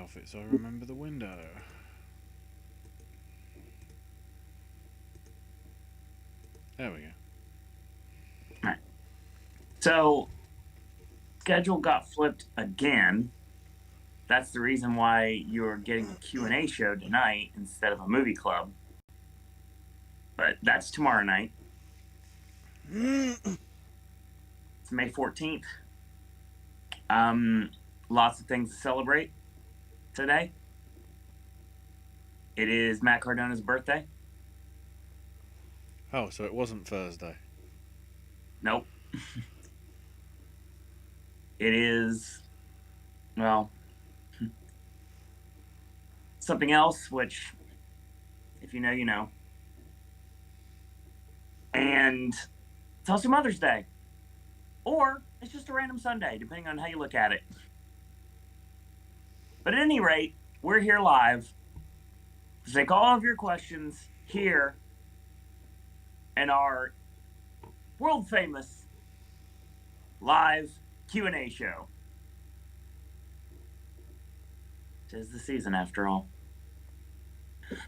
off it so I remember the window. There we go. All right. So, schedule got flipped again. That's the reason why you're getting a Q&A show tonight instead of a movie club. But that's tomorrow night. It's May 14th. Lots of things to celebrate today. It is Matt Cardona's birthday. Oh, so it wasn't Thursday. Nope. It is, well, something else, which, if you know, you know. And it's also Mother's Day. Or it's just a random Sunday, depending on how you look at it. But at any rate, we're here live to take all of your questions here in our world famous live Q&A show. 'Tis the season after all.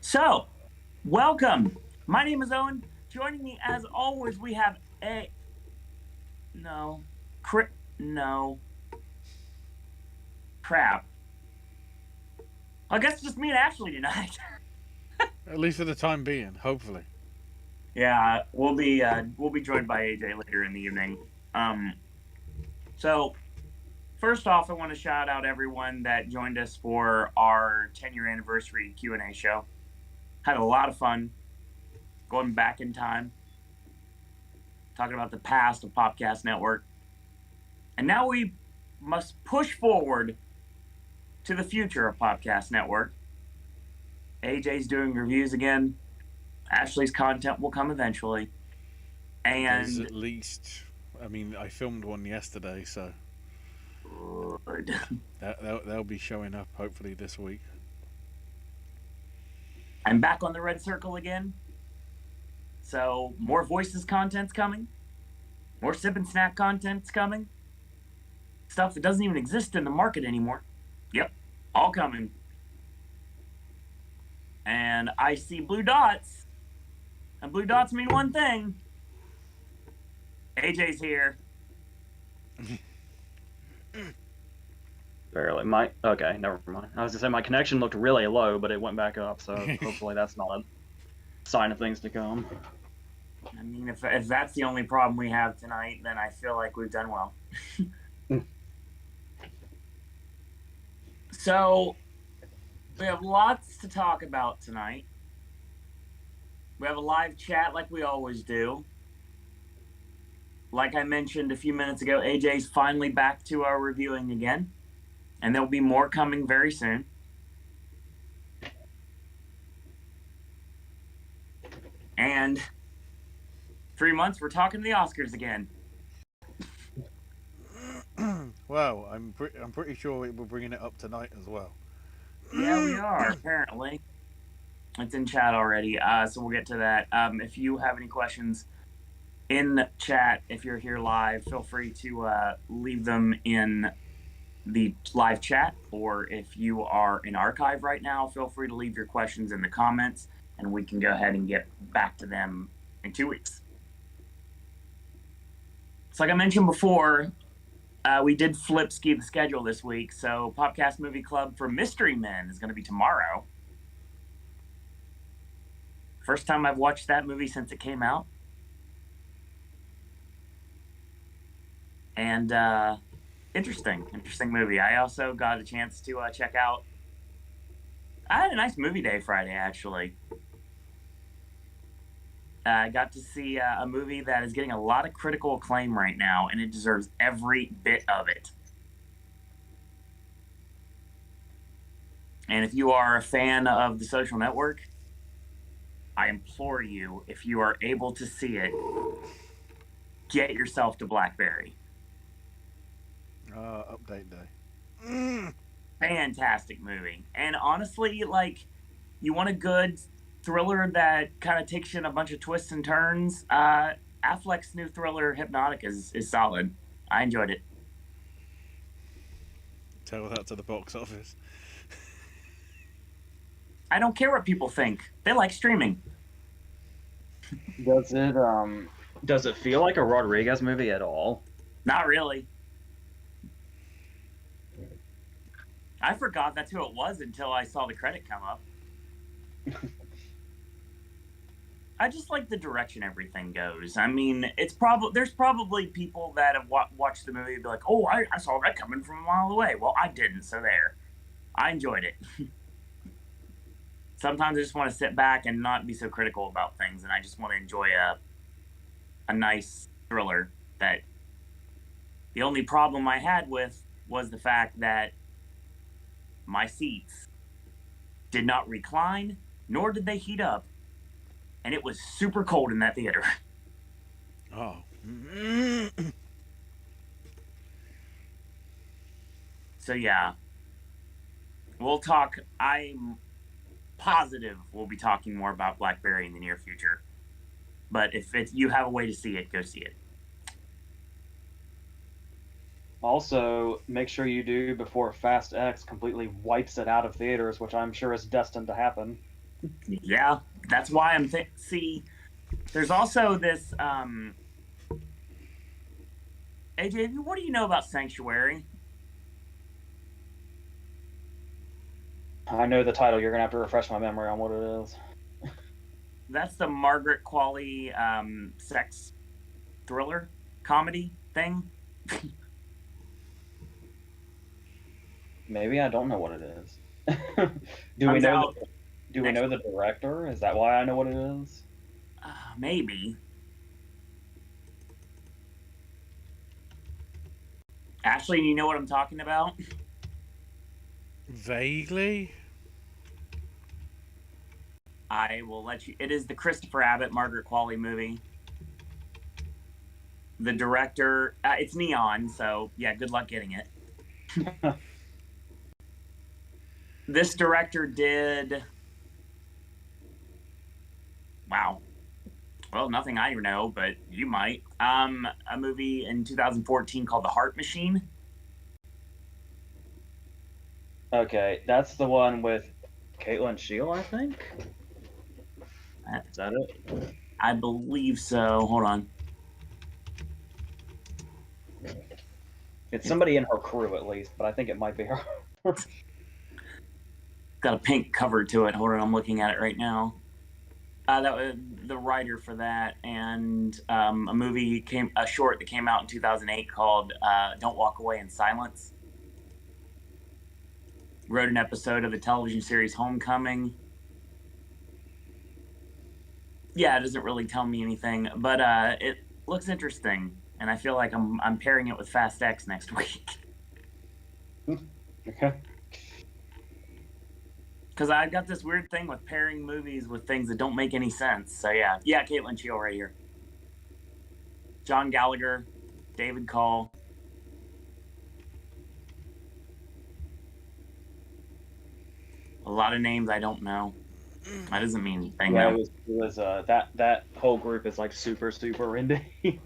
So, welcome. My name is Owen. Joining me as always, we have no. Crap. I guess it's just me and Ashley tonight. At least for the time being, hopefully. Yeah, we'll be joined by AJ later in the evening. So first off, I want to shout out everyone that joined us for our 10-year anniversary Q&A show. Had a lot of fun going back in time, talking about the past of Popcast Network. And now we must push forward to the future of Popcast Network. AJ's doing reviews again. Ashley's content will come eventually. There's And at least, I mean, I filmed one yesterday, so good. they'll be showing up hopefully this week. I'm back on the red circle again. So more voices content's coming. More sip and snack content's coming. Stuff that doesn't even exist in the market anymore. Yep, all coming. And I see blue dots. And blue dots mean one thing. AJ's here. Barely. Okay, never mind. I was gonna say my connection looked really low, but it went back up, so hopefully that's not a sign of things to come. I mean, if that's the only problem we have tonight, then I feel like we've done well. So, we have lots to talk about tonight. We have a live chat like we always do. Like I mentioned a few minutes ago, AJ's finally back to our reviewing again. And there'll be more coming very soon. And 3 months, we're talking the Oscars again. Well, I'm pretty sure we're bringing it up tonight as well. Yeah, we are, apparently. It's in chat already, so we'll get to that. If you have any questions in chat, if you're here live, feel free to leave them in the live chat, or if you are in archive right now, feel free to leave your questions in the comments, and we can go ahead and get back to them in 2 weeks. So like I mentioned before, we did flip ski the schedule this week, so Popcast Movie Club for Mystery Men is going to be tomorrow. First time I've watched that movie since it came out. And interesting movie. I also got a chance to check out. I had a nice movie day Friday, actually. I got to see a movie that is getting a lot of critical acclaim right now, and it deserves every bit of it. And if you are a fan of The Social Network, I implore you, if you are able to see it, get yourself to BlackBerry. Update day. Fantastic movie. And honestly, like, you want a good thriller that kind of takes you in a bunch of twists and turns, Affleck's new thriller Hypnotic is solid. I enjoyed it. Tell that to the box office. I don't care what people think. They like streaming. Does it feel like a Rodriguez movie at all? Not really. I forgot that's who it was until I saw the credit come up. I just like the direction everything goes. I mean, there's probably people that have watched the movie and be like, "Oh, I saw that coming from a mile away." Well, I didn't, so there. I enjoyed it. Sometimes I just want to sit back and not be so critical about things, and I just want to enjoy a nice thriller. That the only problem I had with was the fact that my seats did not recline, nor did they heat up, and it was super cold in that theater. Oh. So yeah, we'll talk. I'm positive we'll be talking more about Blackberry in the near future. But if you have a way to see it, go see it. Also, make sure you do before Fast X completely wipes it out of theaters, which I'm sure is destined to happen. Yeah, that's why I'm see. There's also this. AJ, what do you know about Sanctuary? I know the title. You're gonna have to refresh my memory on what it is. That's the Margaret Qualley sex thriller comedy thing. Maybe I don't know what it is. Do we know the director? Is that why I know what it is? Maybe. Ashley, you know what I'm talking about? Vaguely. I will let you. It is the Christopher Abbott, Margaret Qualley movie. The director, it's neon, so yeah, good luck getting it. This director did. Wow. Well, nothing I know, but you might. A movie in 2014 called The Heart Machine. Okay, that's the one with Caitlin Sheil, I think. Is that it? I believe so. Hold on. It's somebody in her crew at least, but I think it might be her. Got a pink cover to it. Hold on, I'm looking at it right now. That was the writer for that, and a short that came out in 2008 called "Don't Walk Away in Silence." Wrote an episode of the television series Homecoming. Yeah, it doesn't really tell me anything, but it looks interesting, and I feel like I'm pairing it with Fast X next week. Okay. Because I've got this weird thing with pairing movies with things that don't make any sense. So yeah, Caitlin Sheil right here. John Gallagher, David Call. A lot of names I don't know. That doesn't mean anything. Yeah, it was that whole group is like super indie.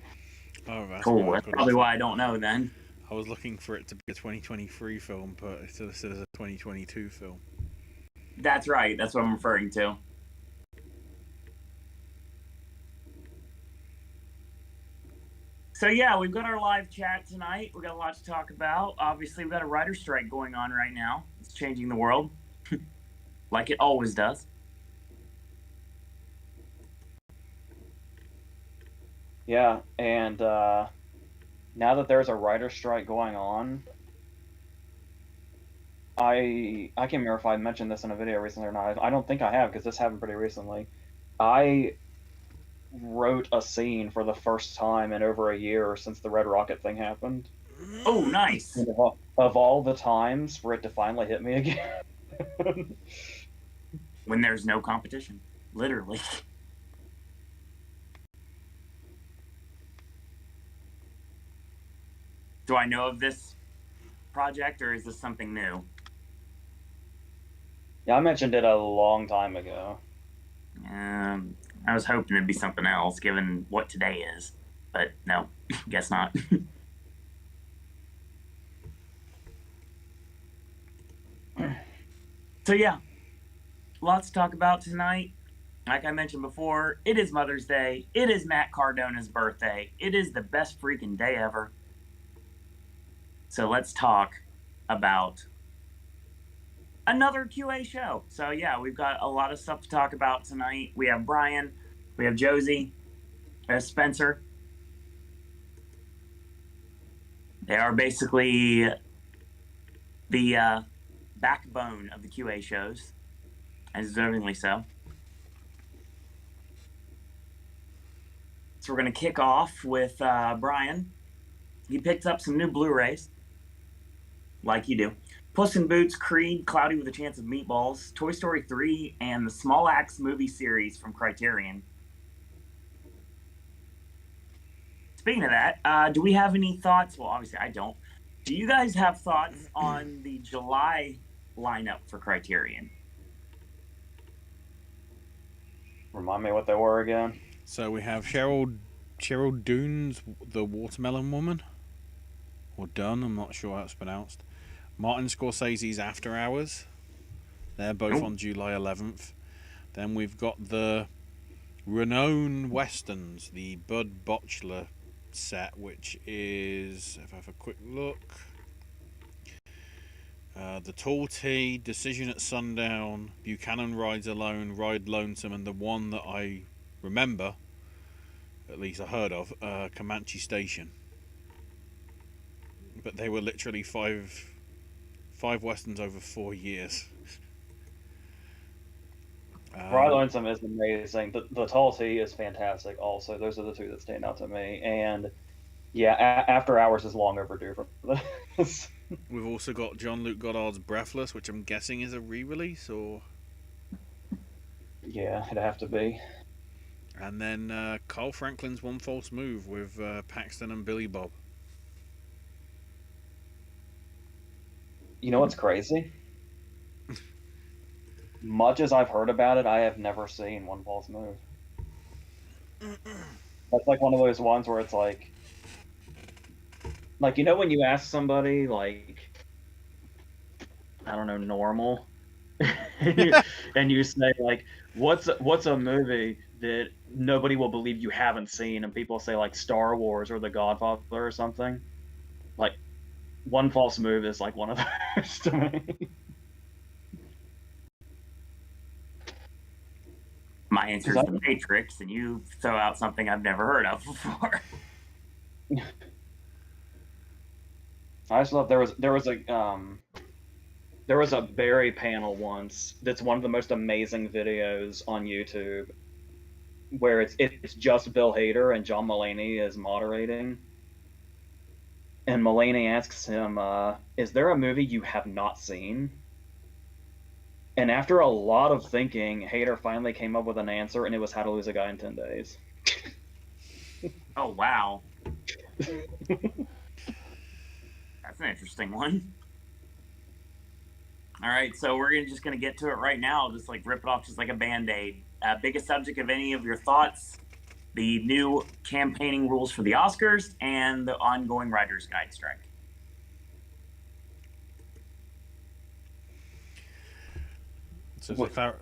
Oh, that's cool. That's probably why I don't know then. I was looking for it to be a 2023 film, but it's listed as a 2022 film. That's right. That's what I'm referring to. So yeah, we've got our live chat tonight. We got a lot to talk about. Obviously, we've got a writer's strike going on right now. It's changing the world, like it always does. Yeah, and now that there's a writer's strike going on, I can't remember if I mentioned this in a video recently or not. I don't think I have, because this happened pretty recently. I wrote a scene for the first time in over a year since the Red Rocket thing happened. Oh, nice. And of all the times for it to finally hit me again. When there's no competition, literally. Do I know of this project, or is this something new? Yeah, I mentioned it a long time ago. I was hoping it'd be something else, given what today is. But no, guess not. So yeah, lots to talk about tonight. Like I mentioned before, it is Mother's Day. It is Matt Cardona's birthday. It is the best freaking day ever. So let's talk about another QA show. So yeah, we've got a lot of stuff to talk about tonight. We have Brian, we have Josie, Spencer. They are basically the backbone of the QA shows, and deservingly so. So we're going to kick off with Brian. He picked up some new Blu-rays, like you do. Puss in Boots, Creed, Cloudy with a Chance of Meatballs, Toy Story 3, and the Small Axe movie series from Criterion. Speaking of that, do we have any thoughts? Well, obviously I don't. Do you guys have thoughts on the July lineup for Criterion? Remind me what they were again. So we have Cheryl Dunes, The Watermelon Woman, or Dunn, I'm not sure how it's pronounced. Martin Scorsese's After Hours. They're both on July 11th. Then we've got the Renown Westerns, the Bud Botchler set, which is, if I have a quick look, The Tall Tea, Decision at Sundown, Buchanan Rides Alone, Ride Lonesome, and the one that I remember, at least I heard of, Comanche Station. But they were literally five westerns over 4 years. Ride Lonesome is amazing. The Tall Tea is fantastic also. Those are the two that stand out to me. And yeah, After Hours is long overdue for this. We've also got Jean-Luc Godard's Breathless, which I'm guessing is a re-release, or... Yeah, it'd have to be. And then Carl Franklin's One False Move with Paxton and Billy Bob. You know what's crazy? Much as I've heard about it, I have never seen One False Move. That's like one of those ones where it's like, you know when you ask somebody, like, I don't know, normal, and you say, like, what's a movie that nobody will believe you haven't seen, and people say, like, Star Wars or The Godfather or something, like, One False Move is, like, one of those to me. My answer is The Matrix, and you throw out something I've never heard of before. I just love there was a Barry panel once that's one of the most amazing videos on YouTube, where it's just Bill Hader and John Mulaney is moderating, and Mulaney asks him, "Is there a movie you have not seen?" And after a lot of thinking, Hader finally came up with an answer, and it was How to Lose a Guy in 10 Days. Oh, wow. That's an interesting one. All right, so we're just going to get to it right now. Just like rip it off just like a Band-Aid. Biggest subject of any of your thoughts, the new campaigning rules for the Oscars, and the ongoing Writers' Guide strike. So Go ahead,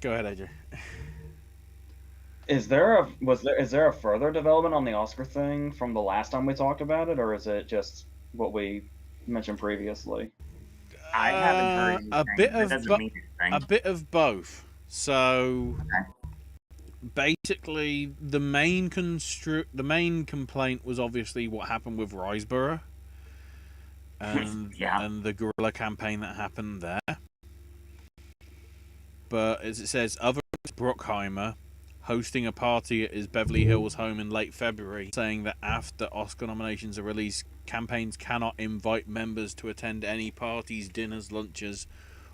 AJ. Is there a further development on the Oscar thing from the last time we talked about it, or is it just what we mentioned previously? I haven't heard anything. A bit of both. So basically, the main complaint was obviously what happened with Riseborough and and the guerrilla campaign that happened there. But as it says, other Bruckheimer hosting a party at his Beverly Hills home in late February, saying that after Oscar nominations are released, campaigns cannot invite members to attend any parties, dinners, lunches,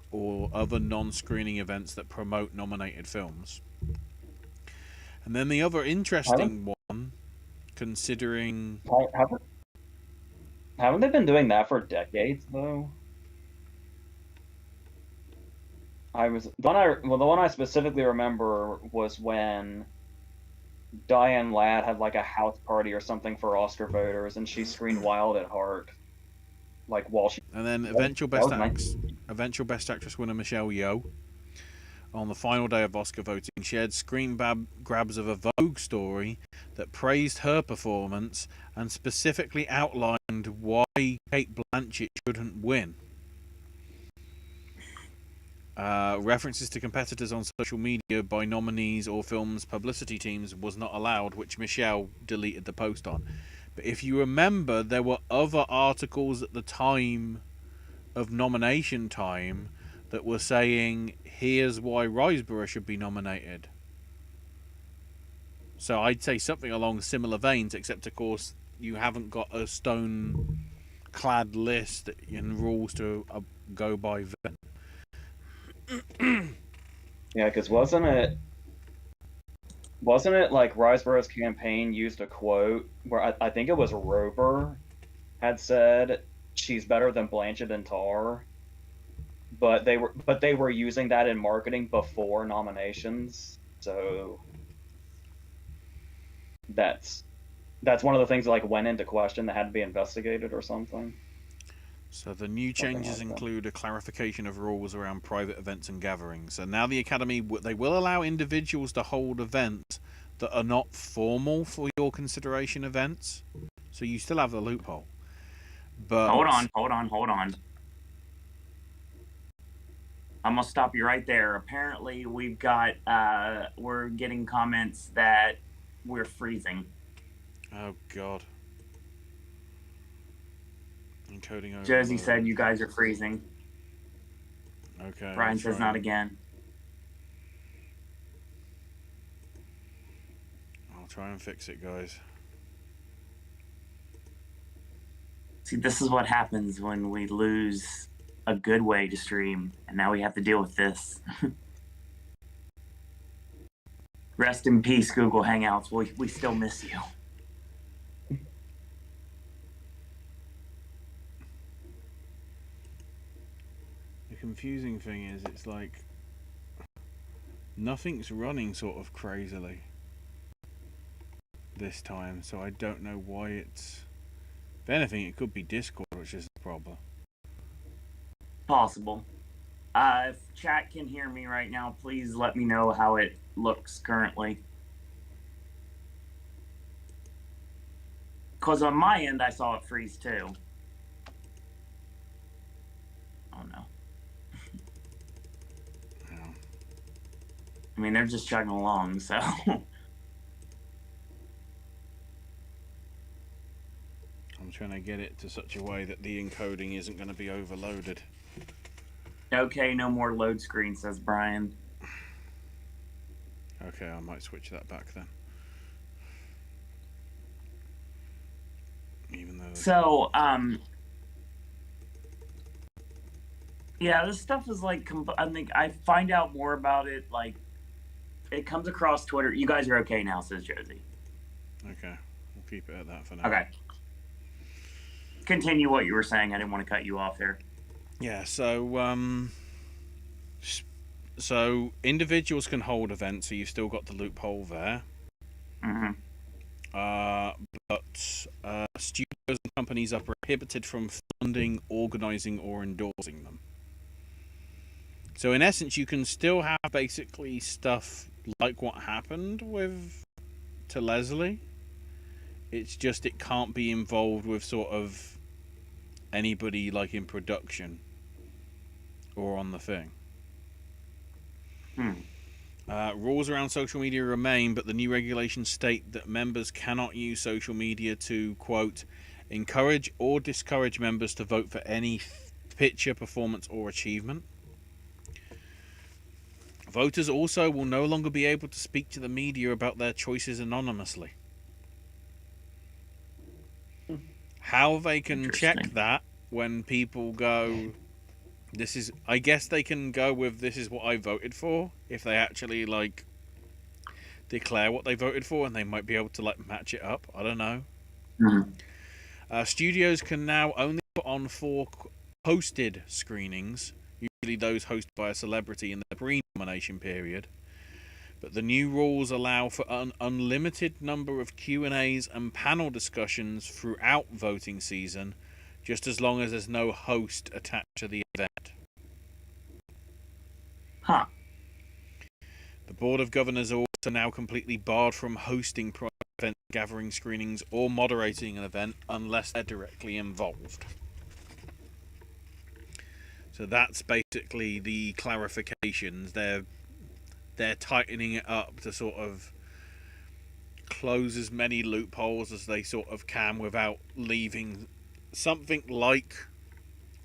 or other non-screening events that promote nominated films. And then the other interesting one, considering... Haven't they been doing that for decades, though? The one I specifically remember was when Diane Ladd had like a house party or something for Oscar voters, and she screened Wild at Heart, like while she. And then eventual best acts. eventual Best Actress winner Michelle Yeoh, on the final day of Oscar voting, shared screen grabs of a Vogue story that praised her performance and specifically outlined why Cate Blanchett shouldn't win. References to competitors on social media by nominees or films' publicity teams was not allowed, which Michelle deleted the post on. But if you remember, there were other articles at the time of nomination time that were saying, here's why Riseborough should be nominated. So I'd say something along similar veins, except of course you haven't got a stone-clad list and rules to go by then. Yeah, because wasn't it like Riseborough's campaign used a quote where I think it was Roper had said she's better than Blanchett and Tar, but they were using that in marketing before nominations, so that's one of the things that like went into question that had to be investigated or something. So the new changes include a clarification of rules around private events and gatherings. And now the Academy, they will allow individuals to hold events that are not formal for your consideration events. So you still have the loophole. But hold on. I'm going to stop you right there. Apparently we've got, we're getting comments that we're freezing. Oh, God. Encoding over. Josie said you guys are freezing. Okay. Brian says not again. I'll try and fix it, guys. See, this is what happens when we lose a good way to stream, and now we have to deal with this. Rest in peace, Google Hangouts. We still miss you. The confusing thing is, it's like nothing's running sort of crazily this time, so I don't know why it's... If anything, it could be Discord, which is the problem. Possible. If chat can hear me right now, please let me know how it looks currently. Because on my end, I saw it freeze too. Oh no. I mean, they're just chugging along, so... I'm trying to get it to such a way that the encoding isn't going to be overloaded. Okay, no more load screen, says Brian. Okay, I might switch that back then. Even though... So, yeah, this stuff is like... I think I find out more about it, like, it comes across Twitter. You guys are okay now, says Josie. Okay, we'll keep it at that for now. Okay. Continue what you were saying. I didn't want to cut you off there. Yeah, so individuals can hold events, so you've still got the loophole there. Mm-hmm. But studios and companies are prohibited from funding, organising, or endorsing them. So in essence, you can still have basically stuff like what happened to Leslie. It's just it can't be involved with sort of anybody like in production or on the thing. Rules around social media remain, but the new regulations state that members cannot use social media to, quote, encourage or discourage members to vote for any picture, performance, or achievement. Voters also will no longer be able to speak to the media about their choices anonymously. How they can check that when people go, this is, I guess they can go with, this is what I voted for, if they actually like declare what they voted for, and they might be able to like match it up. I don't know. Studios can now only put on 4 hosted screenings, usually those hosted by a celebrity in the pre-nomination period. But the new rules allow for an unlimited number of Q&As and panel discussions throughout voting season, just as long as there's no host attached to the event. Huh. The Board of Governors are also now completely barred from hosting private event gathering screenings or moderating an event unless they're directly involved. So that's basically the clarifications. They're tightening it up to sort of close as many loopholes as they sort of can without leaving something like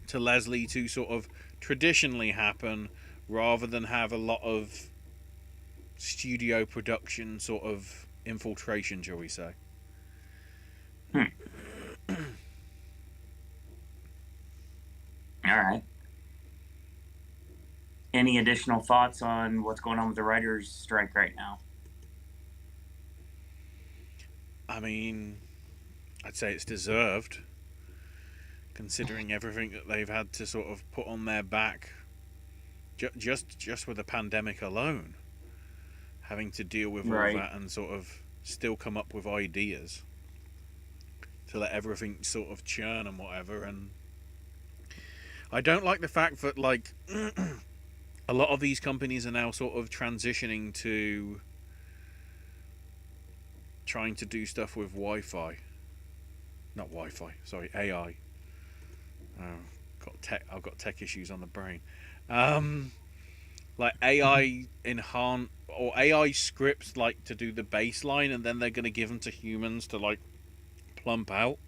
to Leslie to sort of traditionally happen, rather than have a lot of studio production sort of infiltration, shall we say. All right. Any additional thoughts on what's going on with the writers' strike right now? I mean, I'd say it's deserved, considering everything that they've had to sort of put on their back, just with the pandemic alone, having to deal with all that and sort of still come up with ideas to let everything sort of churn and whatever. And I don't like the fact that, like, a lot of these companies are now sort of transitioning to trying to do stuff with Wi-Fi. Not Wi-Fi, sorry, AI. I've got tech issues on the brain. Like AI enhance or AI scripts, like, to do the baseline, and then they're going to give them to humans to, like, plump out.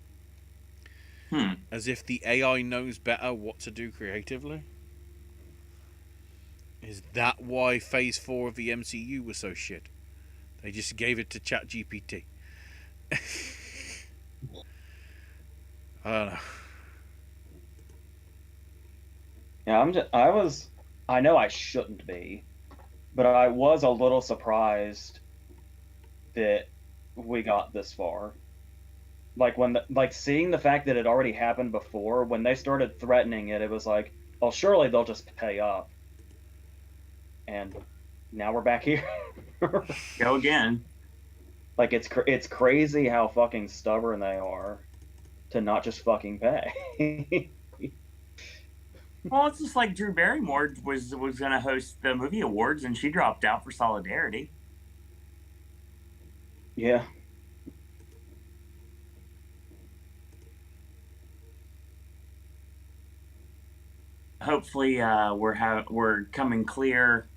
As if the AI knows better what to do creatively. Is that why Phase 4 of the MCU was so shit? They just gave it to ChatGPT. I don't know. Yeah, I know I shouldn't be, but I was a little surprised that we got this far. Like seeing the fact that it already happened before, when they started threatening it, it was like, well, surely they'll just pay up. And now we're back here. Go again. Like, it's crazy how fucking stubborn they are to not just fucking pay. Well, it's just like Drew Barrymore was going to host the movie awards, and she dropped out for solidarity. Yeah. Hopefully, we're coming clear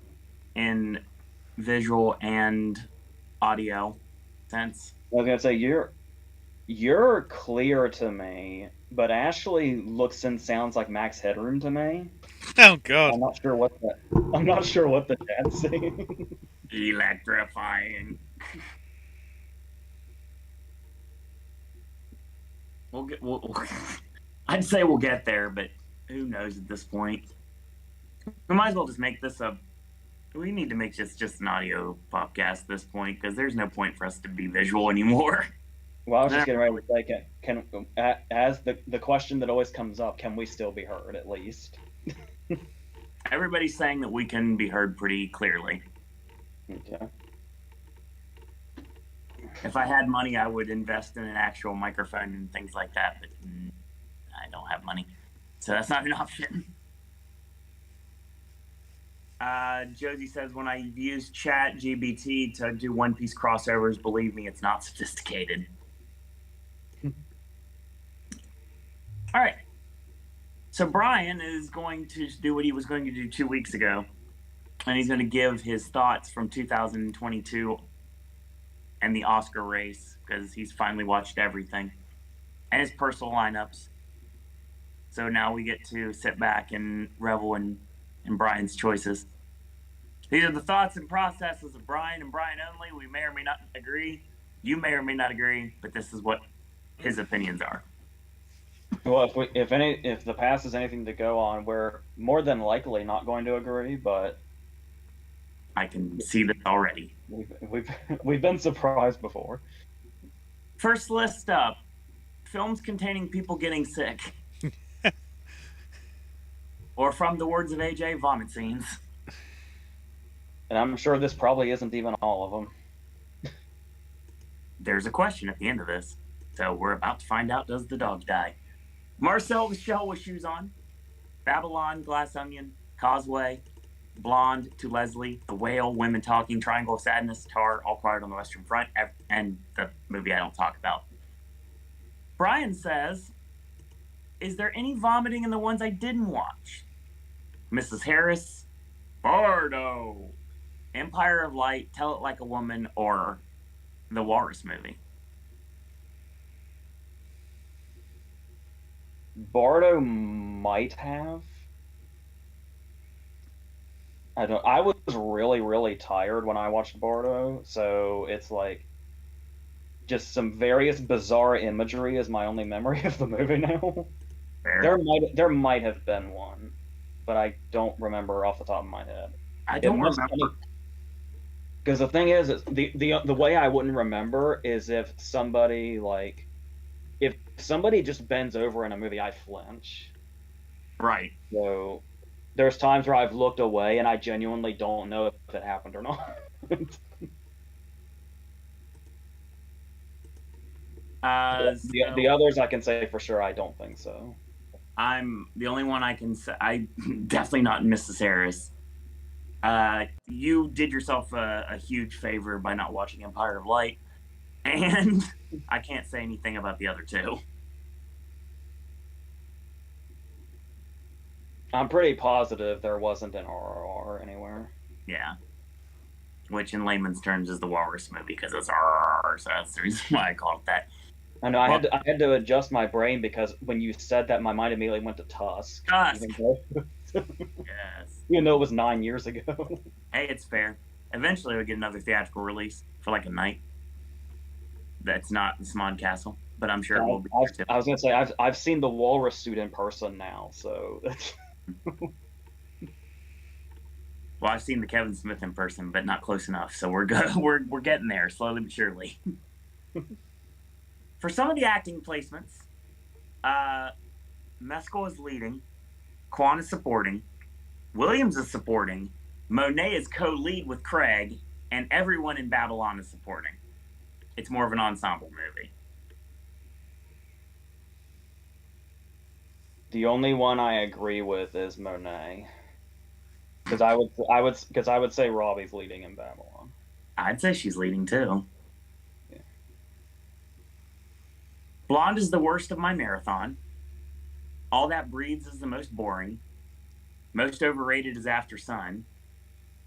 in visual and audio sense. I was gonna say you're clear to me, but Ashley looks and sounds like Max Headroom to me. Oh God! I'm not sure what the chat's saying. Electrifying. I'd say we'll get there, but who knows at this point? We might as well just make this we need to make this just an audio podcast at this point, because there's no point for us to be visual anymore. Well, I was just getting ready to say, can as the question that always comes up, can we still be heard at least? Everybody's saying that we can be heard pretty clearly. Okay. If I had money, I would invest in an actual microphone and things like that, but I don't have money, so that's not an option. Josie says, when I use ChatGPT to do One Piece crossovers, believe me, it's not sophisticated. All right. So Brian is going to do what he was going to do 2 weeks ago, and he's going to give his thoughts from 2022 and the Oscar race, because he's finally watched everything, and his personal lineups. So now we get to sit back and revel in Brian's choices. These are the thoughts and processes of Brian and Brian only. We may or may not agree. You may or may not agree, but this is what his opinions are. Well, if the past is anything to go on, we're more than likely not going to agree, but I can see this already. We've been surprised before. First list up: films containing people getting sick. Or, from the words of AJ, vomit scenes. And I'm sure this probably isn't even all of them. There's a question at the end of this, so we're about to find out, does the dog die? Marcel the Shell with Shoes On, Babylon, Glass Onion, Causeway, Blonde to Leslie, The Whale, Women Talking, Triangle of Sadness, Tar, All Quiet on the Western Front, and the movie I don't talk about. Brian says, is there any vomiting in the ones I didn't watch? Mrs. Harris, Bardo, Empire of Light, Tell It Like a Woman, or the Walrus movie? Bardo might have. I was really, really tired when I watched Bardo, so it's like just some various bizarre imagery is my only memory of the movie now. Fair. There might have been one, but I don't remember off the top of my head. I don't remember. Because the thing is the way I wouldn't remember is if somebody just bends over in a movie, I flinch. Right. So there's times where I've looked away and I genuinely don't know if it happened or not. The others I can say for sure I don't think so. I'm the only one I can say. I definitely not Mrs. Harris. You did yourself a huge favor by not watching Empire of Light, and I can't say anything about the other two. I'm pretty positive there wasn't an RRR anywhere. Yeah. Which in layman's terms is the Walrus movie because it's RRR, so that's the reason why I called it that. I know. I had to adjust my brain because when you said that, my mind immediately went to Tusk. Tusk. Yes. Even though it was 9 years ago. Hey, it's fair. Eventually, we'll get another theatrical release for like a night. That's not the Smod Castle, but I'm sure it will be. I was gonna say I've seen the Walrus suit in person now, so. Well, I've seen the Kevin Smith in person, but not close enough. So we're good. We're getting there slowly but surely. For some of the acting placements, Mescal is leading, Kwan is supporting, Williams is supporting, Monet is co-lead with Craig, and everyone in Babylon is supporting. It's more of an ensemble movie. The only one I agree with is Monet, because I would say Robbie's leading in Babylon. I'd say she's leading too. Yeah. Blonde is the worst of my marathon. All That Breathes is the most boring. Most overrated is After Sun.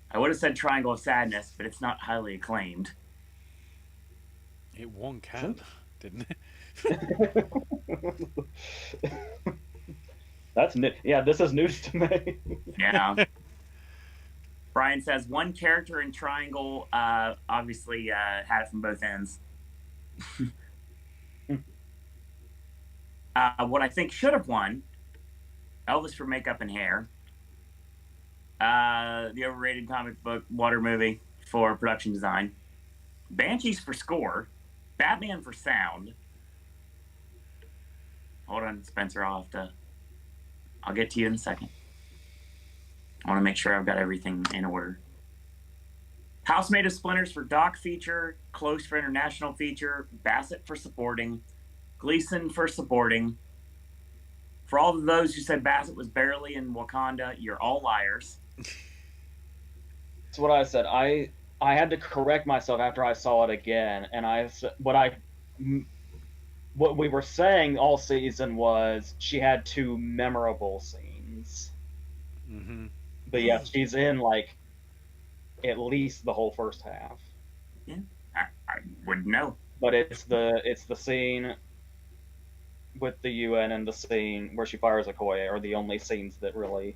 I would have said Triangle of Sadness, but it's not highly acclaimed. It won Cannes, didn't it? That's new. Yeah, this is news to me. Yeah. Brian says one character in Triangle obviously had it from both ends. What I think should have won, Elvis for makeup and hair. The overrated comic book Water movie for production design. Banshees for score. Batman for sound. Hold on, Spencer. I'll get to you in a second. I want to make sure I've got everything in order. House Made of Splinters for doc feature. Close for international feature. Bassett for supporting. Gleason for supporting. For all of those who said Bassett was barely in Wakanda, you're all liars. That's what I said. I had to correct myself after I saw it again, and what we were saying all season was she had two memorable scenes. Mm-hmm. But yeah, she's in like at least the whole first half. Yeah, I wouldn't know. But it's the scene with the UN and the scene where she fires Okoye are the only scenes that really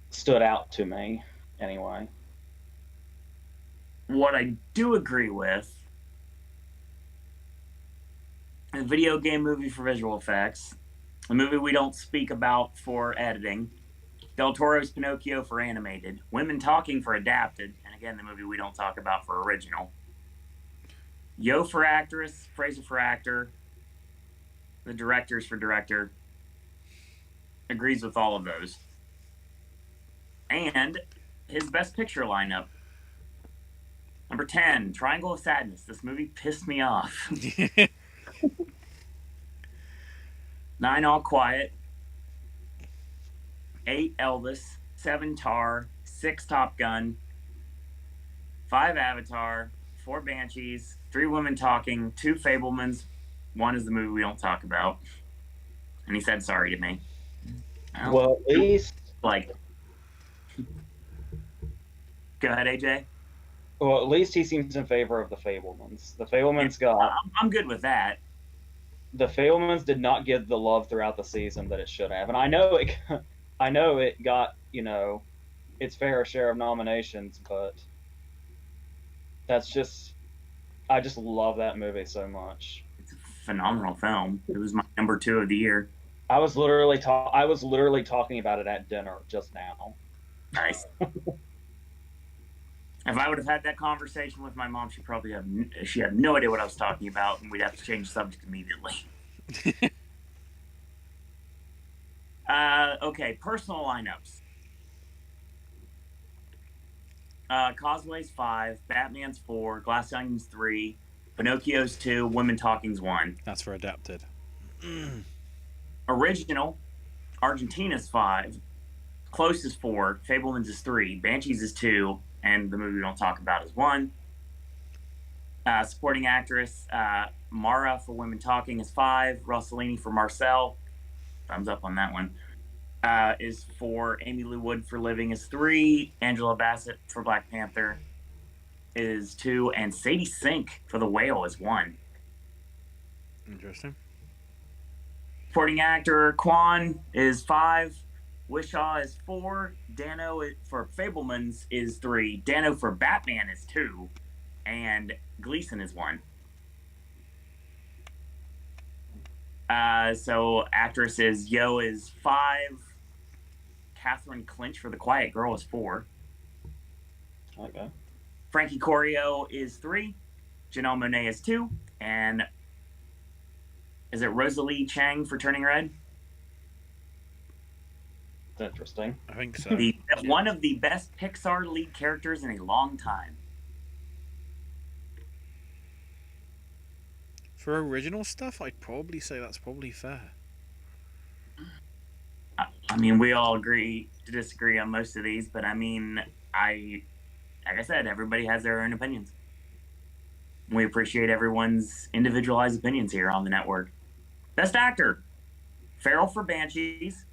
stood out to me, anyway. What I do agree with, a video game movie for visual effects, a movie we don't speak about for editing, Del Toro's Pinocchio for animated, Women Talking for adapted, and again, the movie we don't talk about for original, Yo for actress, Fraser for actor, the directors for director, agrees with all of those. And his best picture lineup. Number 10, Triangle of Sadness. This movie pissed me off. 9, All Quiet. 8, Elvis. 7 Tar, 6 Top Gun, 5 Avatar, 4 Banshees, 3 Women Talking, 2 Fablemans, 1 is the movie we don't talk about. And he said sorry to me. Well, at least... Like... Go ahead, AJ. Well, at least he seems in favor of the Fablemans. The Fablemans I'm good with that. The Fablemans did not get the love throughout the season that it should have, and I know it got, you know, its fair share of nominations, but I just love that movie so much. It's a phenomenal film. It was my number 2 of the year. I was literally talking about it at dinner just now. Nice. If I would have had that conversation with my mom, she had no idea what I was talking about, and we'd have to change the subject immediately. Okay, personal lineups. Causeway's 5, Batman's 4, Glass Onion's 3, Pinocchio's 2, Women Talking's 1. That's for adapted. Original, Argentina's 5, Close is 4, Fableman's is 3, Banshees is 2, and the movie we don't talk about is 1. Supporting actress, Mara for Women Talking is 5, Rossellini for Marcel, thumbs up on that one, is 4, Amy Lou Wood for Living is 3, Angela Bassett for Black Panther is 2, and Sadie Sink for The Whale is 1. Interesting. Supporting actor, Kwan is 5, Wishaw is 4, Dano for Fablemans is 3, Dano for Batman is 2, and Gleason is 1. So actresses, Yo is 5, Catherine Clinch for The Quiet Girl is 4. Okay. Frankie Corio is 3, Janelle Monáe is 2, and is it Rosalie Chang for Turning Red? That's interesting. I think so. One of the best Pixar lead characters in a long time. For original stuff, I'd probably say that's probably fair. I mean, we all agree to disagree on most of these, but I mean, like I said, everybody has their own opinions. We appreciate everyone's individualized opinions here on the network. Best actor, Farrell for Banshees,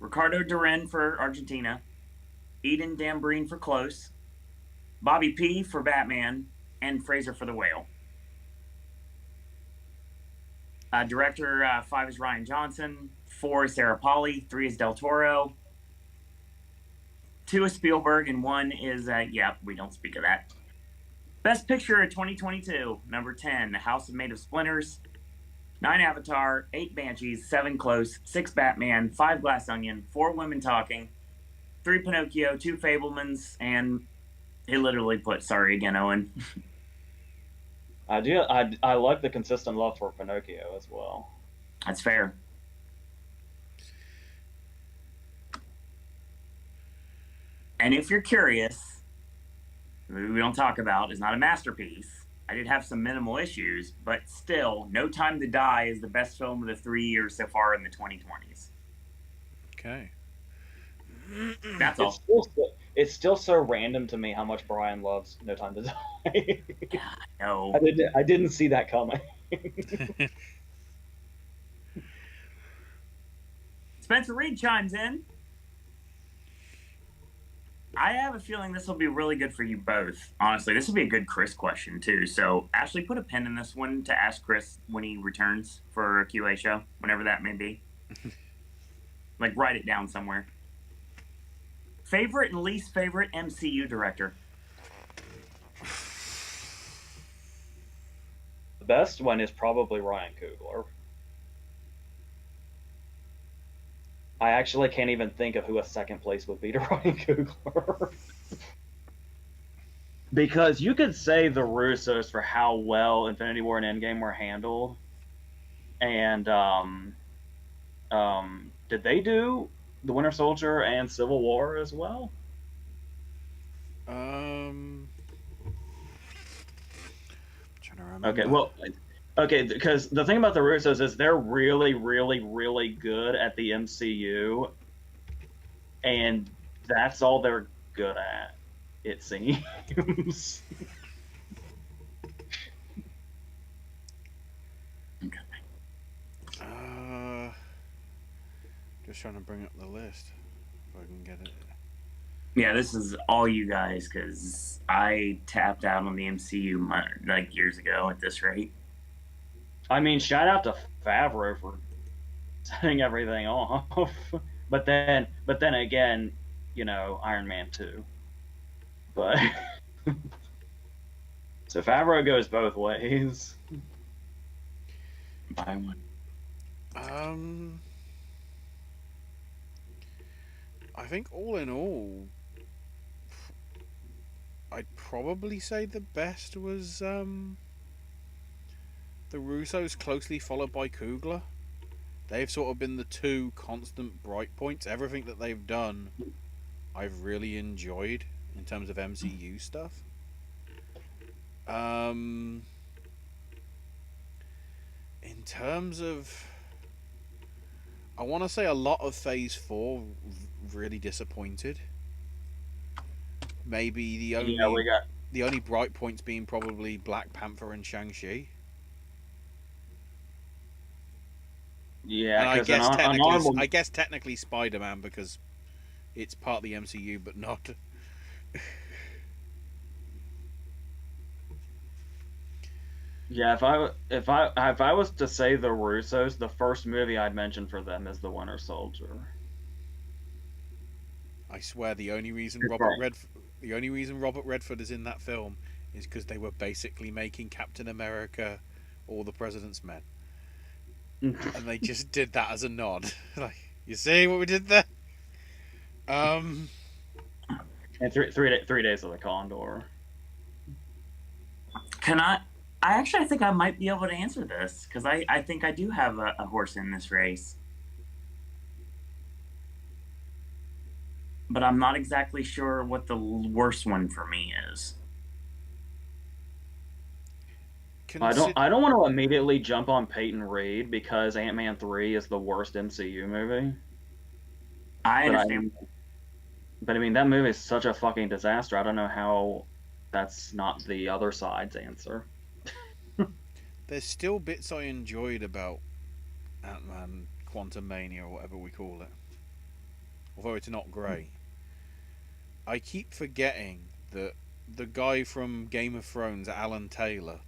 Ricardo Darín for Argentina, Eden Dambrine for Close, Bobby P. for Batman, and Fraser for The Whale. Director, 5 is Ryan Johnson, 4 is Sarah Polley, 3 is Del Toro, 2 is Spielberg, and 1 is, we don't speak of that. Best Picture of 2022, number 10, The House Made of Splinters, 9 Avatar, 8 Banshees, 7 Close, 6 Batman, 5 Glass Onion, 4 Women Talking, 3 Pinocchio, 2 Fablemans, and he literally put sorry again, Owen. I like the consistent love for Pinocchio as well. That's fair. And if you're curious, the movie we don't talk about is not a masterpiece. I did have some minimal issues, but still, No Time to Die is the best film of the 3 years so far in the 2020s. Okay. That's all. It's still so random to me how much Brian loves No Time to Die. Yeah, I know. I didn't see that coming. Spencer Reed chimes in. I have a feeling this will be really good for you both. Honestly, this will be a good Chris question, too. So, Ashley, put a pin in this one to ask Chris when he returns for a QA show, whenever that may be. Like, write it down somewhere. Favorite and least favorite MCU director? The best one is probably Ryan Coogler. I actually can't even think of who a second place would be to Ryan Coogler. Because you could say the Russos for how well Infinity War and Endgame were handled. And did they do The Winter Soldier and Civil War as well? Trying to remember. Okay, because the thing about the Russos is they're really, really, really good at the MCU, and that's all they're good at, it seems. Just trying to bring up the list if I can get it. Yeah, this is all you guys because I tapped out on the MCU like years ago at this rate. I mean, shout out to Favreau for setting everything off. But then again, Iron Man 2. But so Favreau goes both ways. Buy one. I think all in all, I'd probably say the best was the Russos, closely followed by Coogler. They've sort of been the two constant bright points. Everything that they've done, I've really enjoyed in terms of MCU stuff. In terms of, I want to say a lot of Phase 4 really disappointed. Maybe the only bright points being probably Black Panther and Shang-Chi. Yeah, and because I guess technically Spider-Man because it's part of the MCU, but not. Yeah, if I was to say the Russos, the first movie I'd mention for them is The Winter Soldier. I swear the only reason Robert Redford is in that film is because they were basically making Captain America All the President's Men. And they just did that as a nod. Like, you see what we did there? And three days of the Condor. I think I might be able to answer this because I think I do have a horse in this race. But I'm not exactly sure what the worst one for me is. I don't want to immediately jump on Peyton Reed because Ant-Man 3 is the worst MCU movie. I understand. But I mean, that movie is such a fucking disaster. I don't know how that's not the other side's answer. There's still bits I enjoyed about Ant-Man Quantumania or whatever we call it. Although it's not great. I keep forgetting that the guy from Game of Thrones, Alan Taylor,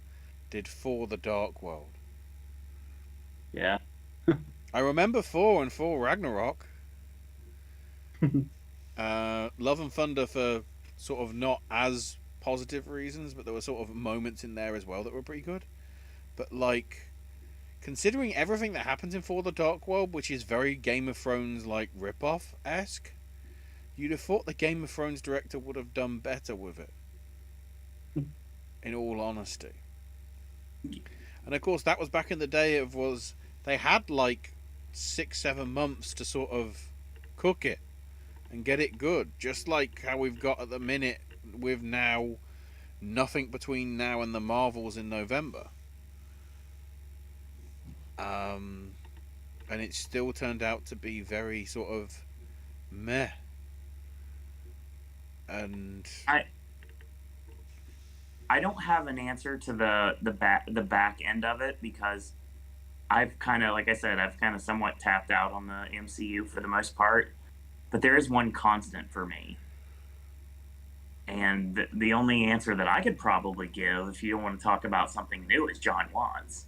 did For the Dark World. Yeah. I remember Thor and Thor Ragnarok. Love and Thunder for sort of not as positive reasons, but there were sort of moments in there as well that were pretty good. But like, considering everything that happens in For the Dark World, which is very Game of Thrones like ripoff-esque, you'd have thought the Game of Thrones director would have done better with it. In all honesty. And of course that was back in the day they had like 6-7 months to sort of cook it and get it good, just like how we've got at the minute with now nothing between now and the Marvels in November. And it still turned out to be very sort of meh. And I don't have an answer to the back end of it because I've kind of, like I said, I've kind of somewhat tapped out on the MCU for the most part. But there is one constant for me. And the only answer that I could probably give, if you don't want to talk about something new, is John Watts.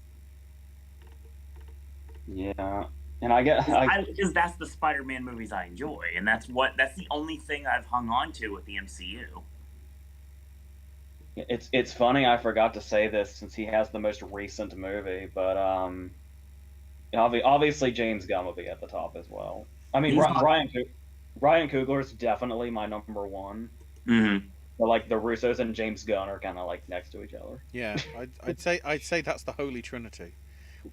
Yeah. And I guess because that's the Spider-Man movies I enjoy, and that's the only thing I've hung on to with the MCU. It's funny I forgot to say this since he has the most recent movie, but obviously James Gunn will be at the top as well. I mean, Ryan Coogler is definitely my number one. Mm-hmm. But like the Russos and James Gunn are kind of like next to each other. Yeah, I'd say that's the Holy Trinity,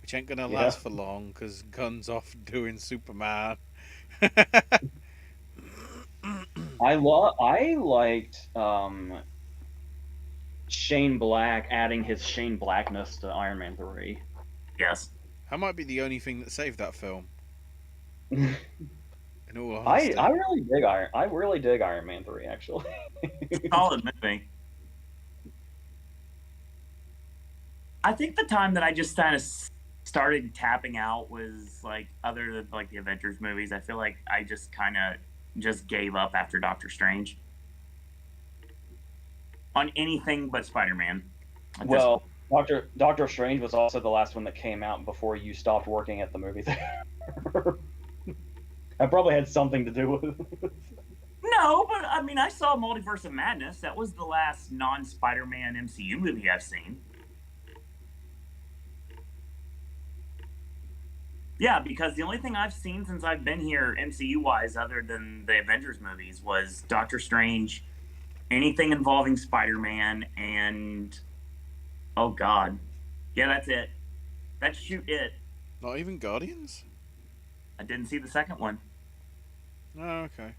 which ain't gonna last for long because Gunn's off doing Superman. I liked Shane Black adding his Shane Blackness to Iron Man 3. Yes. That might be the only thing that saved that film. And In all I honesty. I really dig Iron Man 3 actually. Solid movie. I think the time that I just kind of started tapping out was like other than like the Avengers movies. I feel like I just kind of just gave up after Doctor Strange on anything but Spider-Man. Well, Doctor Strange was also the last one that came out before you stopped working at the movie theater. That probably had something to do with it. No, but I mean, I saw Multiverse of Madness. That was the last non-Spider-Man MCU movie I've seen. Yeah, because the only thing I've seen since I've been here, MCU-wise, other than the Avengers movies, was Doctor Strange, anything involving Spider-Man, and oh god, yeah, that's it. That's shoot it. Not even Guardians? I didn't see the second one. Oh, okay.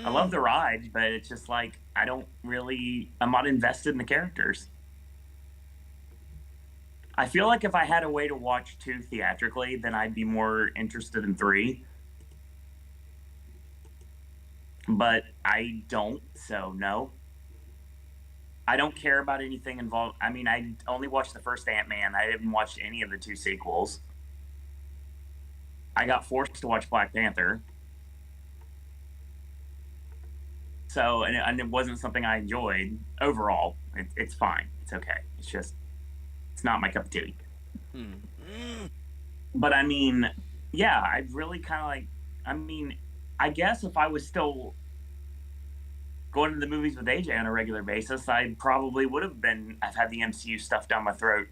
I love the ride, but it's just like I'm not invested in the characters. I feel like if I had a way to watch 2 theatrically, then I'd be more interested in 3. But I don't, so no. I don't care about anything involved. I mean, I only watched the first Ant-Man. I didn't watch any of the 2 sequels. I got forced to watch Black Panther. So, and it wasn't something I enjoyed overall. It's fine. It's okay. It's not my cup of tea. But I mean, yeah, I really kind of like, I mean, I guess if I was still going to the movies with AJ on a regular basis, I probably would have I've had the MCU stuff down my throat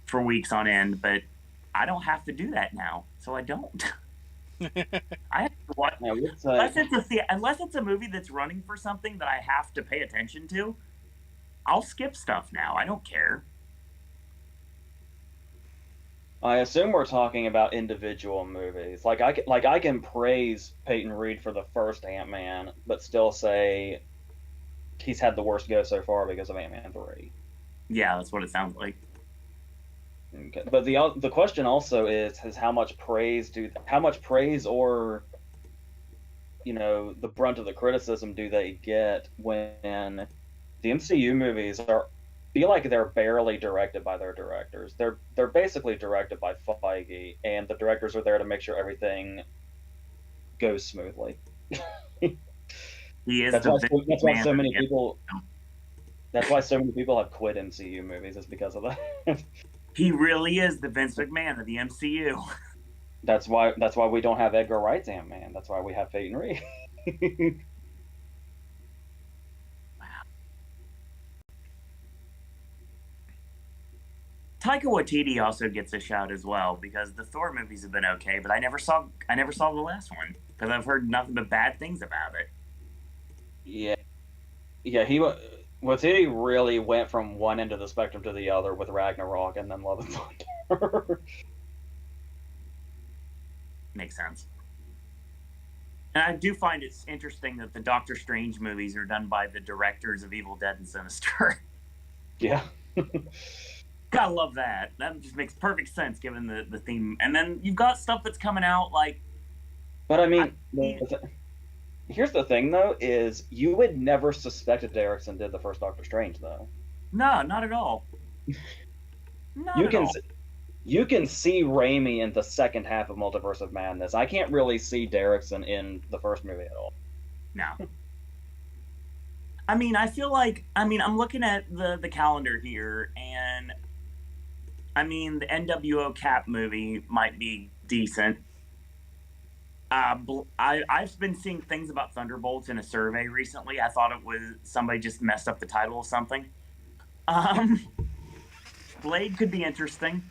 for weeks on end, but I don't have to do that now, so I don't. I have to watch, unless it's a movie that's running for something that I have to pay attention to, I'll skip stuff now. I don't care. I assume we're talking about individual movies. Like I can praise Peyton Reed for the first Ant-Man, but still say he's had the worst go so far because of Ant-Man 3. Yeah, that's what it sounds like. Okay. But the question also is how much praise or the brunt of the criticism do they get when the MCU movies feel like they're barely directed by their directors. They're basically directed by Feige, and the directors are there to make sure everything goes smoothly. He is. That's why so many people. That's why so many people have quit MCU movies. Is because of that. He really is the Vince McMahon of the MCU. That's why we don't have Edgar Wright's Ant-Man. That's why we have Peyton Reed. Taika Waititi also gets a shout as well because the Thor movies have been okay, but I never saw the last one because I've heard nothing but bad things about it. Yeah, Waititi really went from one end of the spectrum to the other with Ragnarok and then Love and Thunder. Makes sense. And I do find it's interesting that the Doctor Strange movies are done by the directors of Evil Dead and Sinister. Yeah. Gotta love that. That just makes perfect sense given the theme. And then you've got stuff that's coming out like... But I mean, here's the thing though, is you would never suspect that Derrickson did the first Doctor Strange though. No, not at all. You can see Raimi in the second half of Multiverse of Madness. I can't really see Derrickson in the first movie at all. No. I mean, I feel like... I mean, I'm looking at the calendar here, and... I mean, the NWO Cap movie might be decent. I've been seeing things about Thunderbolts in a survey recently. I thought it was... Somebody just messed up the title of something. Blade could be interesting.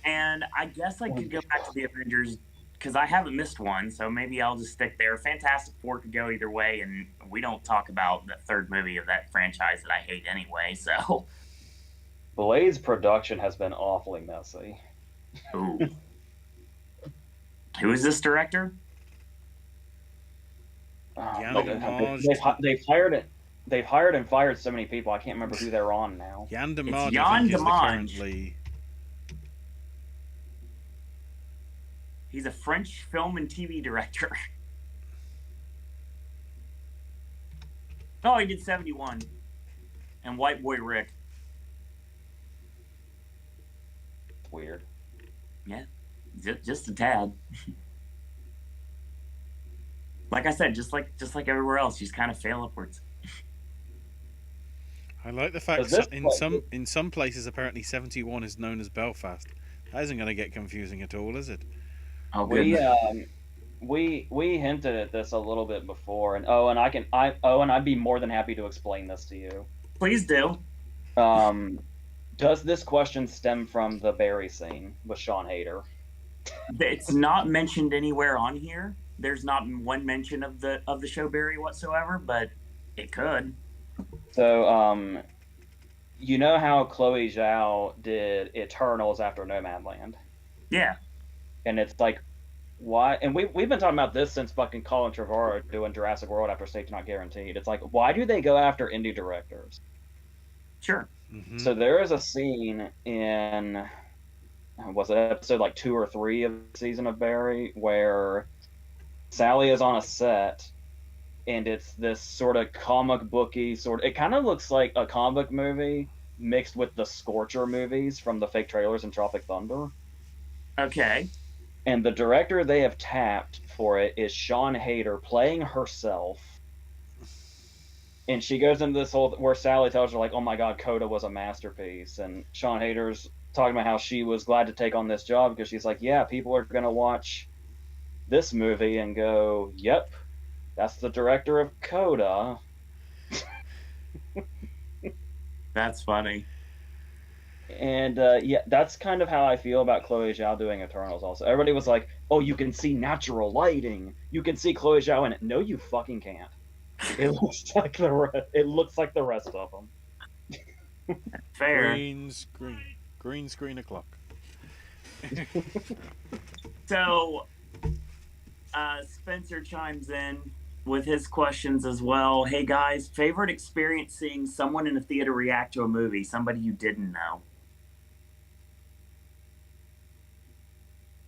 And I guess I could go back to the Avengers because I haven't missed one, so maybe I'll just stick there. Fantastic Four could go either way, and we don't talk about the third movie of that franchise that I hate anyway, so... Blade's production has been awfully messy. Ooh. Who is this director? They've hired and fired so many people, I can't remember who they're on now. Jan DeMarge, Jan DeMarge. currently... He's a French film and TV director. Oh, he did 71. And White Boy Rick. Weird. Yeah, just a tad. Like I said, just like everywhere else, she's kind of fail upwards. I like the fact Does this in some places apparently 71 is known as Belfast. That isn't going to get confusing at all, is it? Oh, good. We hinted at this a little bit before, and I'd be more than happy to explain this to you. Please do. Does this question stem from the Barry scene with Sean Hayter? It's not mentioned anywhere on here. There's not one mention of the show Barry whatsoever, but it could. So, you know how Chloe Zhao did Eternals after Nomadland? Yeah. And it's like, why? And we've been talking about this since fucking Colin Trevorrow doing Jurassic World after Safety Not Guaranteed. It's like, why do they go after indie directors? Sure. Mm-hmm. So there is a scene in, was it episode like 2 or 3 of the season of Barry, where Sally is on a set, and it's this sort of comic booky sort. It kind of looks like a comic movie mixed with the Scorcher movies from the fake trailers in Tropic Thunder. Okay. And the director they have tapped for it is Sean Hayter playing herself. And she goes into this whole where Sally tells her like, "Oh my God, Coda was a masterpiece," and Sean Hayter's talking about how she was glad to take on this job because she's like, "Yeah, people are gonna watch this movie and go, yep, that's the director of Coda." That's funny. And yeah, that's kind of how I feel about Chloe Zhao doing Eternals. Also, everybody was like, "Oh, you can see natural lighting. You can see Chloe Zhao in it." No, you fucking can't. It looks like the rest of them. Fair. Green screen o'clock. So, Spencer chimes in with his questions as well. Hey guys, favorite experience seeing someone in a theater react to a movie, somebody you didn't know?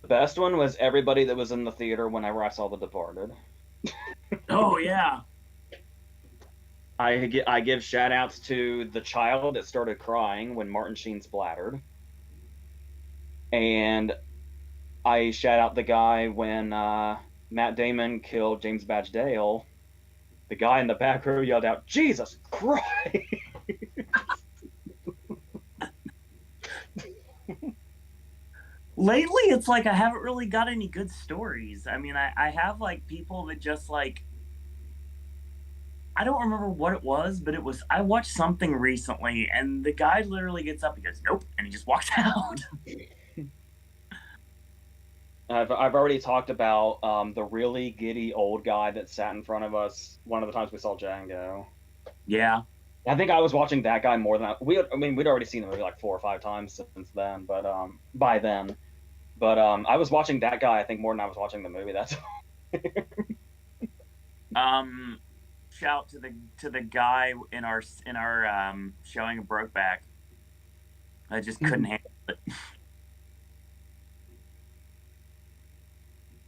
The best one was everybody that was in the theater whenever I saw The Departed. Oh yeah. I give shout outs to the child that started crying when Martin Sheen splattered. And I shout out the guy when Matt Damon killed James Badge Dale. The guy in the back row yelled out, "Jesus Christ!" Lately, it's like I haven't really got any good stories. I mean, I have like people that just like, I don't remember what it was, but it was, I watched something recently and the guy literally gets up, he goes, "Nope," and he just walks out. I've already talked about the really giddy old guy that sat in front of us one of the times we saw Django. Yeah. I think I was watching that guy more than we'd already seen the movie like 4 or 5 times since then, but by then. But I was watching that guy, I think, more than I was watching the movie. That's shout to the guy in our showing of Brokeback. I just couldn't handle it.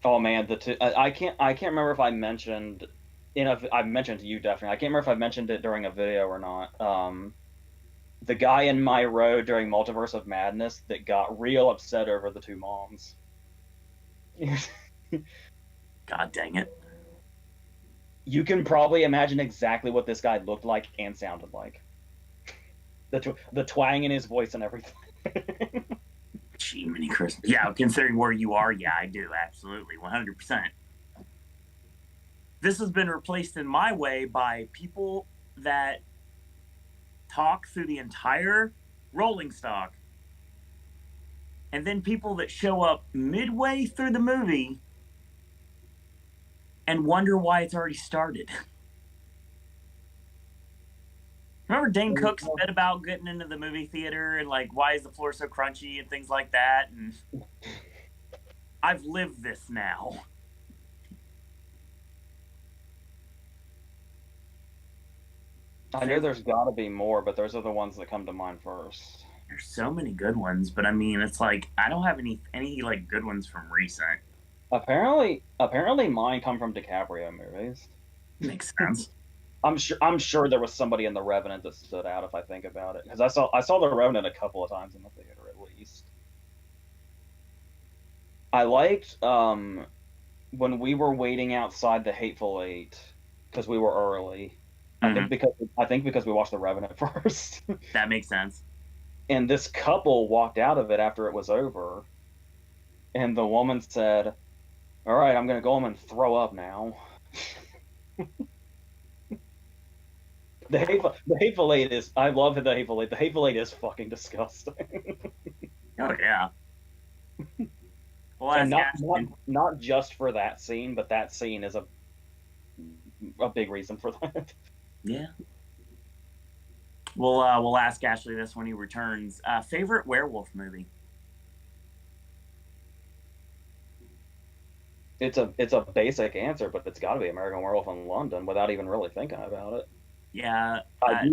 Oh man, I can't remember if I mentioned, I've mentioned to you definitely. I can't remember if I mentioned it during a video or not. The guy in my row during Multiverse of Madness that got real upset over the 2 moms. God dang it. You can probably imagine exactly what this guy looked like and sounded like. The twang in his voice and everything. Gee, mini Christmas. Yeah, considering where you are, yeah, I do. Absolutely. 100%. This has been replaced in my way by people that talk through the entire rolling stock, and then people that show up midway through the movie and wonder why it's already started. Remember Dane Cook's bit about getting into the movie theater and like, why is the floor so crunchy and things like that? And I've lived this now. I know there's got to be more, but those are the ones that come to mind first. There's so many good ones, but I mean, it's like I don't have any like good ones from recent. Apparently, mine come from DiCaprio movies. Makes sense. I'm sure there was somebody in The Revenant that stood out if I think about it, because I saw The Revenant a couple of times in the theater at least. I liked when we were waiting outside the Hateful Eight because we were early. I Hmm. think because I think because we watched The Revenant first, That makes sense. and this couple walked out of it after it was over, and the woman said, "All right, I'm gonna go home and throw up now." The Hateful Eight is. I love the Hateful Eight. The Hateful Eight is fucking disgusting, Oh yeah. We'll and ask not just for that scene, but that scene is a big reason for that. Yeah. We'll ask Ashley this when he returns. Favorite werewolf movie? It's a basic answer, but it's got to be American Werewolf in London without even really thinking about it. Yeah. I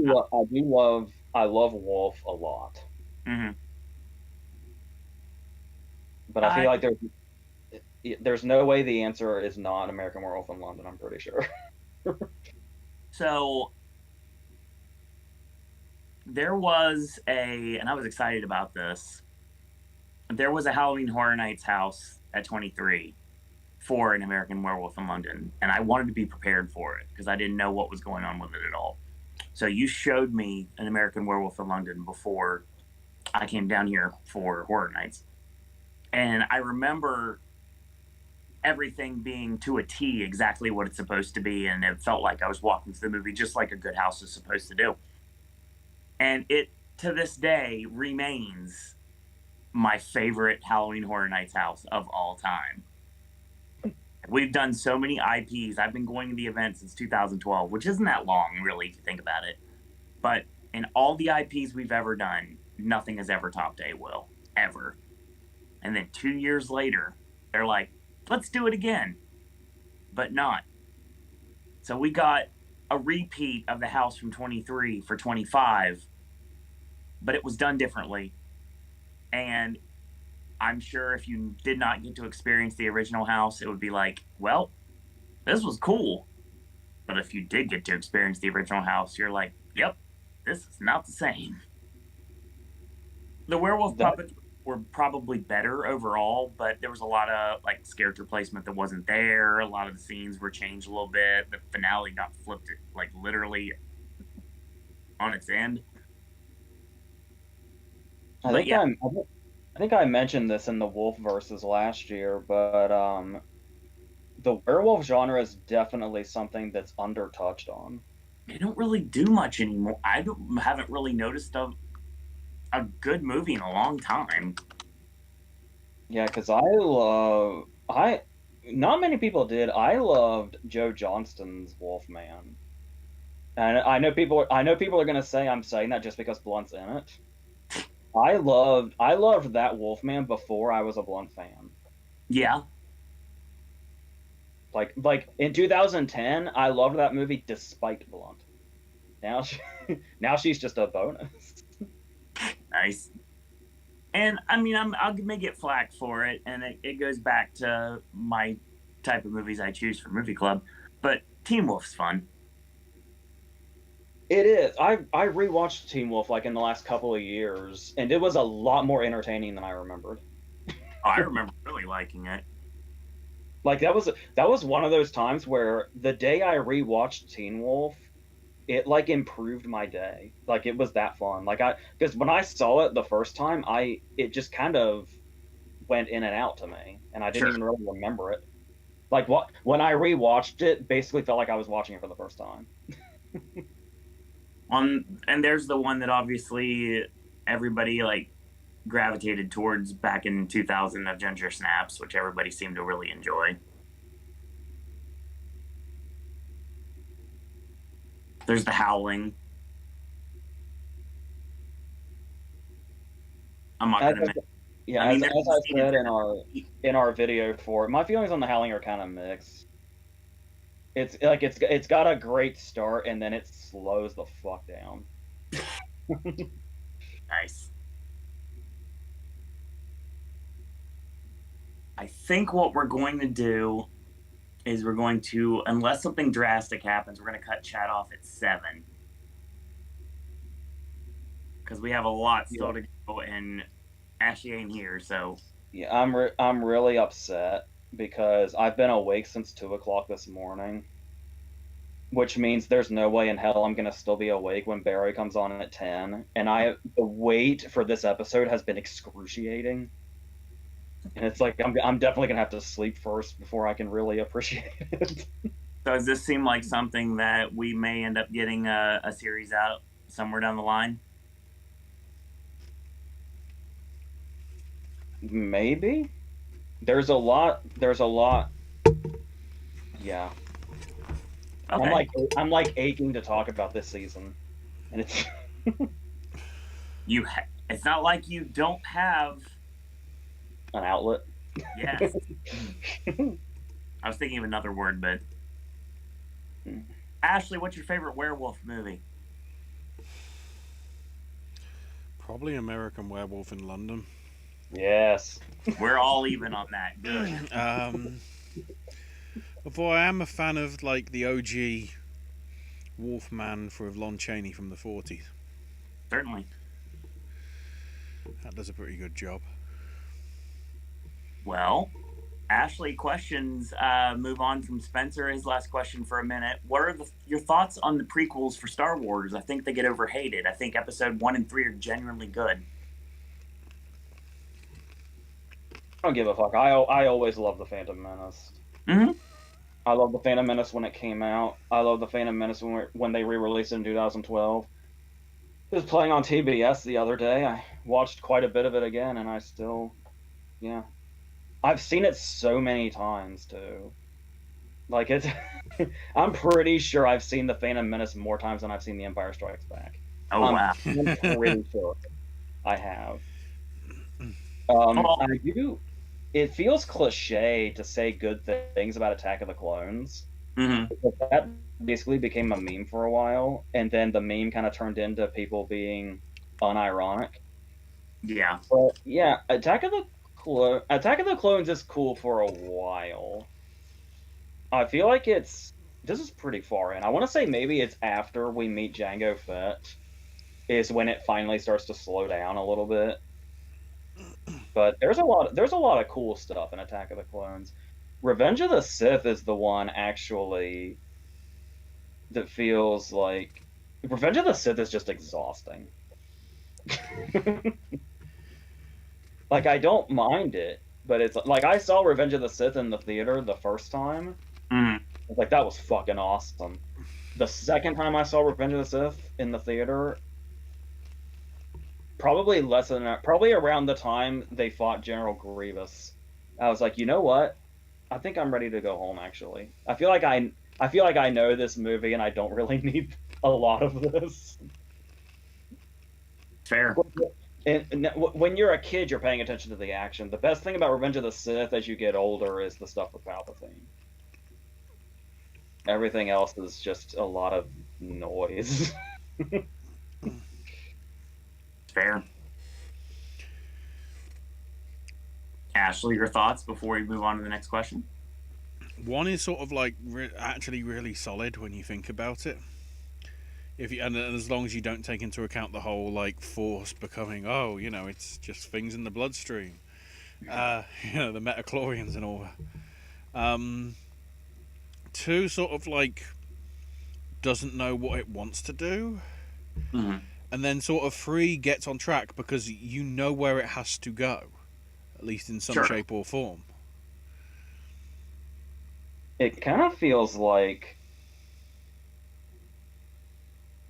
love Wolf a lot, Mhm. but I feel I like there's no way the answer is not American Werewolf in London. I'm pretty sure. so there was and I was excited about this. There was a Halloween Horror Nights house at 23 for an American Werewolf in London, and I wanted to be prepared for it because I didn't know what was going on with it at all. So you showed me an American Werewolf in London before I came down here for Horror Nights, and I remember everything being to a T exactly what it's supposed to be, and it felt like I was walking through the movie just like a good house is supposed to do. And it to this day remains my favorite Halloween Horror Nights house of all time. We've done so many IPs. I've been going to the event since 2012, which isn't that long, really, if you think about it. But in all the IPs we've ever done, nothing has ever topped A Will, ever. And then 2 years later, they're like, let's do it again, but not. So we got a repeat of the house from 23 for 25, but it was done differently. And I'm sure if you did not get to experience the original house, it would be like, well, this was cool. But if you did get to experience the original house, you're like, yep, this is not the same. The werewolf That puppets were probably better overall, but there was a lot of like character placement that wasn't there. A lot of the scenes were changed a little bit. The finale got flipped like literally on its end. I But think yeah, I mentioned this in the Wolf versus last year, but the werewolf genre is definitely something that's undertouched on. they don't really do much anymore. Haven't really noticed a good movie in a long time. Yeah, because I not many people did. I loved Joe Johnston's Wolfman, and I know people are gonna say I'm saying that just because Blunt's in it. I loved that Wolfman before I was a Blunt fan. Yeah, Like in 2010, I loved that movie despite Blunt. Now she, now she's just a bonus. nice. And I mean, I may get flack for it, and it goes back to my type of movies I choose for movie club. But Teen Wolf's fun. It is. I rewatched Teen Wolf like in the last couple of years, and it was a lot more entertaining than I remembered. Oh, I remember really liking it. Like that was one of those times where the day I rewatched Teen Wolf, it like improved my day. Like it was that fun. Because when I saw it the first time, it just kind of went in and out to me, and I didn't Sure. even really remember it. Like what when I rewatched it, basically felt like I was watching it for the first time. And there's the one that obviously everybody like gravitated towards back in 2000 of Ginger Snaps, which everybody seemed to really enjoy. There's The Howling. I'm not As, gonna. yeah, I mean, as there's a I scene said in our video for it, my feelings on The Howling are kind of mixed. It's got a great start and then it slows the fuck down. nice. I think what we're going to do is we're going to, unless something drastic happens, we're going to cut chat off at 7. Because we have a lot still to go, and Ashley ain't here, so. Yeah, I'm really upset because I've been awake since 2 o'clock this morning, which means there's no way in hell I'm gonna still be awake when Barry comes on at 10. And the wait for this episode has been excruciating, and it's like I'm definitely gonna have to sleep first before I can really appreciate it. So does this seem like something that we may end up getting a series out somewhere down the line? Maybe. There's a lot. Yeah. Okay. I'm like aching to talk about this season, and it's it's not like you don't have an outlet. Yes. I was thinking of another word, but Ashley, what's your favorite werewolf movie? Probably American Werewolf in London. Yes. We're all even on that. Good. Although I am a fan of like the OG Wolfman for Lon Chaney from the 40s. Certainly. That does a pretty good job. Well, Ashley, questions move on from Spencer. His last question for a minute. What are your thoughts on the prequels for Star Wars? I think they get overhated. I think episode 1 and 3 are genuinely good. I don't give a fuck. I always love the Phantom Menace. Mm-hmm. I love the Phantom Menace when it came out. I love the Phantom Menace when they re-released it in 2012. It was playing on TBS the other day. I watched quite a bit of it again, and I still, yeah. I've seen it so many times, too. Like, it's... I'm pretty sure I've seen the Phantom Menace more times than I've seen The Empire Strikes Back. Oh, wow. I'm pretty sure I have. I do... It feels cliche to say good things about Attack of the Clones. Mm-hmm. Because that basically became a meme for a while, and then the meme kind of turned into people being unironic. Yeah. But yeah, Attack of the Clones is cool for a while. I feel like this is pretty far in. I want to say maybe it's after we meet Jango Fett is when it finally starts to slow down a little bit. But there's a lot of cool stuff in Attack of the Clones. Revenge of the Sith is the one actually that feels like Revenge of the Sith is just exhausting. Like, I don't mind it, but it's like I saw Revenge of the Sith in the theater the first time. Mm-hmm. I was like, that was fucking awesome. The second time I saw Revenge of the Sith in the theater, probably around the time they fought General Grievous, I was like, you know what? I think I'm ready to go home. Actually, I feel like I know this movie, and I don't really need a lot of this. Fair. And when you're a kid, you're paying attention to the action. The best thing about Revenge of the Sith as you get older is the stuff with Palpatine. Everything else is just a lot of noise. Fair. Ashley, your thoughts before we move on to the next question? One is sort of like actually really solid when you think about it. And as long as you don't take into account the whole like Force becoming, it's just things in the bloodstream, the metachlorians and all that. 2 sort of like doesn't know what it wants to do, mm-hmm. and then sort of 3 gets on track because you know where it has to go, at least in some shape or form. It kind of feels like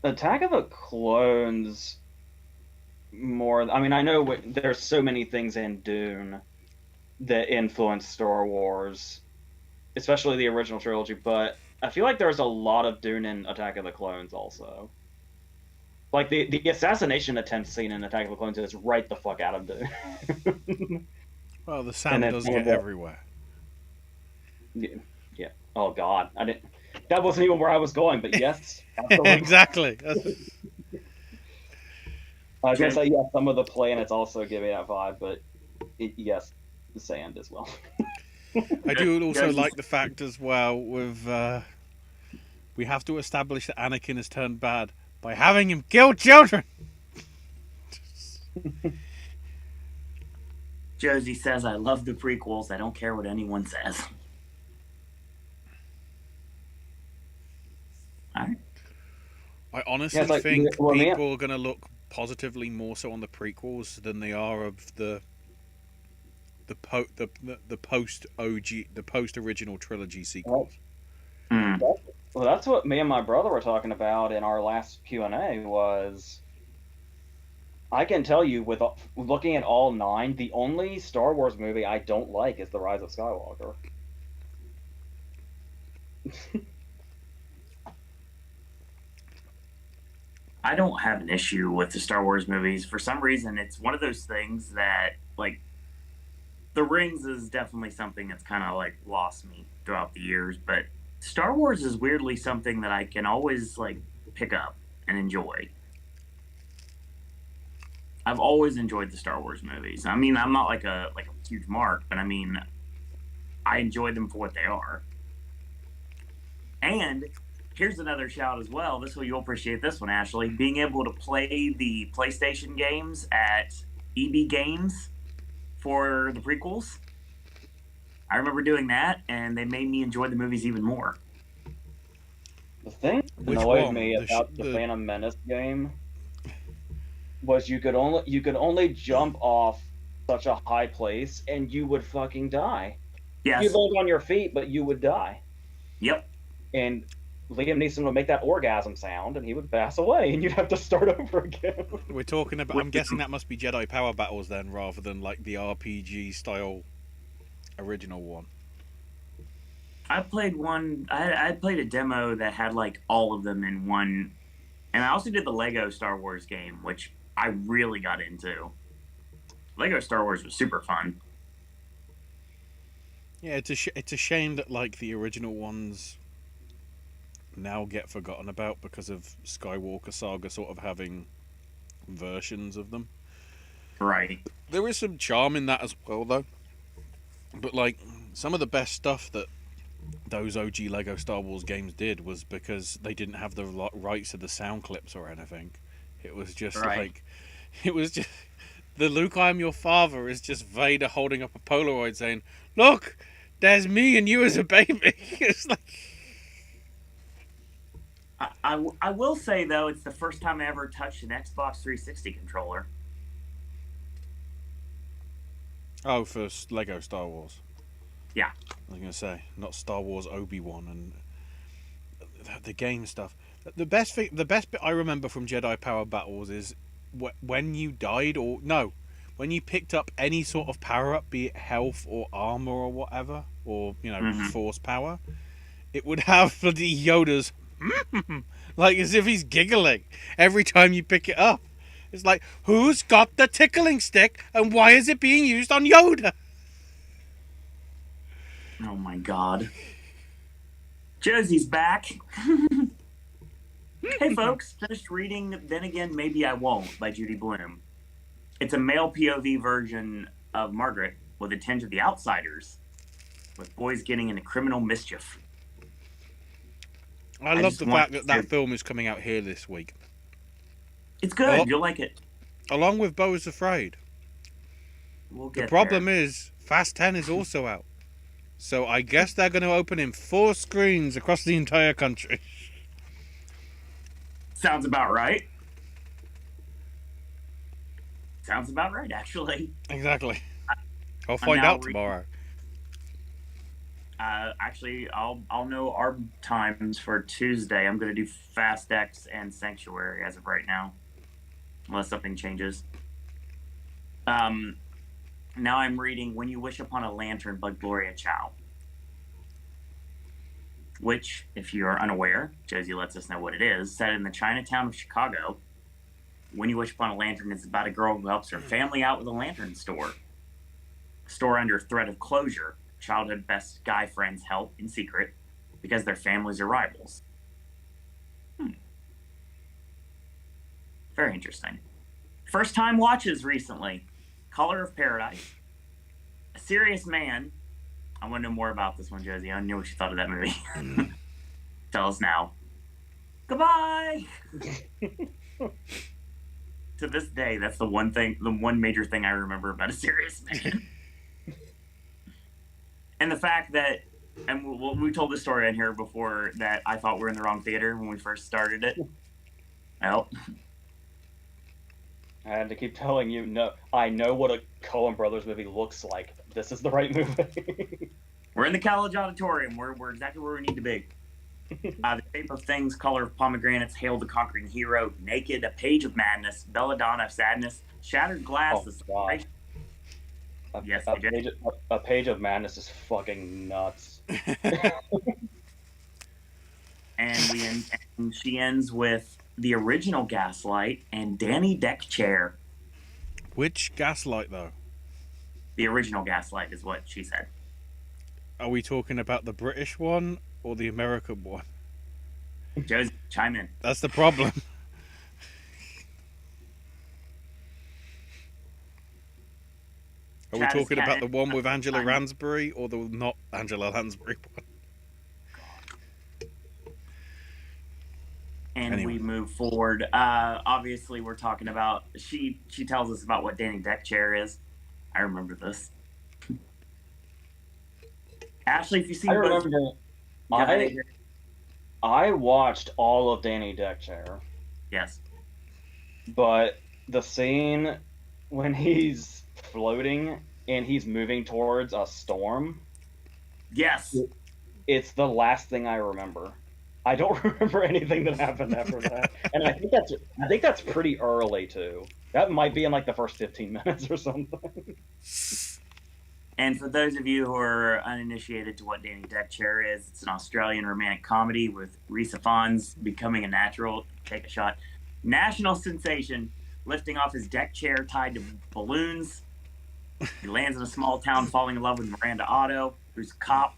Attack of the Clones more... I mean, I know there's so many things in Dune that influence Star Wars, especially the original trilogy, but I feel like there's a lot of Dune in Attack of the Clones also. Like, the assassination attempt scene in Attack of the Clones is right the fuck out of Dune. Well, the sand does get everywhere. Yeah. Oh, God. That wasn't even where I was going, but yes. Exactly. I was going to say, yes, some of the planets also give me that vibe, but yes. sand as well. I do also Guys, like the fact as well with we have to establish that Anakin has turned bad by having him kill children. Josie says, I love the prequels. I don't care what anyone says. All right. I honestly Yeah, it's like, think well, man, people are going to look positively more so on the prequels than they are of the post OG, the post original trilogy sequels. Mm. well, that's what me and my brother were talking about in our last Q&A was I can tell you with looking at all 9, the only Star Wars movie I don't like is The Rise of Skywalker. I don't have an issue with the Star Wars movies. For some reason, it's one of those things that, like, The Rings is definitely something that's kind of, like, lost me throughout the years. But Star Wars is weirdly something that I can always, like, pick up and enjoy. I've always enjoyed the Star Wars movies. I mean, I'm not like a huge mark, but I mean, I enjoy them for what they are. And here's another shout as well. This way you'll appreciate this one, Ashley. Being able to play the PlayStation games at EB Games for the prequels. I remember doing that, and they made me enjoy the movies even more. The thing that Which annoyed one? me about the Phantom Menace game was you could only jump off such a high place and you would fucking die. Yes. You'd land on your feet, but you would die. Yep. And Liam Neeson would make that orgasm sound, and he would pass away, and you'd have to start over again. We're talking about. I'm guessing that must be Jedi Power Battles then, rather than like the RPG style original one. I played one. I played a demo that had like all of them in one, and I also did the Lego Star Wars game, which I really got into. Lego Star Wars was super fun. Yeah, it's a shame that like the original ones now get forgotten about because of Skywalker Saga sort of having versions of them. Right. There is some charm in that as well, though. But like some of the best stuff that those OG Lego Star Wars games did was because they didn't have the rights to the sound clips or anything. It was just like, it was just the Luke, I am your father is just Vader holding up a Polaroid saying, "Look, there's me and you as a baby." It's like. I will say though, it's the first time I ever touched an Xbox 360 controller. Oh, for Lego Star Wars. Yeah. I was gonna say, not Star Wars Obi-Wan and the game stuff. The best bit I remember from Jedi Power Battles is when you died, or no, when you picked up any sort of power up, be it health or armor or whatever, or force power, it would have bloody Yoda's like as if he's giggling every time you pick it up. It's like, who's got the tickling stick and why is it being used on Yoda? Oh my god. Josie's back. Hey folks, finished reading Then Again Maybe I Won't by Judy Blume. It's a male POV version of Margaret with a tinge of The Outsiders, with boys getting into criminal mischief. I love the fact that film is coming out here this week. It's good. You'll like it. Along with Beau is Afraid. We'll get the problem is Fast 10 is also out. So I guess they're going to open in 4 screens across the entire country. Sounds about right. Sounds about right, actually. Exactly. I'll find out tomorrow. Actually, I'll know our times for Tuesday. I'm going to do Fast X and Sanctuary as of right now, unless something changes. Now I'm reading When You Wish Upon a Lantern by Gloria Chow, which, if you're unaware, Josie lets us know what it is. Set in the Chinatown of Chicago, When You Wish Upon a Lantern is about a girl who helps her family out with a lantern store. A store under threat of closure. Childhood best guy friends help in secret because their families are rivals. Very interesting. First time watches recently. Color of Paradise, A Serious Man. I want to know more about this one, Josie. I know what you thought of that movie. Tell us now. Goodbye. To this day, that's the one major thing I remember about A Serious Man. And the fact that, and we told this story on here before, that I thought we were in the wrong theater when we first started it. Well, I had to keep telling you, no, I know what a Coen Brothers movie looks like. This is the right movie. we're in the college auditorium. We're exactly where we need to be. The Shape of Things, Color of Pomegranates, Hail the Conquering Hero, Naked, A Page of Madness, Belladonna, Sadness, Shattered Glass, Oh, The God. Celebration. Yes, they did. A Page of Madness is fucking nuts. And she ends with the original Gaslight and Danny Deck Chair. Which Gaslight, though? The original Gaslight is what she said. Are we talking about the British one or the American one? Josie, chime in. That's the problem. Are we talking about the one with Angela Lansbury or the not Angela Lansbury one? And anyway, we move forward. Obviously, we're talking about, she tells us about what Danny Deck Chair is. I remember this. Ashley, if you see, I watched all of Danny Deck Chair. Yes. But the scene when he's floating and he's moving towards a storm. Yes. It's the last thing I remember. I don't remember anything that happened after that. And I think that's pretty early too. That might be in like the first 15 minutes or something. And for those of you who are uninitiated to what Danny Deck Chair is, it's an Australian romantic comedy with Rhys Ifans becoming a natural, take a shot, national sensation, lifting off his deck chair tied to balloons. He lands in a small town, falling in love with Miranda Otto, who's a cop.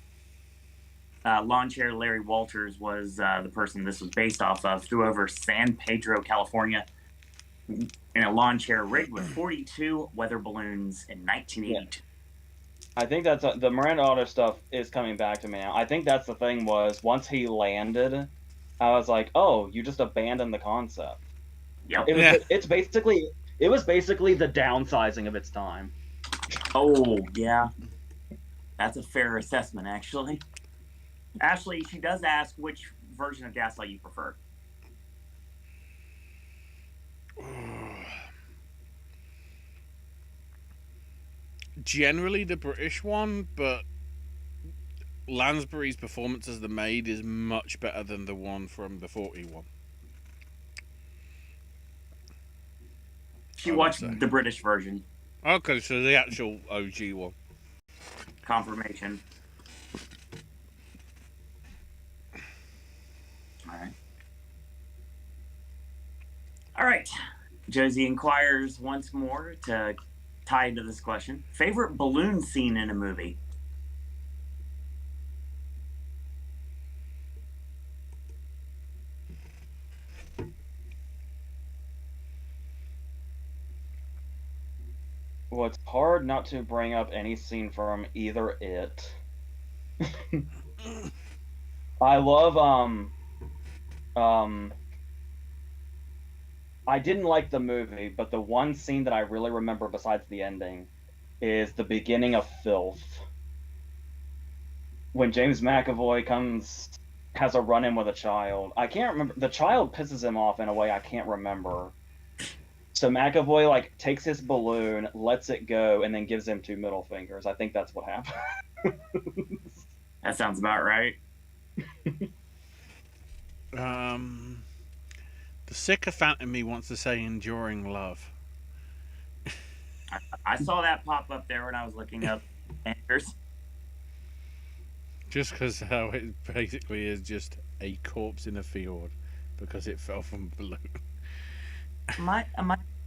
Lawn chair Larry Walters was the person this was based off of. Flew over San Pedro, California, in a lawn chair rigged with 42 weather balloons in 1982. Yeah. I think that's the Miranda Otto stuff is coming back to me now. I think that's the thing was once he landed, I was like, oh, you just abandoned the concept. Yep. It was basically the downsizing of its time. Oh yeah, that's a fair assessment, actually. Ashley, she does ask which version of Gaslight you prefer. Generally the British one, but Lansbury's performance as the maid is much better than the one from the 41. She watched the British version. Okay, so the actual OG one. Confirmation. All right. Josie inquires once more to tie into this question. Favorite balloon scene in a movie? Well, it's hard not to bring up any scene from either It. I love I didn't like the movie, but the one scene that I really remember besides the ending is the beginning of Filth. When James McAvoy has a run-in with a child. I can't remember. The child pisses him off in a way I can't remember. So McAvoy takes his balloon, lets it go, and then gives him 2 middle fingers. I think that's what happened. That sounds about right. The sycophant in me wants to say enduring love. I saw that pop up there when I was looking up answers. Just because how it basically is just a corpse in a field because it fell from a balloon. Am I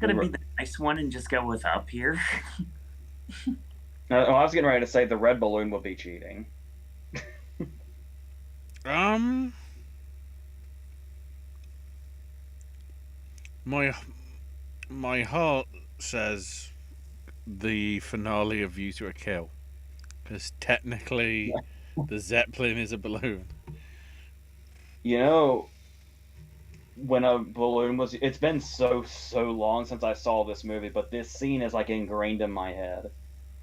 going to be the nice one and just go with up here? No, I was getting ready to say the red balloon would be cheating. My heart says the finale of View to a Kill. Because technically, the Zeppelin is a balloon. You know, when a balloon was, it's been so long since I saw this movie, but this scene is like ingrained in my head.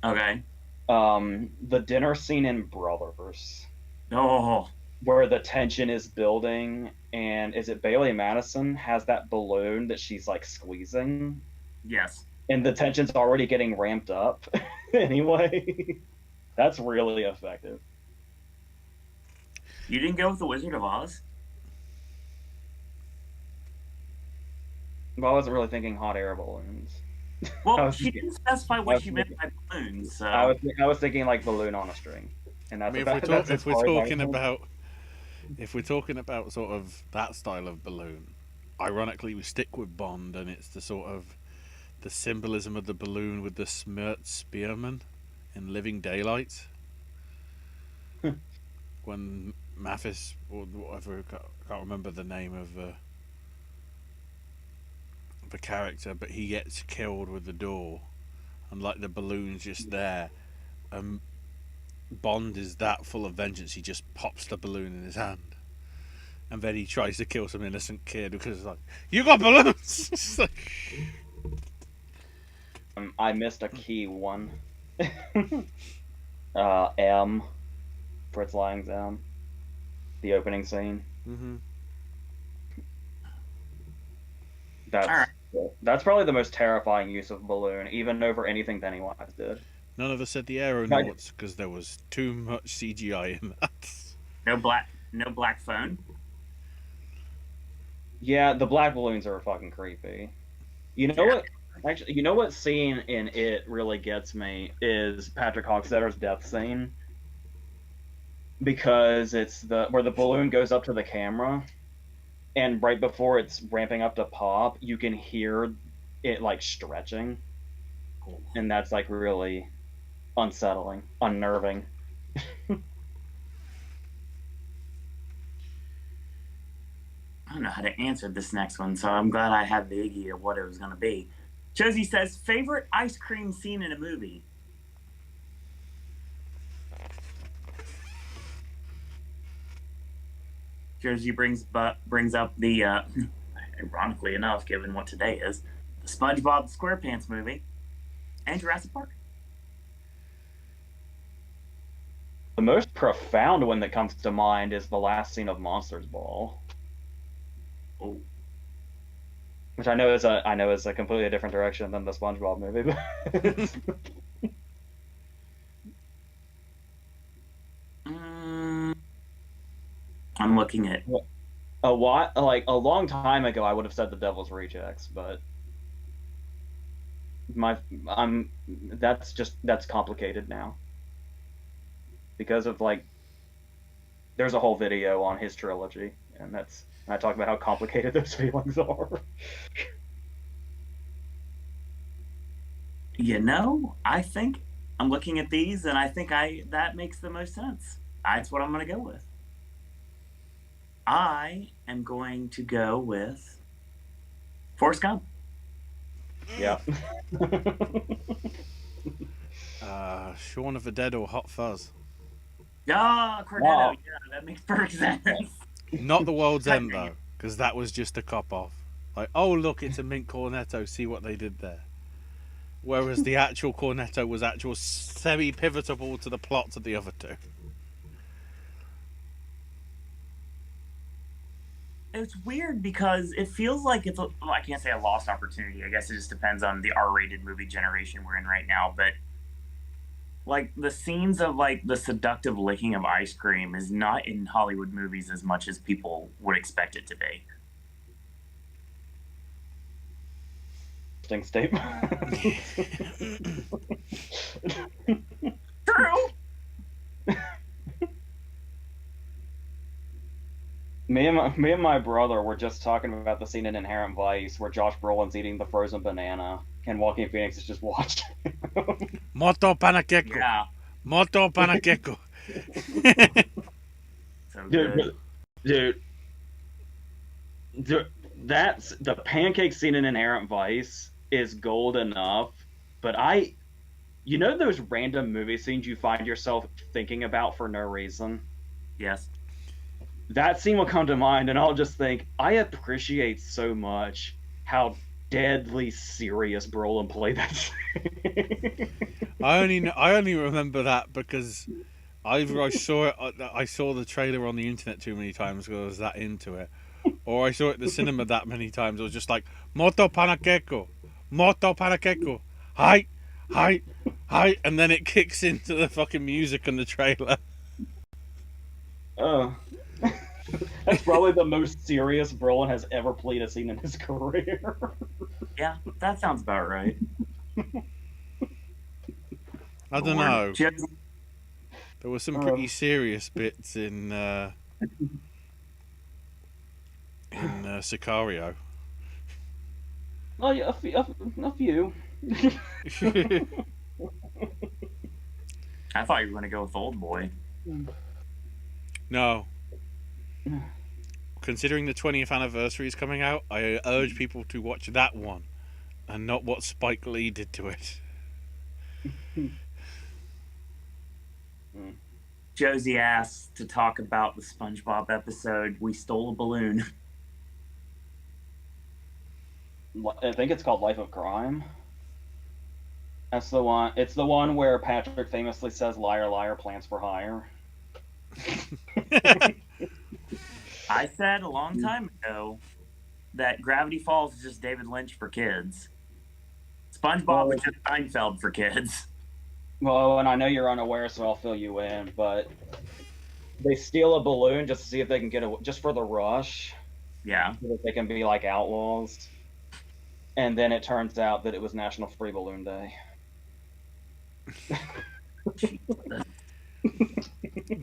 Okay. The dinner scene in Brothers, Oh, where the tension is building, and is it Bailey Madison has that balloon that she's like squeezing, yes. and the tension's already getting ramped up anyway. That's really effective. You didn't go with The Wizard of Oz? Well, I wasn't really thinking hot air balloons. Well, she didn't specify what she meant by balloons, so... I was thinking like balloon on a string, and I that's mean, about, if we're talking about sort of that style of balloon, ironically we stick with Bond, and it's the sort of the symbolism of the balloon with the smirched spearman in Living Daylight. When Mathis or whatever, I can't remember the name of the character, but he gets killed with the door, and like the balloon's just there. Bond is that full of vengeance, he just pops the balloon in his hand, and then he tries to kill some innocent kid because it's like, you got balloons. It's like... I missed a key one. M. Fritz Lang's M. The opening scene. Mm-hmm. That's probably the most terrifying use of balloon, even over anything Pennywise did. None of us said the aeronauts because there was too much CGI in that. No black phone? Yeah, the black balloons are fucking creepy. You know what? Actually, you know what scene in it really gets me is Patrick Hockstetter's death scene, because it's where the balloon goes up to the camera, and right before it's ramping up to pop, you can hear it like stretching, and that's like really unsettling, unnerving. I don't know how to answer this next one, so I'm glad I had the iggy of what it was going to be. Josie says, favorite ice cream scene in a movie? Josie brings up the, ironically enough, given what today is, the SpongeBob SquarePants movie and Jurassic Park. The most profound one that comes to mind is the last scene of Monsters Ball. Oh. Which I know is a completely different direction than the SpongeBob movie. I'm looking at a long time ago I would have said The Devil's Rejects, but that's complicated now. Because of there's a whole video on his trilogy, and I talk about how complicated those feelings are. I think I'm looking at these, and I think that makes the most sense. That's what I'm going to go with. I am going to go with Forrest Gump. Yeah. Shaun of the Dead or Hot Fuzz? Cornetto. Wow. Yeah, that makes perfect sense. Not The World's End, though, because that was just a cop-off. Like, oh, look, it's a mint cornetto, see what they did there. Whereas the actual cornetto was semi-pivotal to the plots of the other two. It's weird because it feels like I can't say a lost opportunity. I guess it just depends on the R-rated movie generation we're in right now. But the scenes of the seductive licking of ice cream is not in Hollywood movies as much as people would expect it to be. Interesting statement. True. Me and my brother were just talking about the scene in Inherent Vice where Josh Brolin's eating the frozen banana and Joaquin Phoenix is just watching. Moto Panakeko. Yeah. Moto Panakeko. So good. Dude, that's the pancake scene in Inherent Vice is gold enough, but You know those random movie scenes you find yourself thinking about for no reason? Yes. That scene will come to mind, and I'll just think, I appreciate so much how deadly serious Brolin played that scene. I only remember that because either I saw the trailer on the internet too many times because I was that into it, or I saw it at the cinema that many times. I was just like, Moto Panakeko, hi, hi, hi, and then it kicks into the fucking music and the trailer. Oh. That's probably the most serious Brolin has ever played a scene in his career. Yeah, that sounds about right. I don't know. Josie, There were some pretty serious bits in Sicario. Oh yeah, a few. I thought you were going to go with Old Boy. No. Considering the 20th anniversary is coming out, I urge people to watch that one and not what Spike Lee did to it. Josie asked to talk about the SpongeBob episode, We Stole a Balloon. I think it's called Life of Crime. That's the one. It's the one where Patrick famously says, "Liar, liar, plans for hire." I said a long time ago that Gravity Falls is just David Lynch for kids. SpongeBob is just Seinfeld for kids. Well, and I know you're unaware, so I'll fill you in, but they steal a balloon just to see if they can get a, just for the rush. Yeah. So that they can be like outlaws. And then it turns out that it was National Free Balloon Day.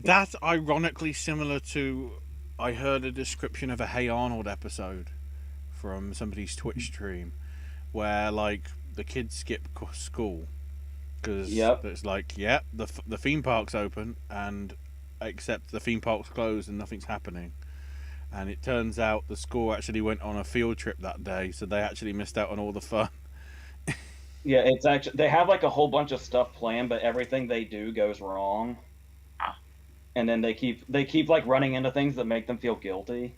That's ironically similar to, I heard a description of a Hey Arnold episode from somebody's Twitch stream where like the kids skip school because it's like, the theme park's open and except the theme park's closed and nothing's happening. And it turns out the school actually went on a field trip that day, so they actually missed out on all the fun. Yeah, it's actually, they have like a whole bunch of stuff planned, but everything they do goes wrong. And then they keep like running into things that make them feel guilty.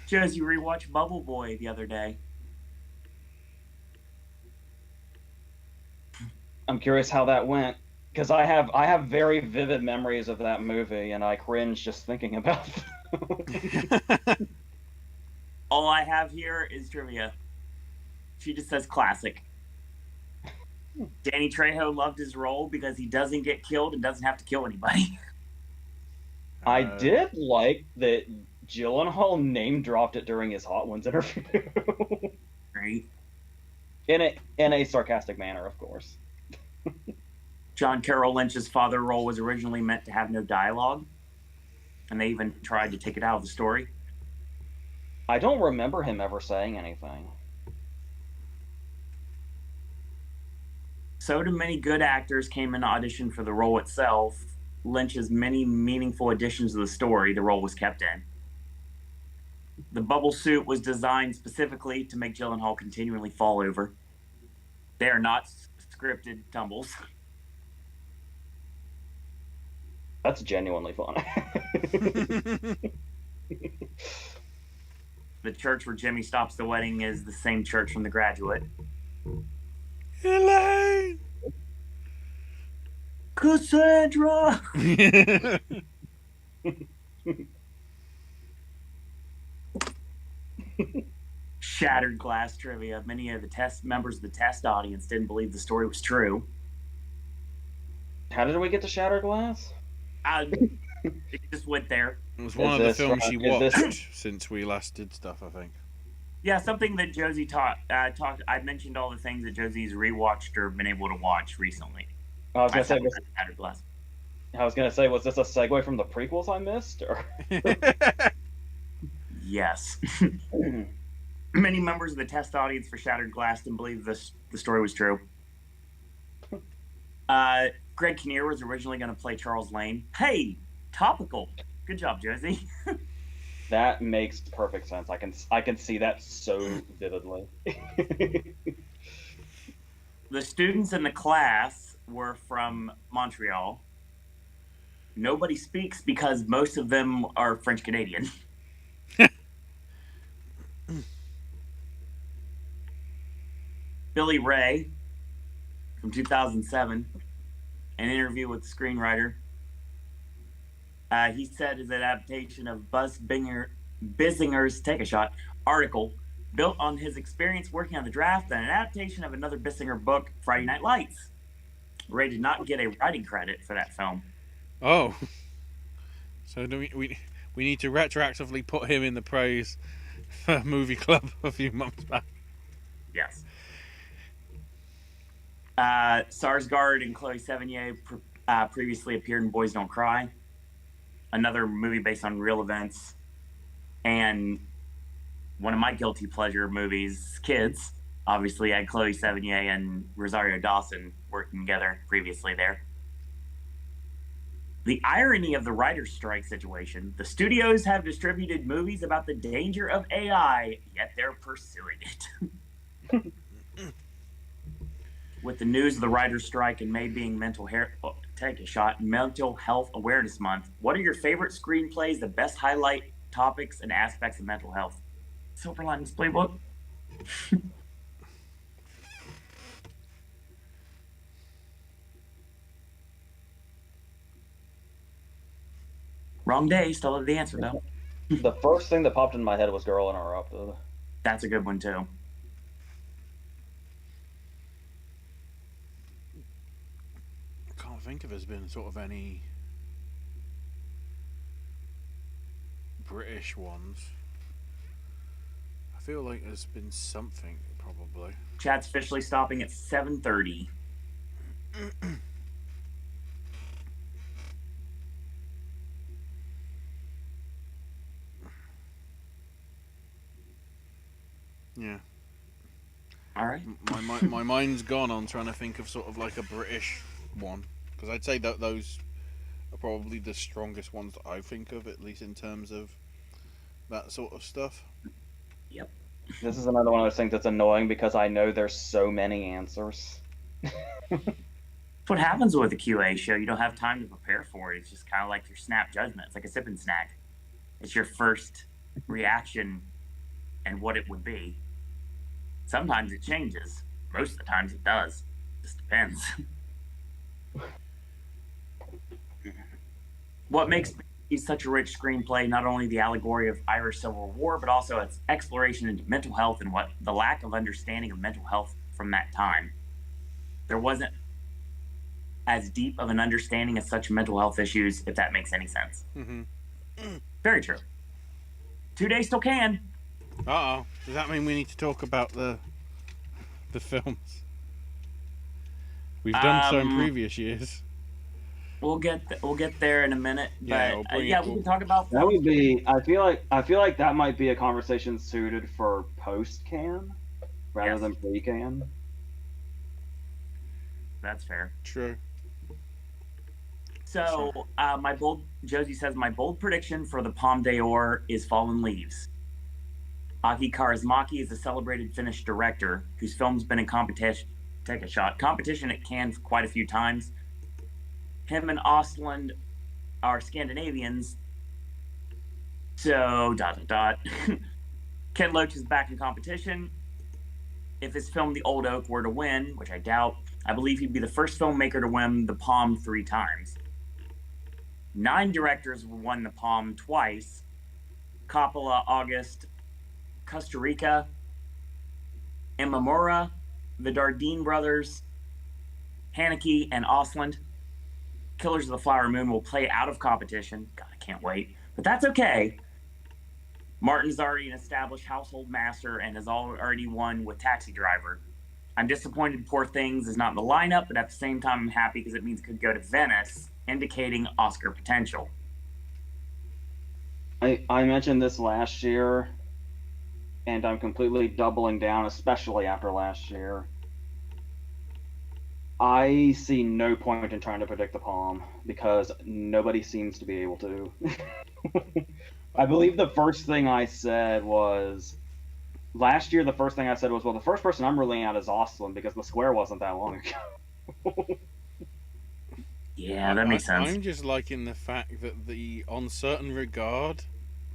Josie rewatched Bubble Boy the other day. I'm curious how that went. Because I have very vivid memories of that movie, and I cringe just thinking about it. All I have here is trivia. She just says classic. Danny Trejo loved his role because he doesn't get killed and doesn't have to kill anybody. I did like that Gyllenhaal name dropped it during his Hot Ones interview. Right. In a sarcastic manner, of course. John Carroll Lynch's father role was originally meant to have no dialogue, and they even tried to take it out of the story. I don't remember him ever saying anything. So do many good actors came in to audition for the role itself. Lynch's many meaningful additions to the story the role was kept in. The bubble suit was designed specifically to make Gyllenhaal continually fall over. They are not scripted tumbles. That's genuinely fun. The church where Jimmy stops the wedding is the same church from The Graduate. Elaine! Cassandra! Shattered glass trivia. Many of the members of the test audience didn't believe the story was true. How did we get to Shattered Glass? It just went there. It was one of the films she watched since we last did stuff, I think. Yeah, something that Josie talked. I mentioned all the things that Josie's rewatched or been able to watch recently. I was gonna say, Shattered Glass. was this a segue from the prequels I missed? Or? Yes. Many members of the test audience for Shattered Glass didn't believe the story was true. Greg Kinnear was originally going to play Charles Lane. Hey, topical. Good job, Josie. That makes perfect sense. I can see that so vividly. The students in the class were from Montreal. Nobody speaks because most of them are French Canadian. Billy Ray from 2007, an interview with the screenwriter. He said his adaptation of Bissinger's Take a Shot article built on his experience working on the draft and an adaptation of another Bissinger book, Friday Night Lights. Ray did not get a writing credit for that film. Oh. So do we need to retroactively put him in the praise for Movie Club a few months back. Yes. Sarsgaard and Chloe Sevigny previously appeared in Boys Don't Cry, another movie based on real events, and one of my guilty pleasure movies, Kids. Obviously, had Chloe Sevigny and Rosario Dawson working together previously there. The irony of the writer's strike situation, the studios have distributed movies about the danger of AI, yet they're pursuing it. With the news of the writer's strike and May being Mental Health Awareness Month, what are your favorite screenplays that best highlight topics and aspects of mental health? Silver Linings Playbook? Wrong day, still have the answer though. The first thing that popped in my head was Girl Interrupted. That's a good one too. I can't think if there's been sort of any British ones. I feel like there's been something, probably. Chat's officially stopping at 7:30. Yeah. All right. My mind's gone on trying to think of sort of like a British one, because I'd say that those are probably the strongest ones that I think of, at least in terms of that sort of stuff. Yep. This is another one of those things that's annoying because I know there's so many answers. That's what happens with a QA show. You don't have time to prepare for it. It's just kind of like your snap judgment. It's like a sip and snack. It's your first reaction and what it would be. Sometimes it changes. Most of the times it does. Just depends. What makes it such a rich screenplay, not only the allegory of Irish Civil War, but also its exploration into mental health and what the lack of understanding of mental health from that time. There wasn't as deep of an understanding of such mental health issues, if that makes any sense. Mm-hmm. Very true. 2 days still can. Uh-oh. Does that mean we need to talk about the films? We've done so in previous years. We'll get there in a minute. Yeah, but we can talk about that. Would be. I feel like that might be a conversation suited for post can rather than pre can. That's fair. True. So Josie says my bold prediction for the Palme d'Or is Fallen Leaves. Aki Kaurismäki is a celebrated Finnish director whose film's been in competition at Cannes quite a few times. Him and Ostland are Scandinavians. So, ... Ken Loach is back in competition. If his film The Old Oak were to win, which I doubt, I believe he'd be the first filmmaker to win the Palme 3 times. 9 directors won the Palme twice. Coppola, August, Costa Rica, Imamura, the Dardenne brothers, Haneke, and Ostland. Killers of the Flower Moon will play out of competition. God, I can't wait. But that's okay. Martin's already an established household master and has already won with Taxi Driver. I'm disappointed Poor Things is not in the lineup, but at the same time I'm happy because it means it could go to Venice, indicating Oscar potential. I mentioned this last year, and I'm completely doubling down, especially after last year. I see no point in trying to predict the Palme because nobody seems to be able to. I believe the first thing I said was last year. The first thing I said was, "Well, the first person I'm ruling out is Austin because the square wasn't that long ago." Yeah, that makes sense. I'm just liking the fact that the on certain regard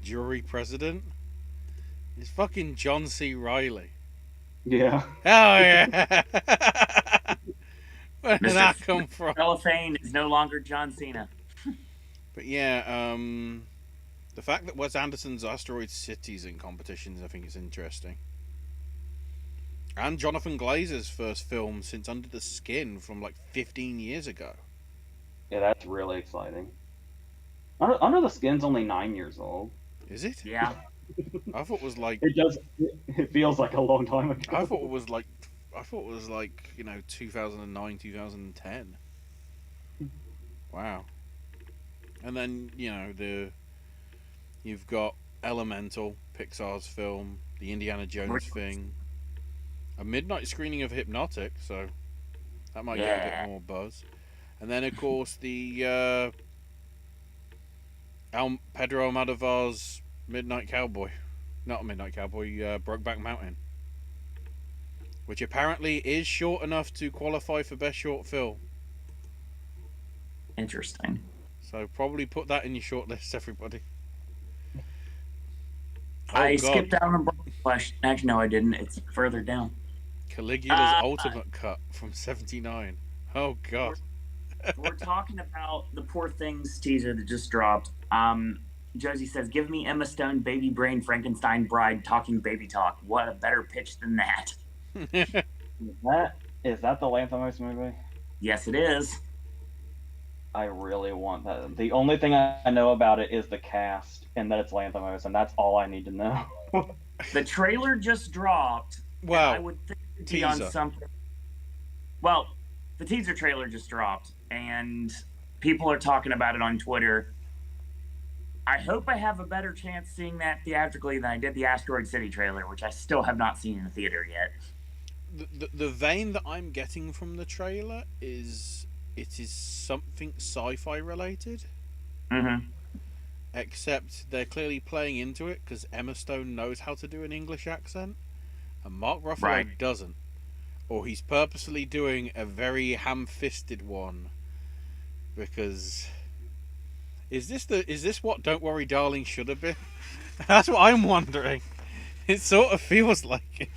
jury president is fucking John C. Riley. Yeah. Oh yeah. Where did Mr. that come from? Cellophane is no longer John Cena. But yeah, the fact that Wes Anderson's Asteroid City's in competitions, I think is interesting. And Jonathan Glazer's first film since Under the Skin from like 15 years ago. Yeah, that's really exciting. Under the Skin's only 9 years old. Is it? Yeah. I thought it was like. It does. It feels like a long time ago. I thought it was like 2009, 2010. Wow. And then you've got Elemental, Pixar's film, the Indiana Jones thing, a midnight screening of Hypnotic, so that might get a bit more buzz. And then of course the Pedro Almodovar's Midnight Cowboy, not Midnight Cowboy, Brokeback Mountain, which apparently is short enough to qualify for Best Short Film. Interesting. So probably put that in your short list, everybody. I skipped down a question. Actually, no, I didn't. It's further down. Caligula's Ultimate Cut from '79. Oh God. We're talking about the Poor Things teaser that just dropped. Josie says, "Give me Emma Stone, baby brain, Frankenstein bride, talking baby talk. What a better pitch than that." Is that the Lanthimos movie? Yes, it is. I really want that. The only thing I know about it is the cast and that it's Lanthimos, and that's all I need to know. The trailer just dropped. Wow. I would think it'd be on something. Well, the teaser trailer just dropped, and people are talking about it on Twitter. I hope I have a better chance seeing that theatrically than I did the Asteroid City trailer, which I still have not seen in the theater yet. The vein that I'm getting from the trailer is it is something sci-fi related. Mm-hmm. Except they're clearly playing into it because Emma Stone knows how to do an English accent, and Mark Ruffalo doesn't. Or he's purposely doing a very ham-fisted one because is this what Don't Worry Darling should have been? That's what I'm wondering. It sort of feels like it.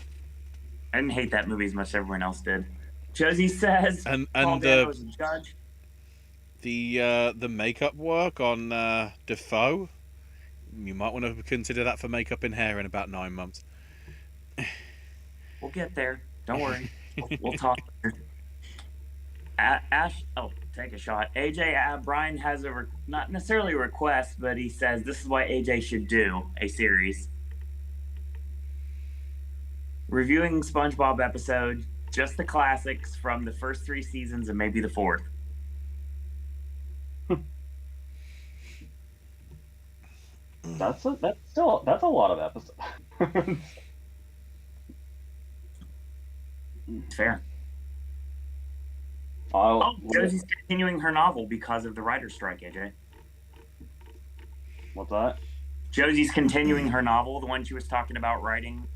I didn't hate that movie as much as everyone else did. Josie says, and Paul Dano was a judge. The makeup work on Defoe, you might want to consider that for makeup and hair in about 9 months. We'll get there. Don't worry. We'll talk later. Take a shot. AJ Brian has not necessarily a request, but he says this is why AJ should do a series. Reviewing SpongeBob episode, just the classics from the first 3 seasons and maybe the 4th. That's a lot of episodes. Fair. Josie's continuing her novel because of the writer's strike, AJ. What's that? Josie's continuing her novel, the one she was talking about writing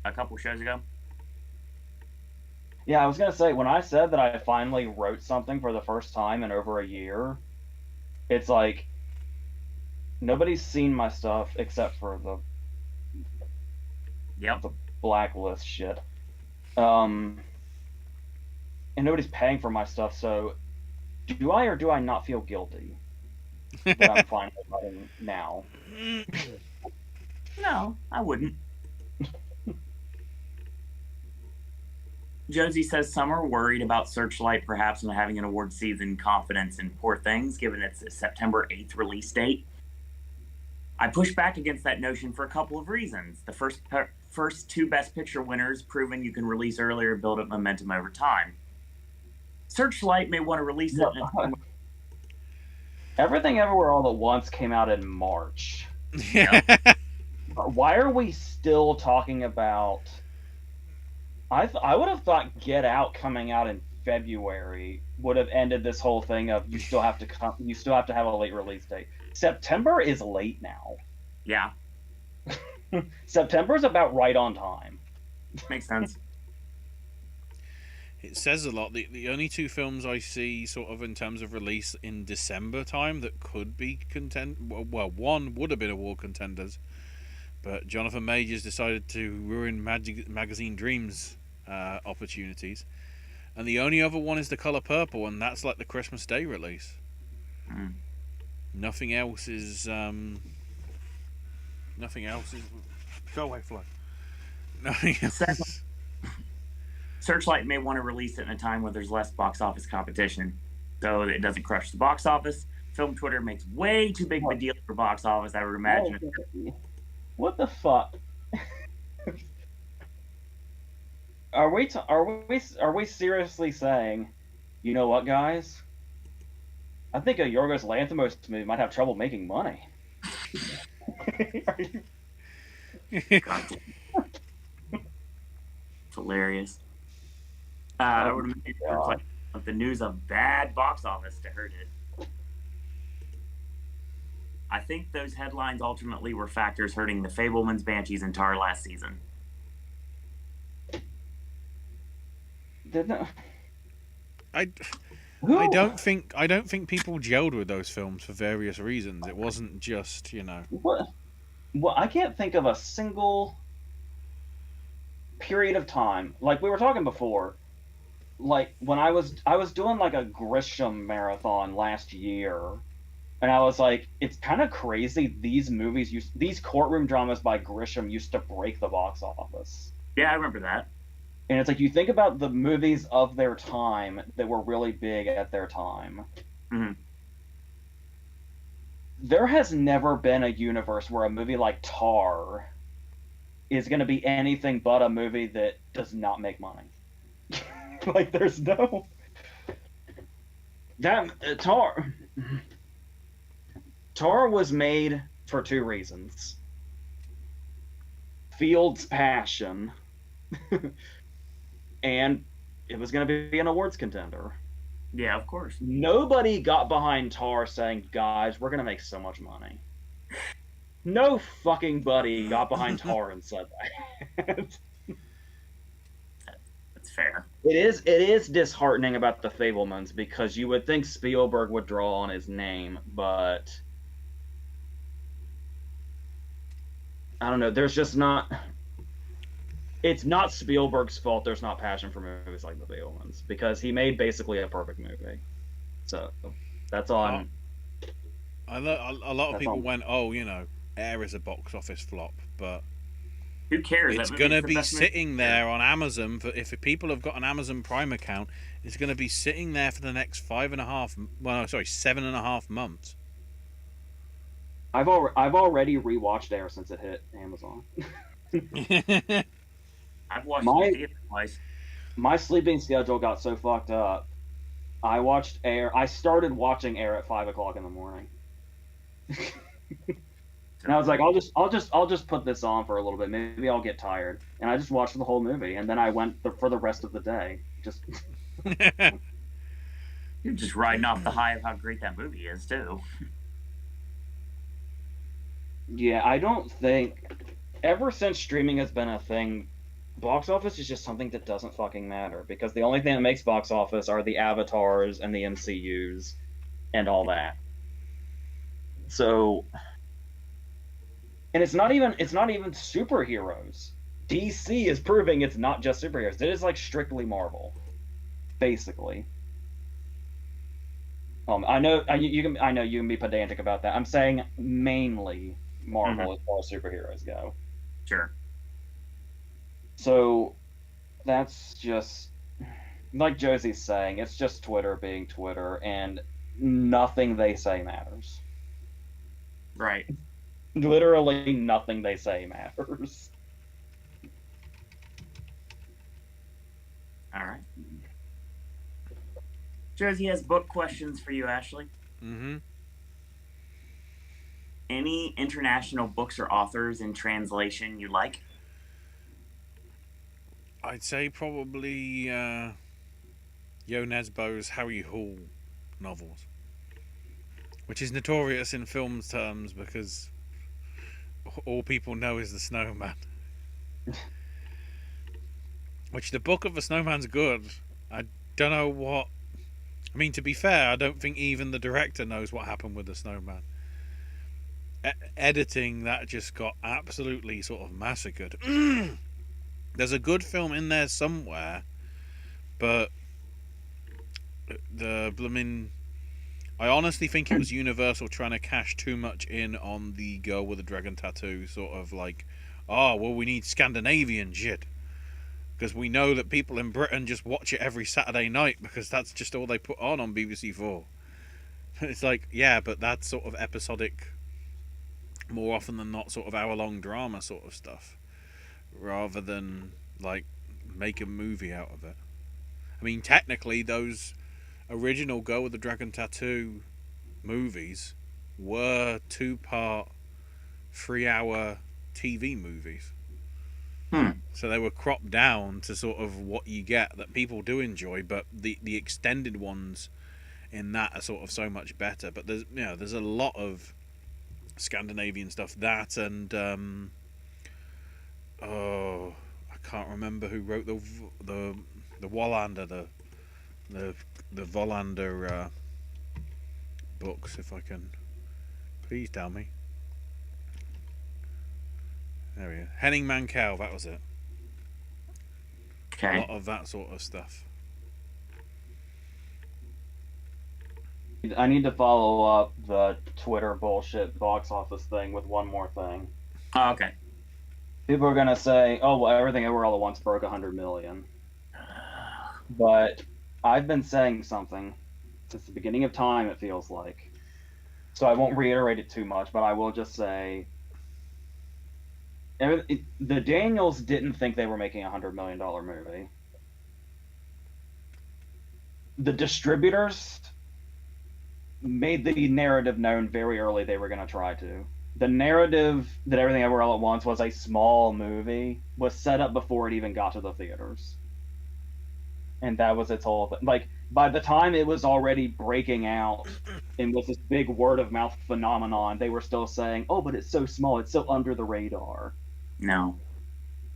a couple shows ago. Yeah, I was going to say, when I said that I finally wrote something for the first time in over a year, it's like, nobody's seen my stuff except for the blacklist shit. And nobody's paying for my stuff, so do I or do I not feel guilty that I'm finally writing now? No, I wouldn't. Josie says some are worried about Searchlight perhaps not having an award season confidence in Poor Things, given its September 8th release date. I push back against that notion for a couple of reasons. The first 2 Best Picture winners proven you can release earlier, build up momentum over time. Searchlight may want to release it. Everything Everywhere All at Once came out in March. Yeah. Why are we still talking about... I would have thought Get Out coming out in February would have ended this whole thing of you still have to have a late release date. September is late now. Yeah, September is about right on time. makes sense. It says a lot. The only two films I see sort of in terms of release in December time that could be well, one would have been award contenders, but Jonathan Majors decided to ruin Magazine Dreams opportunities, and the only other one is The Color Purple, and that's like the Christmas Day release. Mm. Nothing else is. Nothing else is. Go away, Flo. Nothing else. Searchlight may want to release it in a time when there's less box office competition, so that it doesn't crush the box office. Film Twitter makes way too big of a deal for box office, I would imagine. What the fuck? Are we seriously saying, you know what, guys? I think a Yorgos Lanthimos movie might have trouble making money. God damn. It's hilarious. I would imagine like the news of bad box office to hurt it. I think those headlines ultimately were factors hurting the Fabelmans, Banshees, and Tar last season. I don't think people gelled with those films for various reasons. It wasn't just, What? Well, I can't think of a single period of time. Like we were talking before, like when I was doing like a Grisham marathon last year, and I was like, it's kind of crazy. These courtroom dramas by Grisham used to break the box office. Yeah, I remember that. And it's like you think about the movies of their time that were really big at their time. Mm-hmm. There has never been a universe where a movie like Tar is going to be anything but a movie that does not make money. Like, there's no... Tar was made for two reasons. Field's passion, and it was going to be an awards contender. Yeah, of course. Nobody got behind Tar saying, guys, we're going to make so much money. No fucking buddy got behind Tar and said that. That's fair. It is disheartening about the Fabelmans because you would think Spielberg would draw on his name, but I don't know. There's just not. It's not Spielberg's fault. There's not passion for movies like the Fabelmans because he made basically a perfect movie. So that's on. A lot of people went, Air is a box office flop, but who cares? It's going to be sitting there on Amazon. If people have got an Amazon Prime account, it's going to be sitting there for the next 7.5 months. I've already rewatched Air since it hit Amazon. I've watched it twice. My sleeping schedule got so fucked up. I watched Air. I started watching Air at 5 o'clock in the morning. And I was like, I'll just put this on for a little bit. Maybe I'll get tired. And I just watched the whole movie, and then I went for the rest of the day. Just You're just riding off the high of how great that movie is, too. Yeah, I don't think ever since streaming has been a thing, box office is just something that doesn't fucking matter because the only thing that makes box office are the avatars and the MCUs and all that. So, and it's not even superheroes. DC is proving it's not just superheroes. It is like strictly Marvel, basically. I know you can be pedantic about that. I'm saying mainly Marvel as far as superheroes go. Sure. So that's just like Josie's saying, it's just Twitter being Twitter and nothing they say matters. Right. Literally nothing they say matters. All right. Josie has book questions for you, Ashley. Mm-hmm. Any international books or authors in translation you like? I'd say probably Yo Nesbo's Harry Hall novels, which is notorious in films terms because all people know is the snowman. Which the book of the snowman's good. I don't know what... I mean, to be fair, I don't think even the director knows what happened with the snowman. Editing, that just got absolutely sort of massacred. There's a good film in there somewhere, but the blooming... I honestly think it was Universal trying to cash too much in on the girl with the dragon tattoo, sort of like, oh, well, we need Scandinavian shit. Because we know that people in Britain just watch it every Saturday night because that's just all they put on BBC4. It's like, yeah, but that's sort of episodic, more often than not, sort of hour-long drama sort of stuff, rather than, like, make a movie out of it. I mean, technically, those original Girl with the Dragon Tattoo movies were 2-part, 3-hour TV movies. So they were cropped down to sort of what you get that people do enjoy, but the extended ones in that are sort of so much better. But there's a lot of Scandinavian stuff. That and I can't remember who wrote the Wallander, the Wallander books. If I can, please tell me. There we go. Henning Mankell, that was it. Okay. A lot of that sort of stuff. I need to follow up the Twitter bullshit box office thing with one more thing. Oh, okay. People are gonna say, "Oh, well, Everything Everywhere All at Once broke 100 million," but I've been saying something since the beginning of time. It feels like, so I won't reiterate it too much, but I will just say, the Daniels didn't think they were making a $100 million movie. The distributors made the narrative known very early they were going to try to. The narrative that Everything Everywhere All at Once was a small movie was set up before it even got to the theaters. And that was its whole thing. Like, by the time it was already breaking out and was this big word of mouth phenomenon, they were still saying, "Oh, but it's so small, it's so under the radar." No.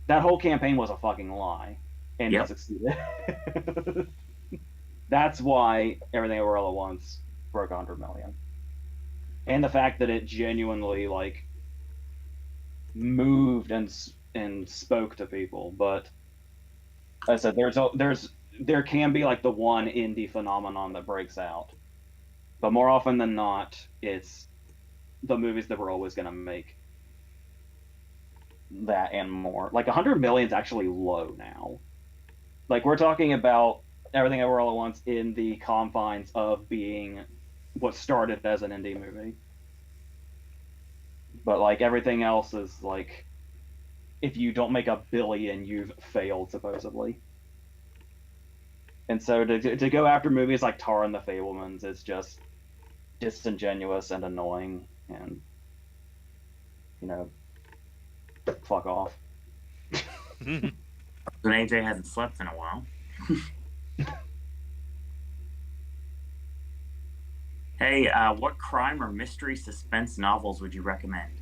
That whole campaign was a fucking lie, and it succeeded. That's why Everything Everywhere All at Once broke 100 million, and the fact that it genuinely like moved and spoke to people. But as I said, there can be like the one indie phenomenon that breaks out, but more often than not, it's the movies that we're always going to make that and more. Like 100 million is actually low now. Like, we're talking about Everything Everywhere All at Once in the confines of being what started as an indie movie. But like everything else is like, if you don't make $1 billion, you've failed, supposedly. And so to go after movies like Tar and the Fabelmans is just disingenuous and annoying, and fuck off. And AJ hasn't slept in a while. Hey, what crime or mystery suspense novels would you recommend?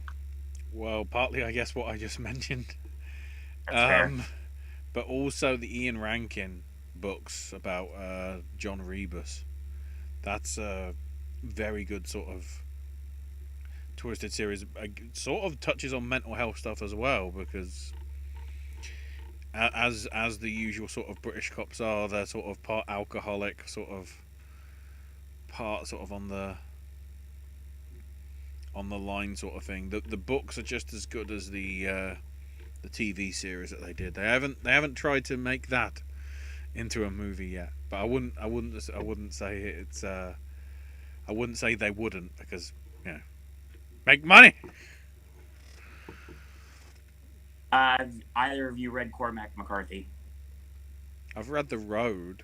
Well, partly, I guess, what I just mentioned. That's fair. But also the Ian Rankin books about John Rebus. That's a very good sort of twisted series. It sort of touches on mental health stuff as well, because as the usual sort of British cops are, they're sort of part alcoholic, part sort of on the line sort of thing. The books are just as good as the TV series that they did. They haven't tried to make that into a movie yet. But I wouldn't say it's I wouldn't say they wouldn't, because make money. Either of you read Cormac McCarthy? I've read The Road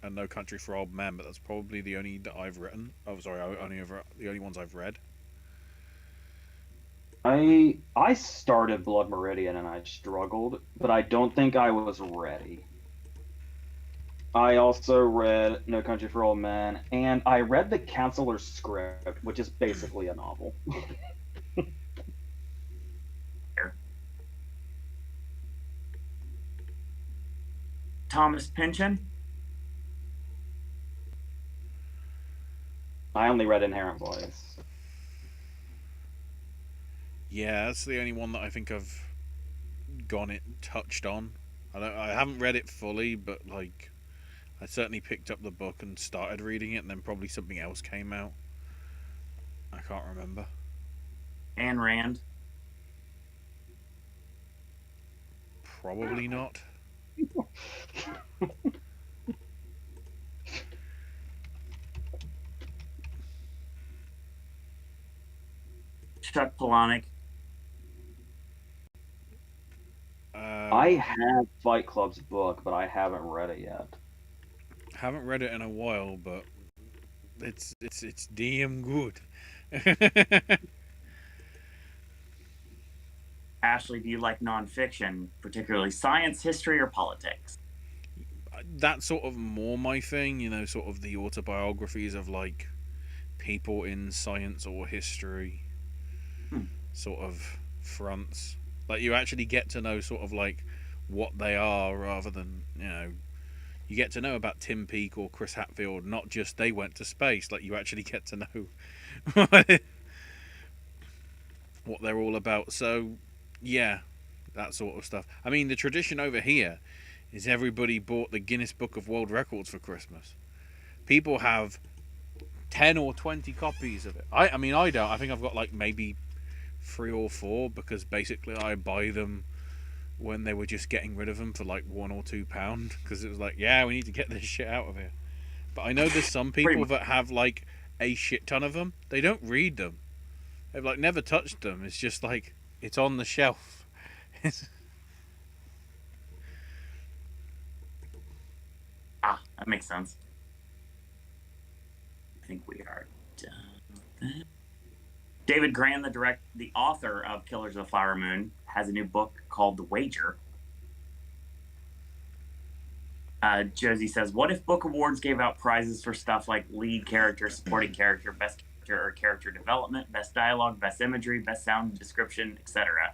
and No Country for Old Men, but that's probably the only that I've written. Oh, sorry, the only ones I've read. I started Blood Meridian and I struggled, but I don't think I was ready. I also read No Country for Old Men, and I read The Counselor's Script, which is basically a novel. Thomas Pynchon. I only read Inherent Vice. Yeah, that's the only one that I think I've touched on. I haven't read it fully, but like I certainly picked up the book and started reading it, and then probably something else came out. I can't remember. Ayn Rand. Probably not. Chuck Palahniuk. I have Fight Club's book, but I haven't read it yet. Haven't read it in a while, but it's damn good. Ashley, do you like nonfiction, particularly science, history, or politics? That's sort of more my thing, you know, sort of the autobiographies of like people in science or history sort of fronts. Like you actually get to know sort of like what they are rather than, you know, you get to know about Tim Peake or Chris Hadfield, not just they went to space. Like you actually get to know what they're all about. So, yeah, that sort of stuff. I mean, the tradition over here is everybody bought the Guinness Book of World Records for Christmas. People have 10 or 20 copies of it. I mean, I don't. I think I've got like maybe 3 or 4 because basically I buy them when they were just getting rid of them for like £1 or £2 because it was like, yeah, we need to get this shit out of here. But I know there's some people that have like a shit ton of them. They don't read them. They've like never touched them. It's just like it's on the shelf. That makes sense. I think we are done with that. David Grann, the author of Killers of the Flower Moon, has a new book called The Wager. Josie says, what if book awards gave out prizes for stuff like lead character, supporting character, best character or character development, best dialogue, best imagery, best sound description, etc.?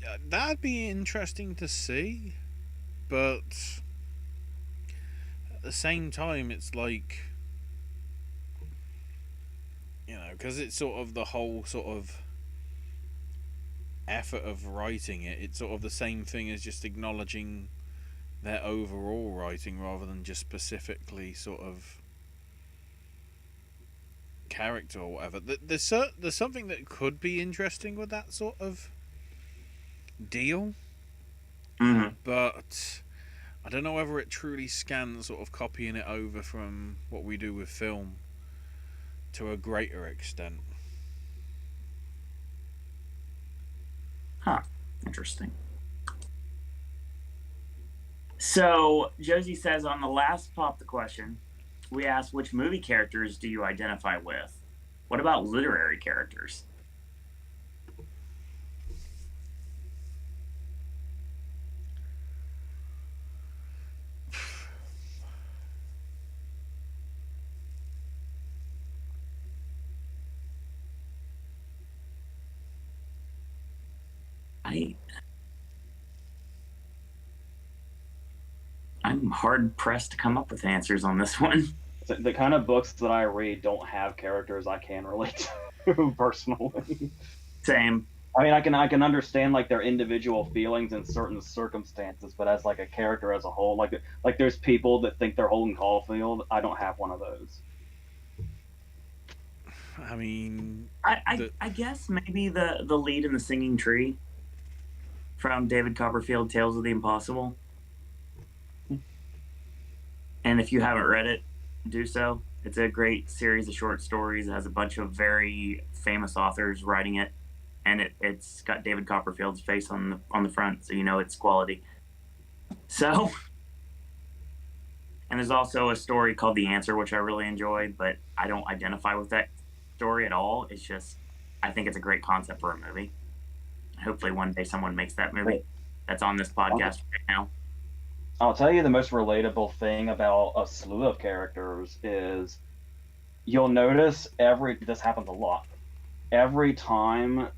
Yeah, that'd be interesting to see, but at the same time, it's like, you know, because it's sort of the whole sort of effort of writing it. It's sort of the same thing as just acknowledging their overall writing rather than just specifically sort of character or whatever. There's something that could be interesting with that sort of deal, but I don't know whether it truly scans sort of copying it over from what we do with film to a greater extent. Huh. Interesting. So, Josie says on the last Pop the Question, we asked which movie characters do you identify with? What about literary characters? I'm hard pressed to come up with answers on this one. The kind of books that I read don't have characters I can relate to personally. Same. I mean, I can understand like their individual feelings in certain circumstances, but as like a character as a whole, like there's people that think they're Holden Caulfield. I don't have one of those. I mean, I guess maybe the lead in The Singing Tree from David Copperfield, Tales of the Impossible. And if you haven't read it, do so. It's a great series of short stories. It has a bunch of very famous authors writing it, and it's got David Copperfield's face on the front, so you know it's quality. So, and there's also a story called The Answer, which I really enjoyed, but I don't identify with that story at all. It's just I think it's a great concept for a movie. Hopefully one day someone makes that movie that's on this podcast right now. I'll tell you the most relatable thing about a slew of characters is you'll notice this happens a lot. Every time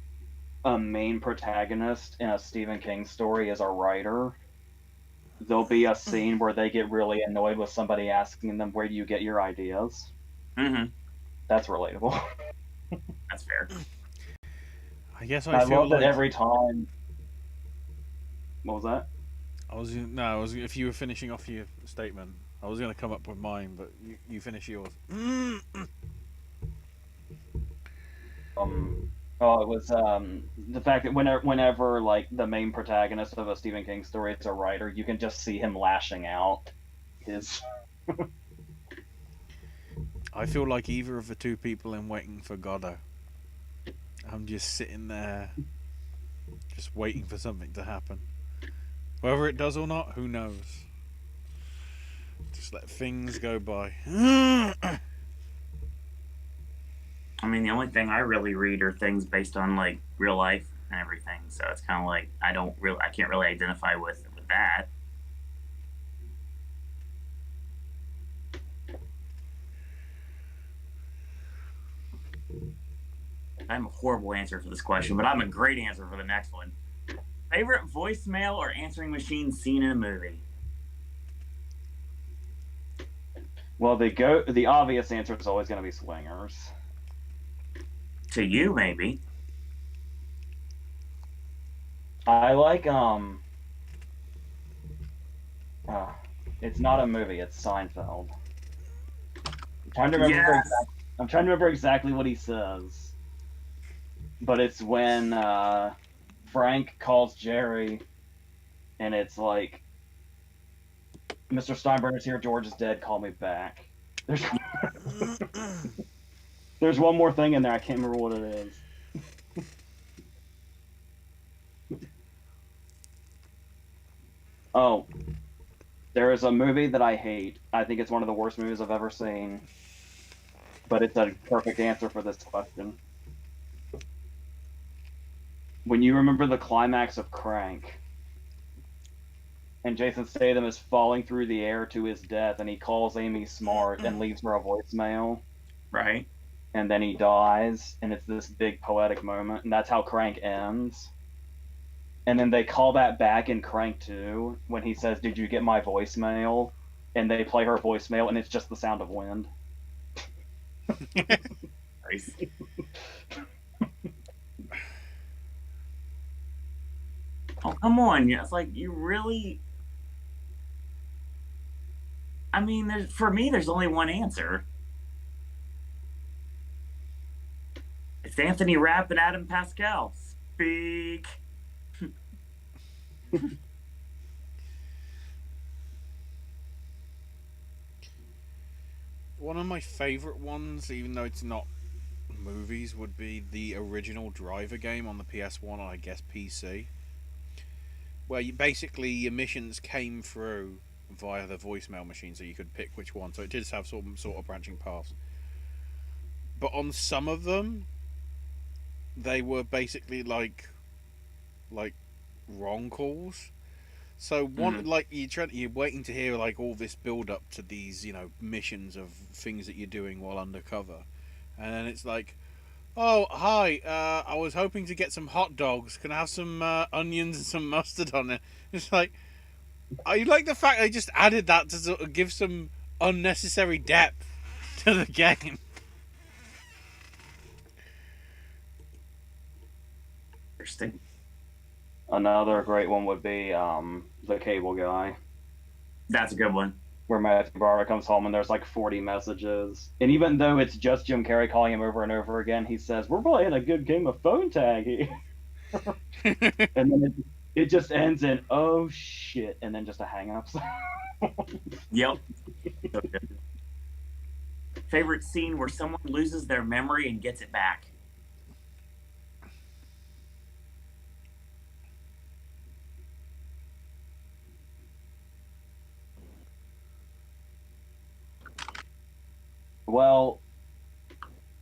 a main protagonist in a Stephen King story is a writer, there'll be a scene where they get really annoyed with somebody asking them, "Where do you get your ideas?" Mm-hmm. That's relatable. That's fair. I guess I feel love that every time. What was that? If you were finishing off your statement, I was going to come up with mine, but you finish yours. Oh, it was the fact that whenever like the main protagonist of a Stephen King story is a writer, you can just see him lashing out. I feel like either of the two people in Waiting for Godot. I'm just sitting there, just waiting for something to happen. Whether it does or not, who knows? Just let things go by. I mean, the only thing I really read are things based on like real life and everything. So it's kind of like I can't really identify with that. I'm a horrible answer for this question, but I'm a great answer for the next one. Favorite voicemail or answering machine scene in a movie? Well, the obvious answer is always going to be Swingers. To you, maybe. I like it's not a movie, it's Seinfeld. I'm trying to remember exactly what he says. But it's when Frank calls Jerry and it's like, "Mr. Steinbrenner's here, George is dead, call me back." There's one more thing in there, I can't remember what it is. Oh, there is a movie that I hate. I think it's one of the worst movies I've ever seen. But it's a perfect answer for this question. When you remember the climax of Crank, and Jason Statham is falling through the air to his death, and he calls Amy Smart and leaves her a voicemail. Right. And then he dies, and it's this big poetic moment, and that's how Crank ends. And then they call that back in Crank 2 when he says, "Did you get my voicemail?" And they play her voicemail, and it's just the sound of wind. Nice. Oh, come on. It's like, you really... I mean, for me, there's only one answer. It's Anthony Rapp and Adam Pascal. Speak. One of my favourite ones, even though it's not movies, would be the original Driver game on the PS1 and I guess PC. Where your missions came through via the voicemail machine, so you could pick which one. So it did have some sort of branching paths. But on some of them, they were basically like wrong calls. So you're waiting to hear like all this build up to these missions of things that you're doing while undercover, and then it's like, "Oh, hi, I was hoping to get some hot dogs. Can I have some onions and some mustard on it?" It's like, I like the fact they just added that to sort of give some unnecessary depth to the game. Interesting. Another great one would be The Cable Guy, That's a good one. where Matthew Broderick comes home and there's like 40 messages. And even though it's just Jim Carrey calling him over and over again, he says, "We're playing a good game of phone tag here." And then it just ends in, "Oh shit," and then just a hang up. Yep. So good. Favorite scene where someone loses their memory and gets it back? Well,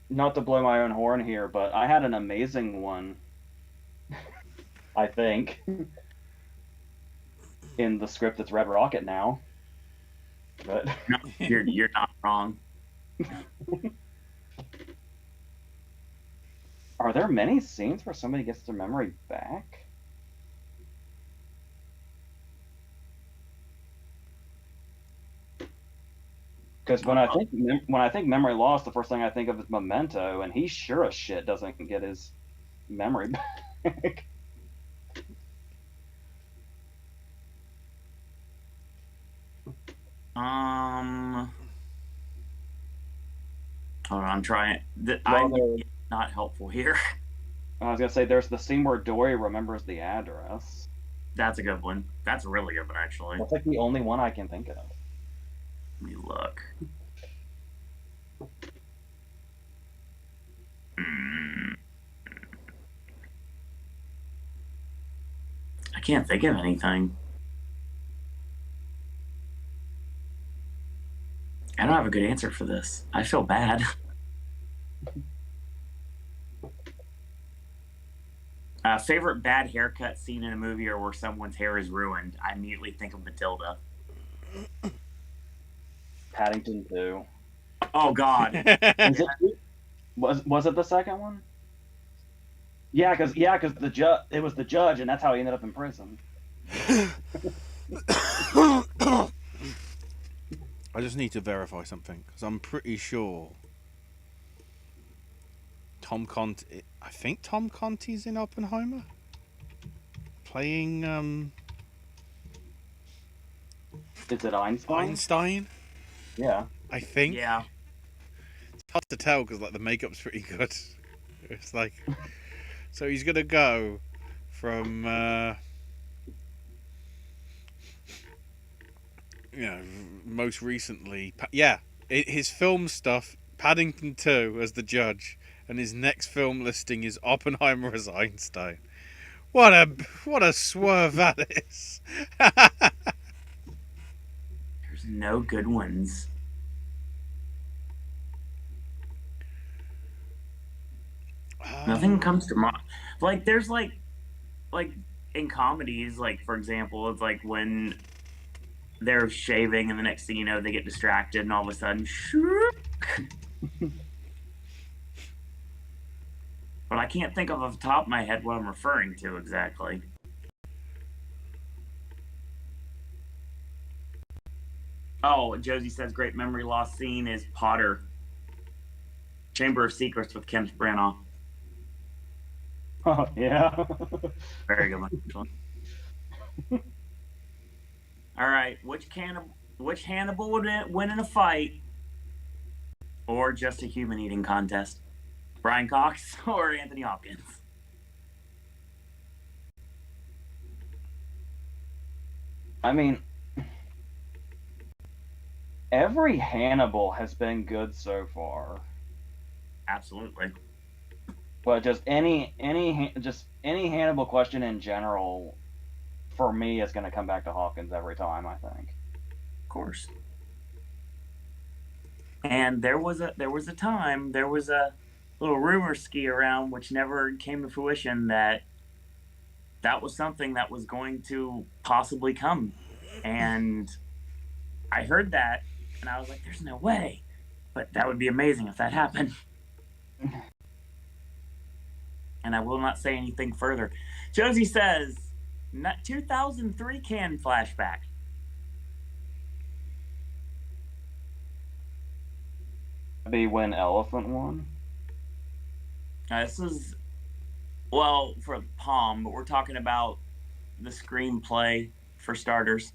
not to blow my own horn here, but I had an amazing one, I think, in the script that's Red Rocket now. But No, you're not wrong. are there many scenes where somebody gets their memory back? Because when I think memory loss, the first thing I think of is Memento, and he sure as shit doesn't get his memory back. Hold on, I'm trying. Well, I'm not helpful here. I was gonna say there's the scene where Dory remembers the address. That's a good one. That's a really good one, actually. That's like the only one I can think of. Let me look. I can't think of anything. I don't have a good answer for this. I feel bad. Favorite bad haircut scene in a movie or where someone's hair is ruined? I immediately think of Matilda. Paddington 2. Oh God. Was it the second one? Yeah, because it was the judge, and that's how he ended up in prison. I just need to verify something because I'm pretty sure Tom Conti. I think Tom Conti's in Oppenheimer, playing Is it Einstein? Einstein. Yeah. I think. Yeah. It's hard to tell because like the makeup's pretty good. It's like, so he's gonna go from most recently, his film stuff, Paddington 2 as the judge, and his next film listing is Oppenheimer as Einstein. What a swerve that is. There's no good ones. Nothing comes to mind. Like there's like in comedies, like for example, it's like when they're shaving and the next thing you know they get distracted and all of a sudden but I can't think of off the top of my head what I'm referring to exactly. Oh, Josie says great memory loss scene is Potter. Chamber of Secrets with Kenneth Branagh. Oh, yeah. Very good one. All right, which Hannibal would win in a fight, or just a human eating contest? Brian Cox or Anthony Hopkins? I mean, every Hannibal has been good so far. Absolutely. But just any Hannibal question in general, for me, is going to come back to Hopkins every time. I think. Of course. And there was a little rumor ski around, which never came to fruition, that was something that was going to possibly come. And I heard that, and I was like, "There's no way," but that would be amazing if that happened. And I will not say anything further. Josie says, 2003 Cannes flashback. Be when Elephant won. This is, well, for Palm, but we're talking about the screenplay for starters.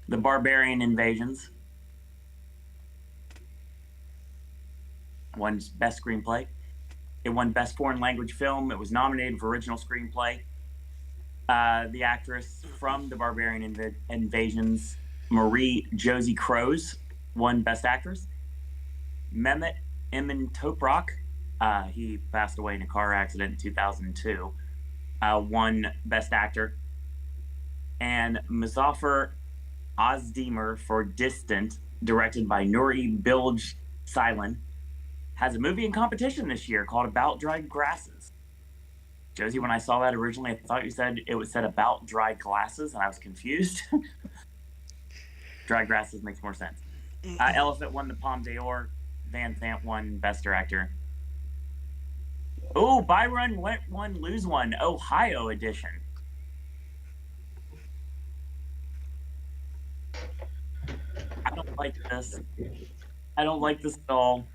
The Barbarian Invasions won Best Screenplay. It won Best Foreign Language Film. It was nominated for Original Screenplay. The actress from The Barbarian Invasions, Marie Josie Croze, won Best Actress. Mehmet Emin Toprak, he passed away in a car accident in 2002, won Best Actor. And Muzaffar Ozdemir for Distant directed by Nuri Bilge Ceylan, has a movie in competition this year called About Dried Grasses. Josie, when I saw that originally, I thought you said it was said About Dried Glasses, and I was confused. Dried Grasses makes more sense. Elephant won the Palme d'Or. Van Sant won Best Director. Oh, buy one, win one, lose one. Ohio edition. I don't like this. I don't like this at all.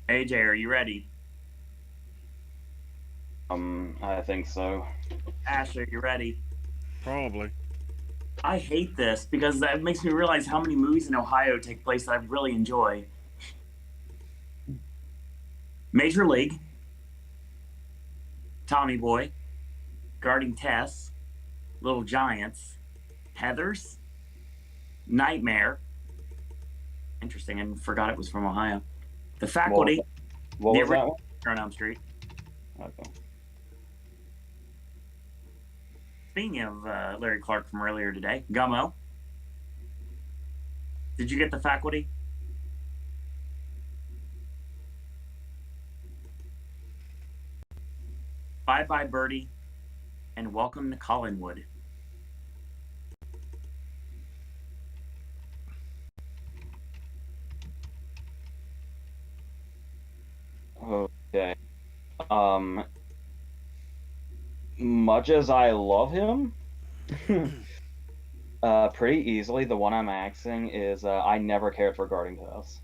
AJ, are you ready? I think so. Ashley, are you ready? Probably. I hate this because that makes me realize how many movies in Ohio take place that I really enjoy. Major League, Tommy Boy, Guarding Tess, Little Giants, Heathers, Nightmare. Interesting, I forgot it was from Ohio. The Faculty. What was that one? On Elm Street. Okay. Speaking of Larry Clark from earlier today, Gummo. Did you get The Faculty? Bye Bye Birdie and Welcome to Collinwood. Okay. Much as I love him, pretty easily the one I'm axing is I never cared for Guarding Tess.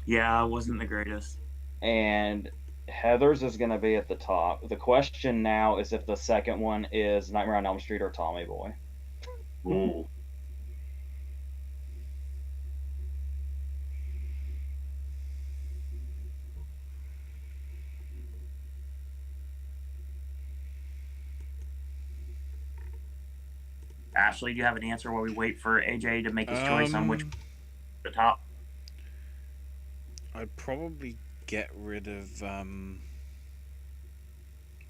Yeah, it wasn't the greatest. And Heathers is going to be at the top. The question now is if the second one is Nightmare on Elm Street or Tommy Boy. Ooh. Ashley, do you have an answer while we wait for AJ to make his choice on which the top? I'd probably get rid of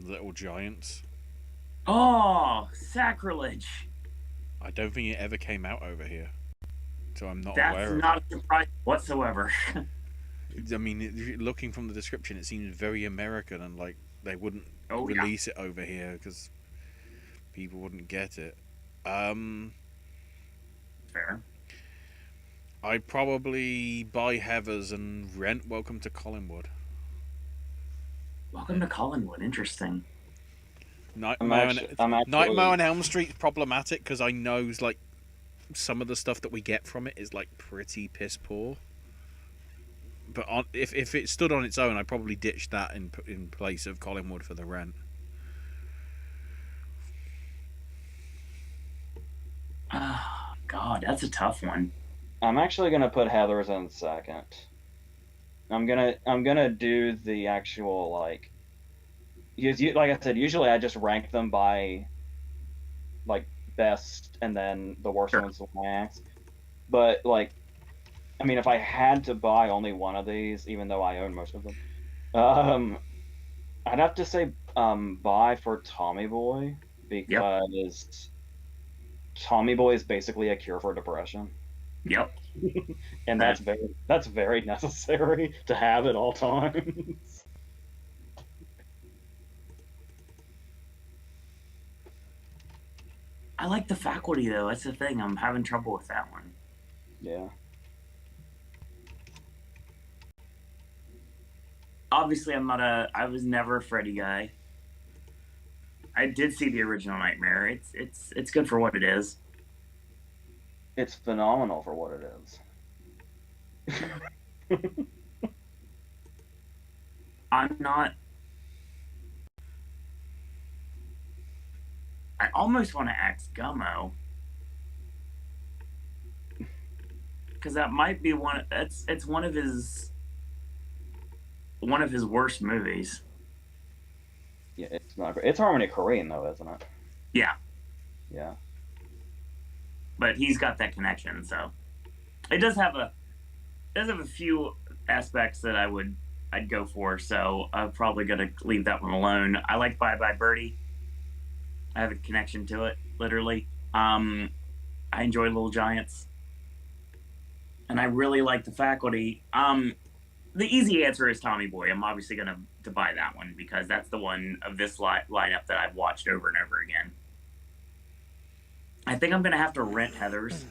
Little Giants. Oh, sacrilege. I don't think it ever came out over here, so I'm not That's aware of not it. a surprise whatsoever. I mean, looking from the description, it seems very American, and like they wouldn't release it over here because people wouldn't get it. Fair. I'd probably buy Heathers and rent Welcome to Collinwood. Welcome to Collinwood. Interesting. Nightmare on Elm Street is problematic because I know like some of the stuff that we get from it is like pretty piss poor. But if it stood on its own, I'd probably ditch that in place of Collinwood for the rent. Oh, God, that's a tough one. I'm actually gonna put Heathers in second. I'm gonna do the actual like I said, usually I just rank them by like best and then the worst ones with my axe. But like, I mean, if I had to buy only one of these, even though I own most of them, I'd have to say buy for Tommy Boy because Tommy Boy is basically a cure for depression. Yep. And that's very necessary to have at all times. I like The Faculty though. That's the thing. I'm having trouble with that one. Yeah. Obviously, I was never a Freddy guy. I did see the original Nightmare. It's good for what it is. It's phenomenal for what it is. I'm not. I almost want to axe Gummo because that might be one. It's one of his worst movies. Yeah, it's not great. It's Harmony Korine though, isn't it? Yeah. Yeah. But he's got that connection, so it does have a few aspects that I'd go for. So I'm probably gonna leave that one alone. I like Bye Bye Birdie. I have a connection to it, literally. I enjoy Little Giants, and I really like the faculty. The easy answer is Tommy Boy. I'm obviously going to buy that one because that's the one of this lineup that I've watched over and over again. I think I'm going to have to rent Heathers.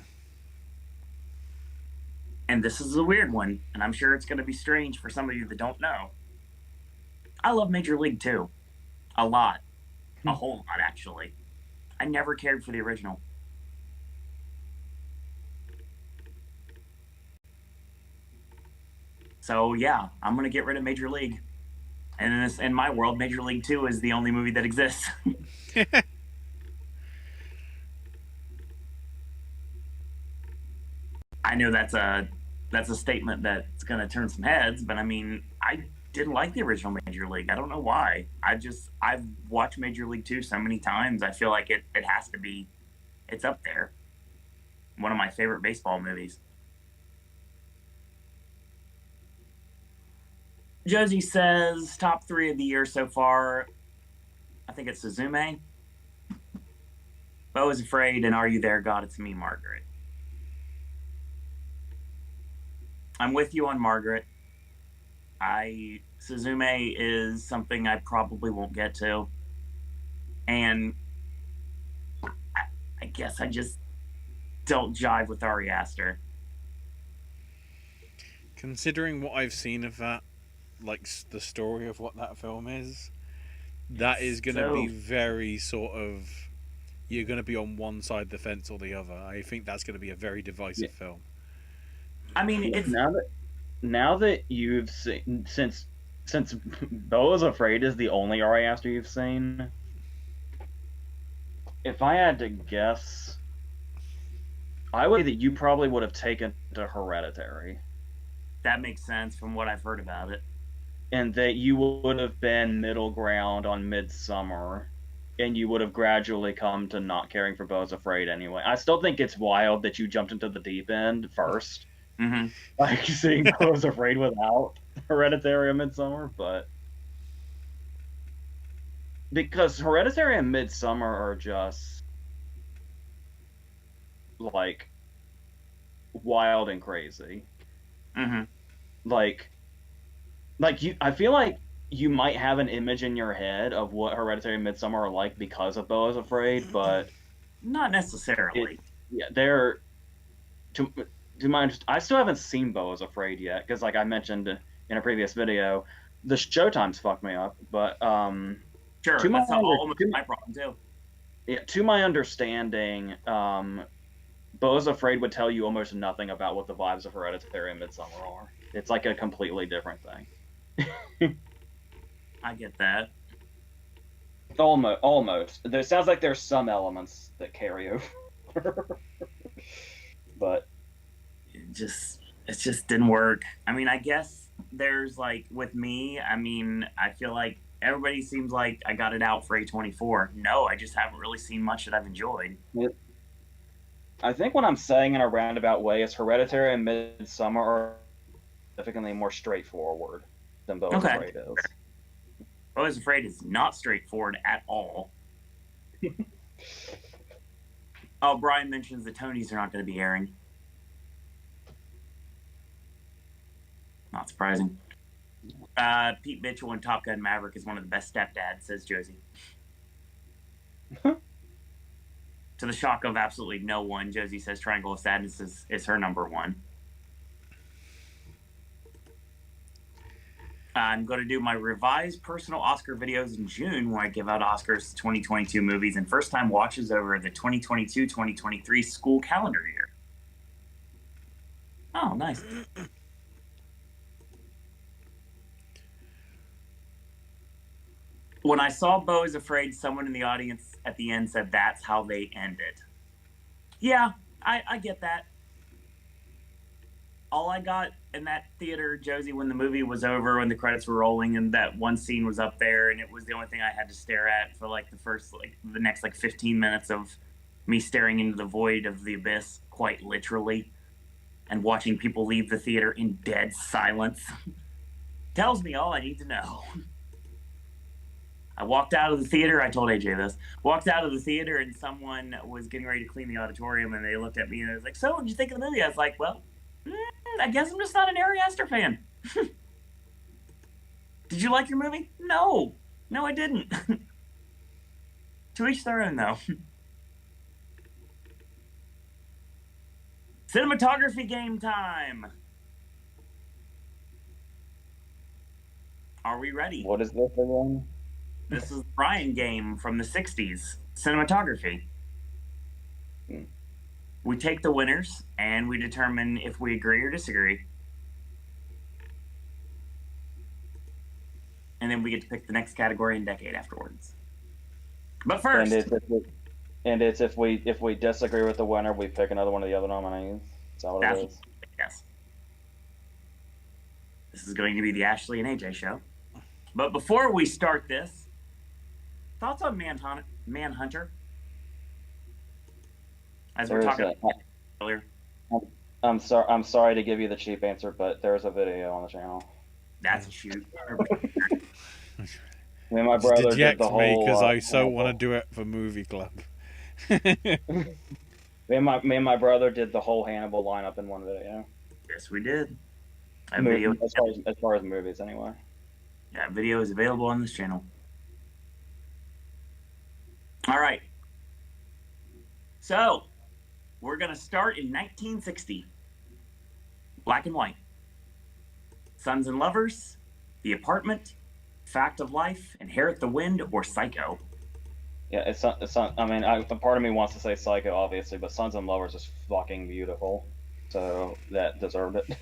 And this is a weird one, and I'm sure it's going to be strange for some of you that don't know. I love Major League 2. A lot. A whole lot, actually. I never cared for the original. So, yeah, I'm going to get rid of Major League. And in my world, Major League 2 is the only movie that exists. I know that's a statement that's going to turn some heads, but I mean, I didn't like the original Major League. I don't know why. I've watched Major League 2 so many times. I feel like it has to be, it's up there. One of my favorite baseball movies. Josie says top 3 of the year so far. I think it's Suzume, Beau is Afraid, and Are You There, God? It's Me, Margaret. I'm with you on Margaret. Suzume is something I probably won't get to. And I guess I just don't jive with Ari Aster. Considering what I've seen of that, like the story of what that film is, that is going to be very sort of, you're going to be on one side of the fence or the other. I think that's going to be a very divisive film. I mean, it's now that you've seen, since Beau is Afraid is the only Ari Aster you've seen, if I had to guess, I would say that you probably would have taken to Hereditary. That makes sense from what I've heard about it. And that you would have been middle ground on Midsommar, and you would have gradually come to not caring for Beau is Afraid anyway. I still think it's wild that you jumped into the deep end first. Mm-hmm. Like seeing Beau is Afraid without Hereditary and Midsommar, but because Hereditary and Midsommar are just like wild and crazy. Mm-hmm. Like you, I feel like you might have an image in your head of what Hereditary and Midsommar are like because of Beau is Afraid, but not necessarily. They're to my, I still haven't seen Beau is Afraid yet because, like I mentioned in a previous video, the showtimes fucked me up. But sure, that's my problem too. Yeah, to my understanding, Beau is Afraid would tell you almost nothing about what the vibes of Hereditary and Midsommar are. It's like a completely different thing. I get that. Almost. There sounds like there's some elements that carry over, but it just didn't work. I mean, I guess there's like with me. I mean, I feel like everybody seems like I got it out for A24. No, I just haven't really seen much that I've enjoyed. I think what I'm saying in a roundabout way is Hereditary and Midsommar are significantly more straightforward than Beau is Afraid is. Beau is Afraid is not straightforward at all. Oh, Brian mentions the Tonys are not going to be airing. Not surprising. Pete Mitchell in Top Gun Maverick is one of the best stepdads, says Josie. To the shock of absolutely no one, Josie says Triangle of Sadness is her number one. I'm going to do my revised personal Oscar videos in June where I give out Oscars 2022 movies and first-time watches over the 2022-2023 school calendar year. Oh, nice. When I saw Beau is Afraid, someone in the audience at the end said that's how they end it. Yeah, I get that. All I got in that theater, Josie, when the movie was over, when the credits were rolling, and that one scene was up there, and it was the only thing I had to stare at for like the next 15 minutes of me staring into the void of the abyss, quite literally, and watching people leave the theater in dead silence. Tells me all I need to know. I walked out of the theater. I told AJ this. Walked out of the theater, and someone was getting ready to clean the auditorium, and they looked at me and I was like, "So, what did you think of the movie?" I was like, "Well, I guess I'm just not an Ari Aster fan." Did you like your movie? No, I didn't. To each their own, though. Cinematography game time. Are we ready? What is this again? This is the Brian game from the 60s. Cinematography. We take the winners and we determine if we agree or disagree. And then we get to pick the next category and decade afterwards. But first, and it's if we disagree with the winner, we pick another one of the other nominees. Is that what it is? Yes. This is going to be the Ashley and AJ show. But before we start this, thoughts on Manhunter? As we're talking about earlier. I'm sorry to give you the cheap answer, but there's a video on the channel. That's a shoot. Me and my brother did the whole. Because I so want to do it for Movie Club. me and my brother did the whole Hannibal lineup in one video. Yes, we did. Video, as far as movies, anyway. Yeah, video is available on this channel. All right. So, we're going to start in 1960. Black and white. Sons and Lovers, The Apartment, Fact of Life, Inherit the Wind, or Psycho. Yeah, it's I mean, part of me wants to say Psycho, obviously, but Sons and Lovers is fucking beautiful, so that deserved it.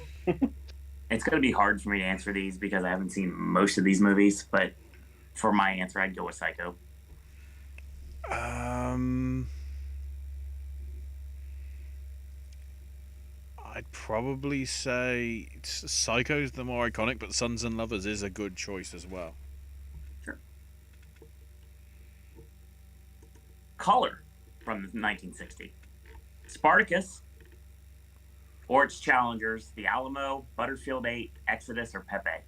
It's going to be hard for me to answer these because I haven't seen most of these movies, but for my answer, I'd go with Psycho. I'd probably say Psycho's the more iconic, but Sons and Lovers is a good choice as well. Sure. Color from 1960. Spartacus, or its challengers, The Alamo, Butterfield 8, Exodus, or Pepe.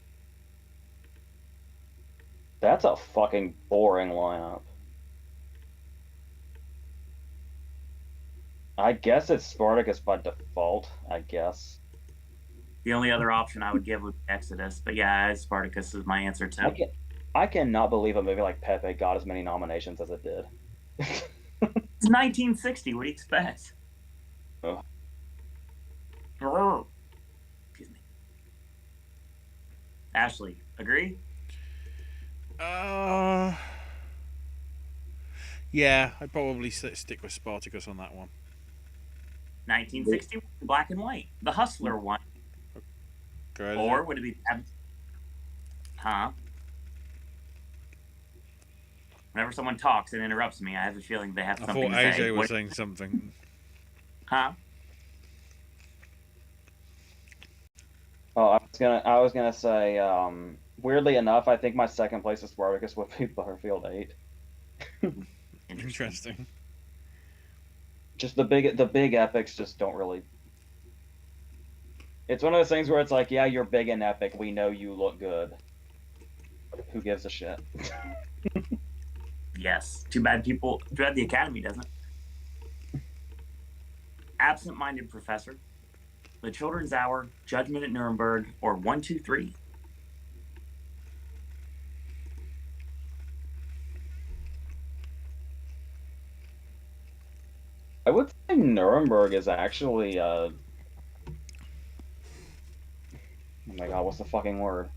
That's a fucking boring lineup. I guess it's Spartacus by default, I guess. The only other option I would give would be Exodus, but yeah, Spartacus is my answer too. I cannot believe a movie like Pepe got as many nominations as it did. It's 1960, what do you expect? Oh. Excuse me. Ashley, agree? Yeah, I'd probably stick with Spartacus on that one. 1960, black and white. The Hustler one. Good. Or would it be... Huh? Whenever someone talks and interrupts me, I have a feeling they have something to say. I thought AJ was saying something. Huh? Oh, I was gonna say, weirdly enough, I think my second place is Spartacus would be Butterfield 8. Interesting. Just the big epics just don't really. It's one of those things where it's like, yeah, you're big and epic. We know you look good. Who gives a shit? Yes. Too bad the Academy doesn't. Absent-Minded Professor, The Children's Hour, Judgment at Nuremberg, or 1, 2, 3. I would say Nuremberg is actually oh my god, what's the fucking word?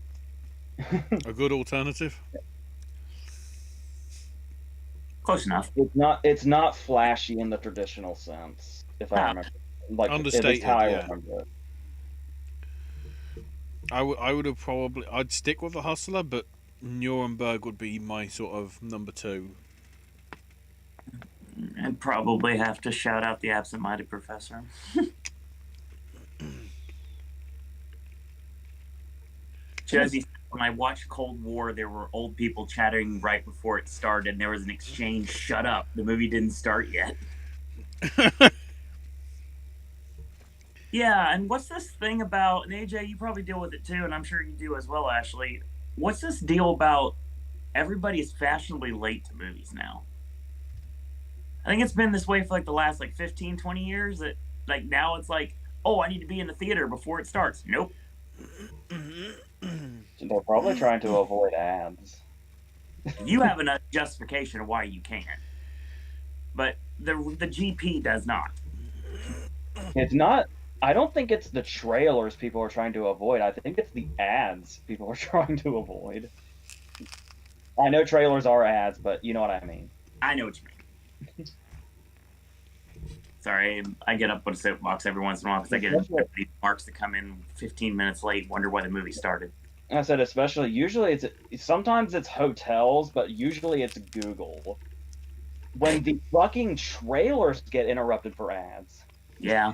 A good alternative? Close enough. It's not flashy in the traditional sense, if I remember. Like, understated, how I remember it. I'd stick with The Hustler, but Nuremberg would be my sort of number 2. I'd probably have to shout out The Absent-Minded Professor. Josie, when I watched Cold War, there were old people chatting right before it started, and there was an exchange, shut up, the movie didn't start yet. Yeah, and what's this thing about, and AJ, you probably deal with it too, and I'm sure you do as well, Ashley. What's this deal about everybody is fashionably late to movies now. I think it's been this way for like the last like 15, 20 years that like now it's like, oh, I need to be in the theater before it starts. Nope. They're probably trying to avoid ads. You have enough justification of why you can't. But the GP does not. It's not. I don't think it's the trailers people are trying to avoid. I think it's the ads people are trying to avoid. I know trailers are ads, but you know what I mean. I know what you mean. Sorry, I get up on a soapbox every once in a while because I get these marks that come in 15 minutes late, wonder why the movie started. I said especially, usually sometimes it's hotels, but usually it's Google. When the fucking trailers get interrupted for ads. Yeah.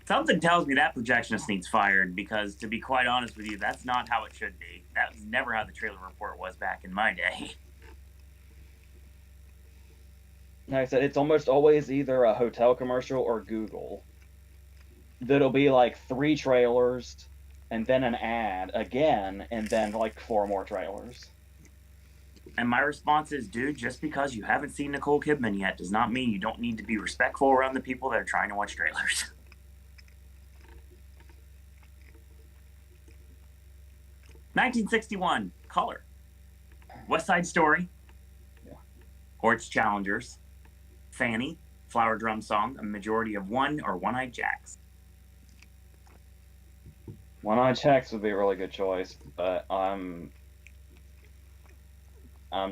Something tells me that projectionist needs fired because, to be quite honest with you, that's not how it should be. That was never how the trailer report was back in my day. Like I said, it's almost always either a hotel commercial or Google. That'll be like 3 trailers, and then an ad again, and then like 4 more trailers. And my response is, dude, just because you haven't seen Nicole Kidman yet does not mean you don't need to be respectful around the people that are trying to watch trailers. (1961) Color. West Side Story. Yeah. Or its challengers. Fanny, Flower Drum Song, a majority of One or One-Eyed Jacks. One-Eyed Jacks would be a really good choice, but I'm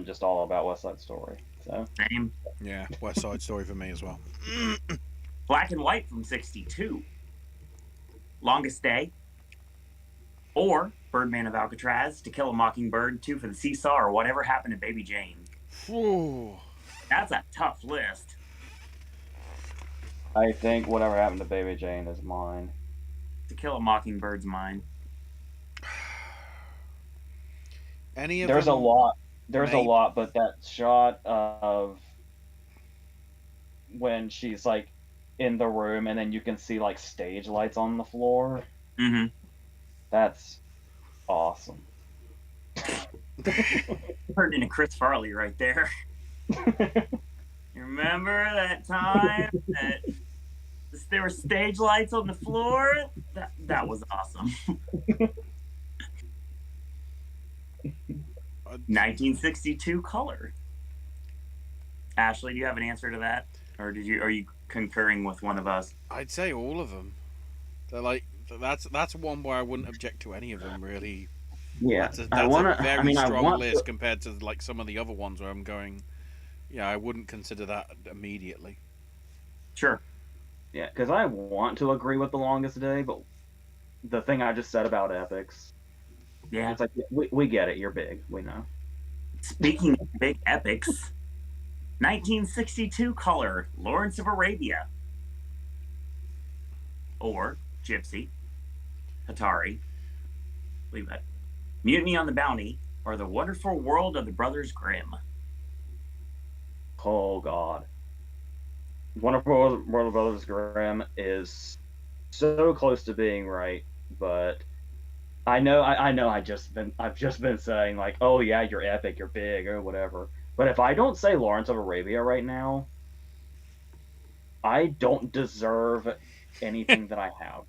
just all about West Side Story. So Same. Yeah, West Side Story for me as well. Black and White from '62. Longest Day. Or Birdman of Alcatraz, To Kill a Mockingbird, Two for the Seesaw, or Whatever Happened to Baby Jane. Ooh. That's a tough list. I think Whatever Happened to Baby Jane is mine. To Kill a Mockingbird's mine. Any of There's them, a lot. There's a maybe. lot, but that shot of when she's like in the room and then you can see like stage lights on the floor. Mm-hmm. That's awesome. Turned into Chris Farley right there. You remember that time that there were stage lights on the floor? That was awesome. 1962 Color. Ashley, do you have an answer to that, or are you concurring with one of us? I'd say all of them. They're like that's one where I wouldn't object to any of them really. Yeah, That's I a very strong list to, compared to like some of the other ones where I'm going. Yeah, I wouldn't consider that immediately. Sure. Yeah, because I want to agree with The Longest Day, but the thing I just said about epics. Yeah. It's like we get it. You're big. We know. Speaking of big epics, 1962 Color, Lawrence of Arabia. Or Gypsy, Hatari, leave that, Mutiny on the Bounty, or The Wonderful World of the Brothers Grimm. Oh God, Wonderful World of Brothers Grimm is so close to being right, but I know I've just been saying like, oh yeah, you're epic, you're big, or whatever. But if I don't say Lawrence of Arabia right now, I don't deserve anything that I have.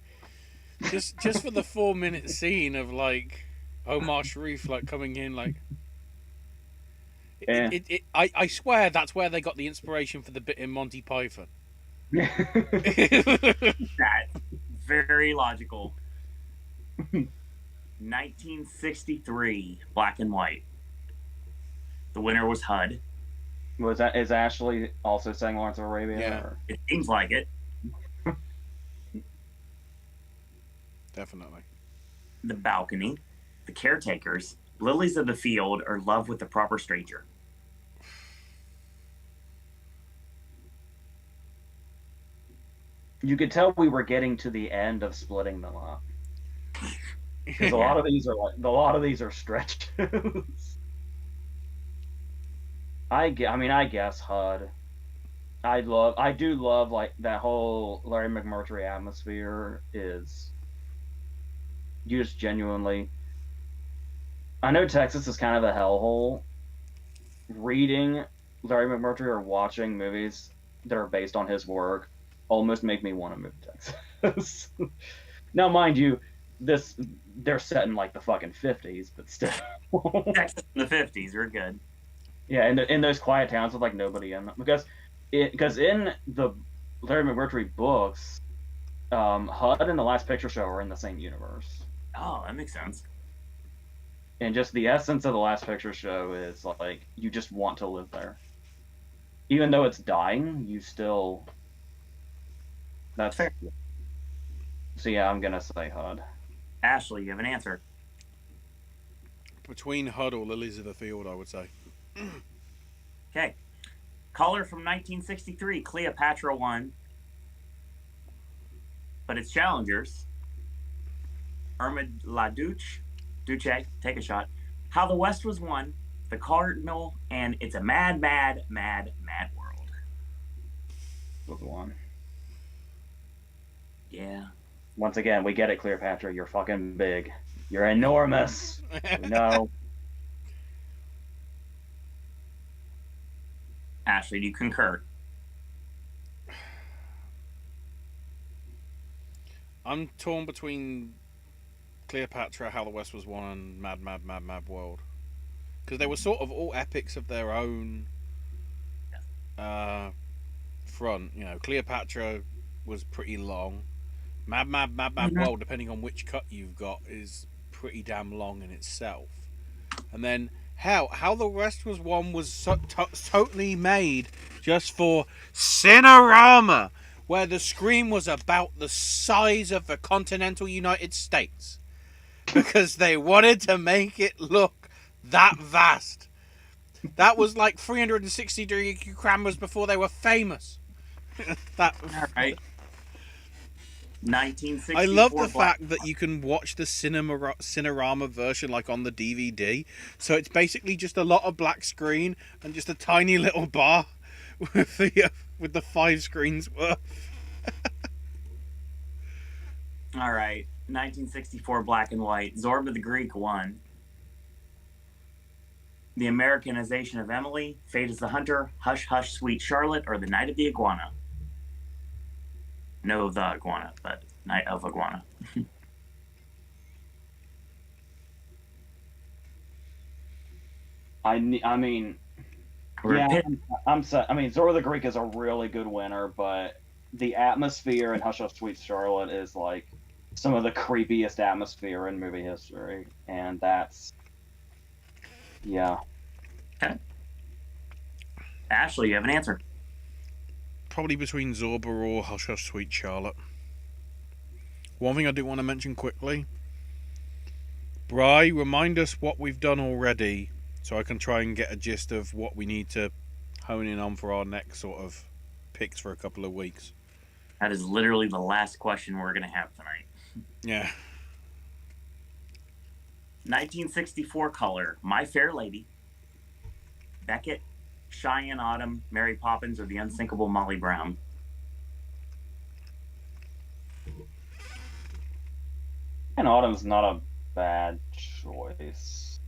Just for the 4-minute scene of like Omar Sharif like coming in like. Yeah. I swear that's where they got the inspiration for the bit in Monty Python. That very logical. 1963 Black and White. The winner was HUD. Is Ashley also saying Lawrence of Arabia? Yeah. Or? It seems like it. Definitely. The Balcony, The Caretakers, Lilies of the Field, or Love with the Proper Stranger. You could tell we were getting to the end of splitting them up. Because a lot of these are stretched. I guess HUD. I do love like that whole Larry McMurtry atmosphere is just genuinely. I know Texas is kind of a hellhole. Reading Larry McMurtry or watching movies that are based on his work almost make me want to move to Texas. Now, mind you, they're set in like the fucking 50s, but still. Texas in the 50s, we're good. Yeah, in those quiet towns with like nobody in them, because in the Larry McMurtry books, HUD and the Last Picture Show are in the same universe, Oh, that makes sense. and just the essence of the Last Picture Show is like you just want to live there, even though it's dying. You still that's Fair. so yeah. I'm gonna say HUD. Ashley, you have an answer. Between HUD or Lilies of the Field, I would say. Okay. Caller from 1963, Cleopatra won, but its challengers, Irma La Duce, take a shot. How the West Was Won, The Cardinal, and It's a Mad, Mad, Mad, Mad World. Was the one. Yeah. Once again, we get it, Cleopatra. You're fucking big. You're enormous. No. Ashley, do you concur? I'm torn between Cleopatra, How the West Was Won, and Mad, Mad, Mad, Mad World. Because they were sort of all epics of their own front. You know, Cleopatra was pretty long. Mad, Mad, Mad, Mad World, depending on which cut you've got, is pretty damn long in itself. And then How the West Was Won was totally made just for Cinerama, where the screen was about the size of the continental United States, because they wanted to make it look that vast. That was like 360-degree cameras before they were famous. All right. 1964. I love the fact that you can watch the Cinerama version like on the DVD. So it's basically just a lot of black screen and just a tiny little bar with the 5 screens worth. All right. 1964 black and white. Zorba the Greek won. The Americanization of Emily, Fate is the Hunter, Hush Hush Sweet Charlotte, or The Night of the Iguana. No, the iguana, but Night of Iguana. I mean, yeah, I mean, Zora the Greek is a really good winner, but the atmosphere in Hush Hush Sweet Charlotte is like some of the creepiest atmosphere in movie history, and that's yeah. Okay. Ashley, you have an answer. Probably between Zorba or Hush Hush Sweet Charlotte. One thing I do want to mention quickly. Bri, remind us what we've done already so I can try and get a gist of what we need to hone in on for our next sort of picks for a couple of weeks. That is literally the last question we're going to have tonight. Yeah. 1964 color, My Fair Lady, Beckett, Cheyenne Autumn, Mary Poppins, or the unsinkable Molly Brown. And Autumn's not a bad choice.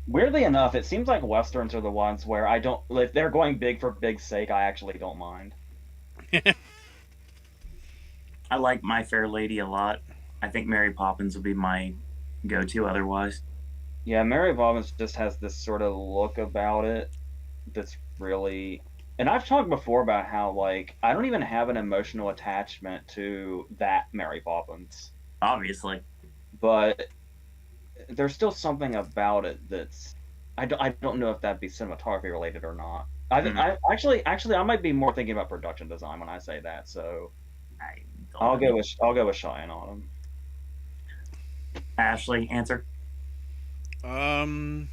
Weirdly enough, it seems like westerns are the ones where I don't. If they're going big for big's sake, I actually don't mind. I like My Fair Lady a lot. I think Mary Poppins would be my go-to otherwise. Yeah, Mary Poppins just has this sort of look about it that's really. And I've talked before about how, like, I don't even have an emotional attachment to that Mary Poppins. Obviously. But there's still something about it that's. I don't know if that'd be cinematography related or not. I actually I might be more thinking about production design when I say that. So I'll go with Cheyenne Autumn. Ashley, answer. I'd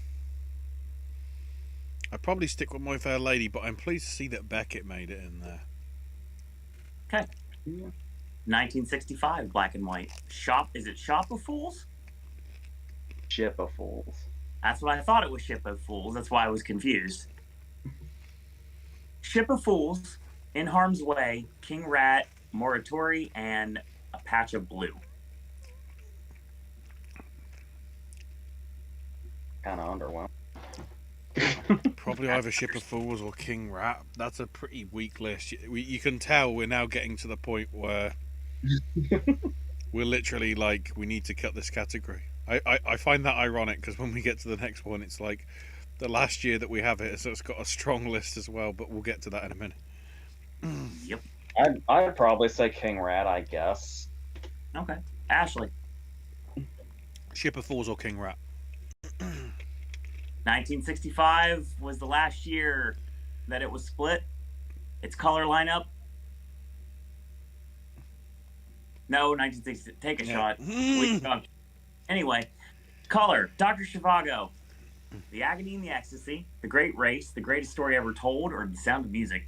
probably stick with My Fair Lady, but I'm pleased to see that Beckett made it in there. Okay. 1965, black and white. Is it Shop of Fools? Ship of Fools. That's what I thought it was, Ship of Fools. That's why I was confused. Ship of Fools, In Harm's Way, King Rat, Moratori, and A Patch of Blue. kind of underwhelmed. Probably either Ship of Fools or King Rat. That's a pretty weak list. You can tell we're now getting to the point where we're literally like, we need to cut this category. I find that ironic because when we get to the next one, it's like the last year that we have it, so it's got a strong list as well, but we'll get to that in a minute. Yep. I'd probably say King Rat, I guess. Okay. Ashley. Ship of Fools or King Rat? 1965 was the last year that it was split. Its color lineup. No, 1960. Take a shot. Anyway, color. Dr. Zhivago. The Agony and the Ecstasy. The Great Race. The Greatest Story Ever Told. Or The Sound of Music.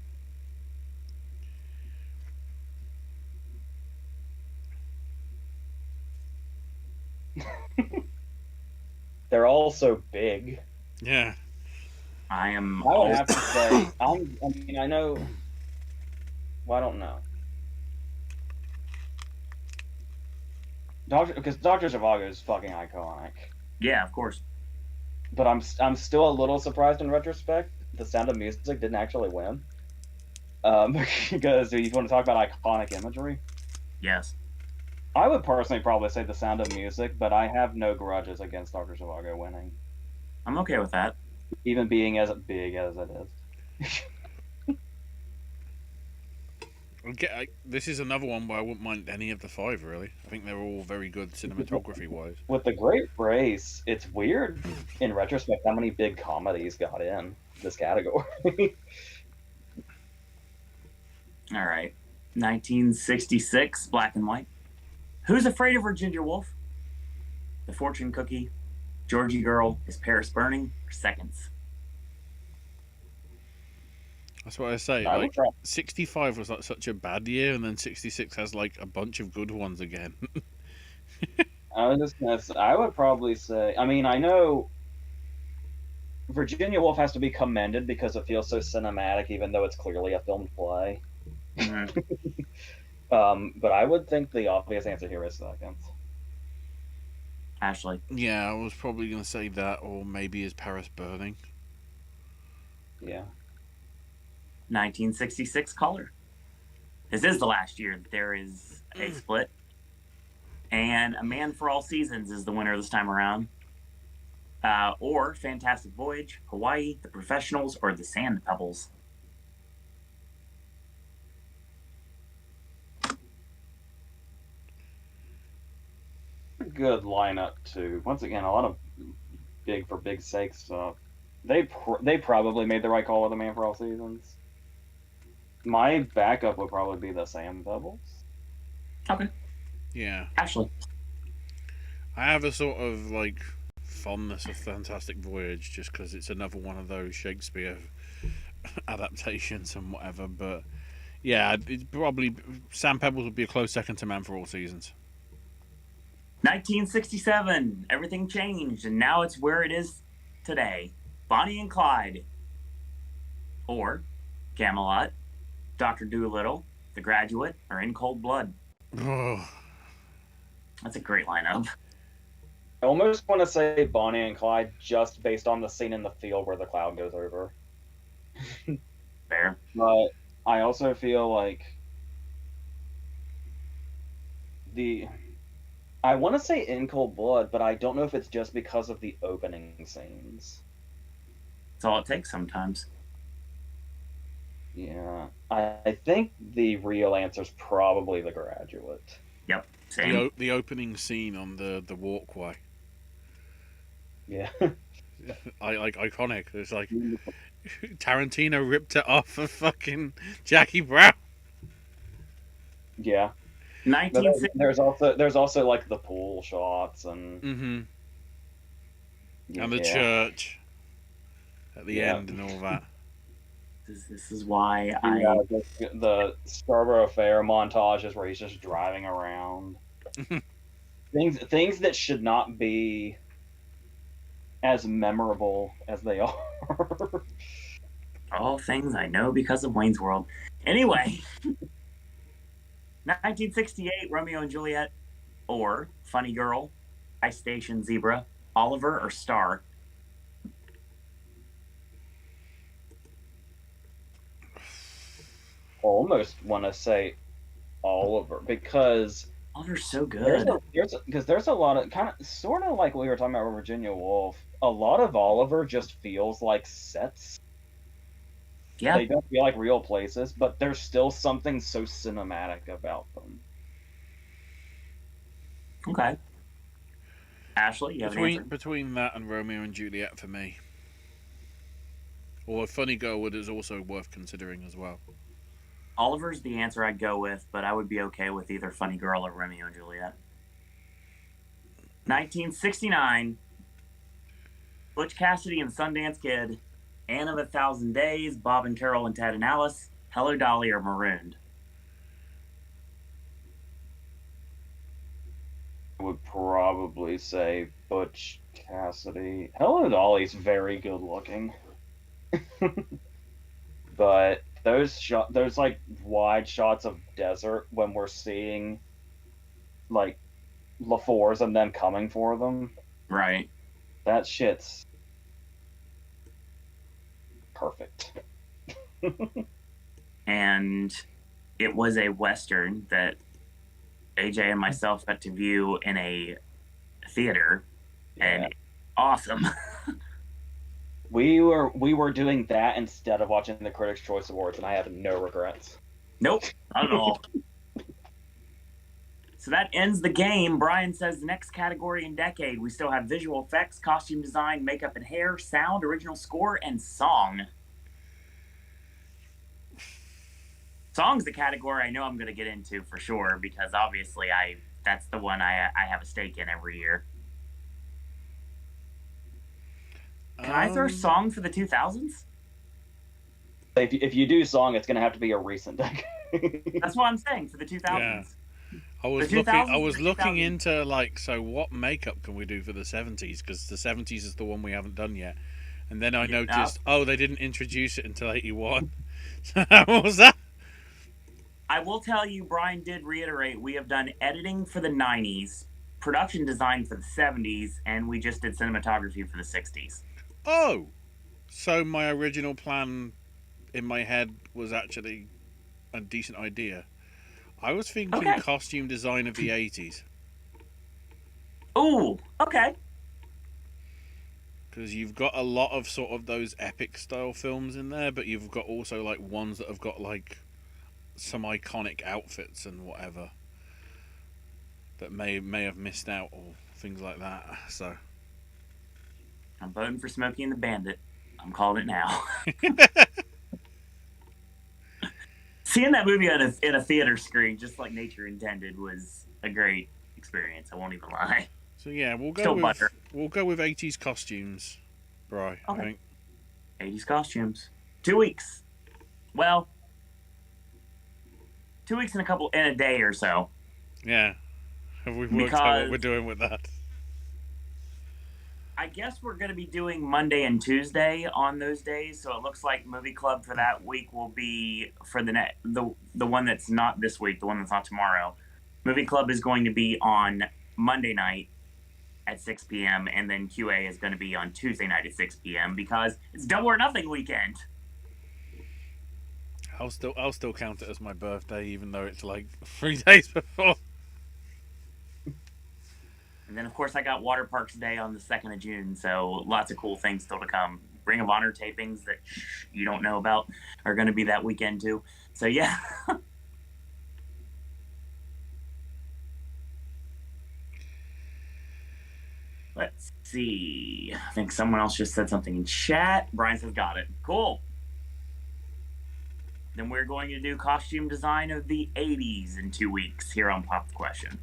They're all so big. Yeah. I would have to say, I know. Well, I don't know. Because Dr. Zhivago is fucking iconic. Yeah, of course. But I'm still a little surprised in retrospect. The Sound of Music didn't actually win. Because if you want to talk about iconic imagery, yes, I would personally probably say The Sound of Music, but I have no grudges against Dr. Zhivago winning. I'm okay with that. Even being as big as it is. This is another one where I wouldn't mind any of the five, really. I think they're all very good cinematography-wise. With The Great Race, it's weird, in retrospect, how many big comedies got in this category. All right. 1966, black and white. Who's Afraid of Virginia Woolf? The Fortune Cookie, Georgie Girl, Is Paris Burning, or Seconds? That's what I say. Like 65 was like such a bad year, and then 66 has like a bunch of good ones again. I was just gonna say, I would probably say. I mean, I know Virginia Woolf has to be commended because it feels so cinematic, even though it's clearly a filmed play. Mm-hmm. But I would think the obvious answer here is Seconds. Ashley. Yeah, I was probably going to say that, or maybe Is Paris Burning? Yeah. 1966 color. This is the last year that there is a split. And A Man for All Seasons is the winner this time around. Or Fantastic Voyage, Hawaii, The Professionals, or The Sand Pebbles. Good lineup too. Once again, a lot of big for big sake stuff. They probably made the right call with The Man for All Seasons. My backup would probably be The Sand Pebbles. Okay. Yeah. Ashley. I have a sort of like fondness of Fantastic Voyage just because it's another one of those Shakespeare adaptations and whatever. But yeah, it's probably Sand Pebbles would be a close second to Man for All Seasons. 1967. Everything changed, and now it's where it is today. Bonnie and Clyde. Or Camelot, Dr. Dolittle, The Graduate, or In Cold Blood. Oh. That's a great lineup. I almost want to say Bonnie and Clyde just based on the scene in the field where the cloud goes over. Fair. But I also feel like I want to say In Cold Blood, but I don't know if it's just because of the opening scenes. That's all it takes sometimes. Yeah. I think the real answer is probably The Graduate. Yep. Same. The opening scene on the walkway. Yeah. like iconic. It's like Tarantino ripped it off of fucking Jackie Brown. Yeah. 1960. There's also like the pool shots and and the church at the end and all that. This is why the Scarborough Fair montages where he's just driving around. things that should not be as memorable as they are. All things I know because of Wayne's World. Anyway, 1968, Romeo and Juliet, or Funny Girl, Ice Station Zebra, Oliver, or Star. almost want to say Oliver, because Oliver's so good. there's a lot of kind of sort of like we were talking about with Virginia Woolf. A lot of Oliver just feels like sets. Yeah. They don't feel like real places, but there's still something so cinematic about them. Okay. Ashley, you have an answer? Between that and Romeo and Juliet for me. Or Funny Girl is also worth considering as well. Oliver's the answer I'd go with, but I would be okay with either Funny Girl or Romeo and Juliet. 1969, Butch Cassidy and Sundance Kid, Anne of a Thousand Days, Bob and Carol and Ted and Alice, Hello Dolly, or Marooned. I would probably say Butch Cassidy. Hello Dolly's very good looking. But those like wide shots of desert when we're seeing like LaFours and them coming for them. Right. That shit's perfect. And it was a Western that AJ and myself got to view in a theater, and awesome. We were doing that instead of watching the Critics' Choice Awards, and I have no regrets. Nope, not at all. So that ends the game. Brian says the next category and decade. We still have visual effects, costume design, makeup and hair, sound, original score, and song. Song's the category I know I'm going to get into for sure, because obviously that's the one I have a stake in every year. Can I throw song for the 2000s? If you do song, it's going to have to be a recent decade. That's what I'm saying, for the 2000s. Yeah. I was looking into like, so what makeup can we do for the 70s? Because the 70s is the one we haven't done yet. And then I noticed, they didn't introduce it until 81. What was that? I will tell you, Brian did reiterate, we have done editing for the 90s, production design for the 70s, and we just did cinematography for the 60s. Oh! So my original plan in my head was actually a decent idea. I was thinking costume design of the 80s. Ooh, okay. Because you've got a lot of sort of those epic style films in there, but you've got also like ones that have got like some iconic outfits and whatever that may have missed out or things like that. So I'm voting for Smokey and the Bandit. I'm calling it now. Seeing that movie in a theater screen, just like nature intended, was a great experience. I won't even lie. So yeah, we'll go with 80s costumes, Bri. I think 80s costumes. 2 weeks. Well, 2 weeks and a day or so. Yeah. Have we worked out what we're doing with that? I guess we're going to be doing Monday and Tuesday on those days, so it looks like Movie Club for that week will be for the one that's not this week, the one that's not tomorrow. Movie Club is going to be on Monday night at 6 p.m., and then QA is going to be on Tuesday night at 6 p.m. because it's Double or Nothing weekend. I'll still count it as my birthday, even though it's like 3 days before. And then, of course, I got Water Parks Day on the 2nd of June, so lots of cool things still to come. Ring of Honor tapings that you don't know about are going to be that weekend, too. So, yeah. Let's see. I think someone else just said something in chat. Brian says, got it. Cool. Then we're going to do costume design of the 80s in 2 weeks here on Pop the Question.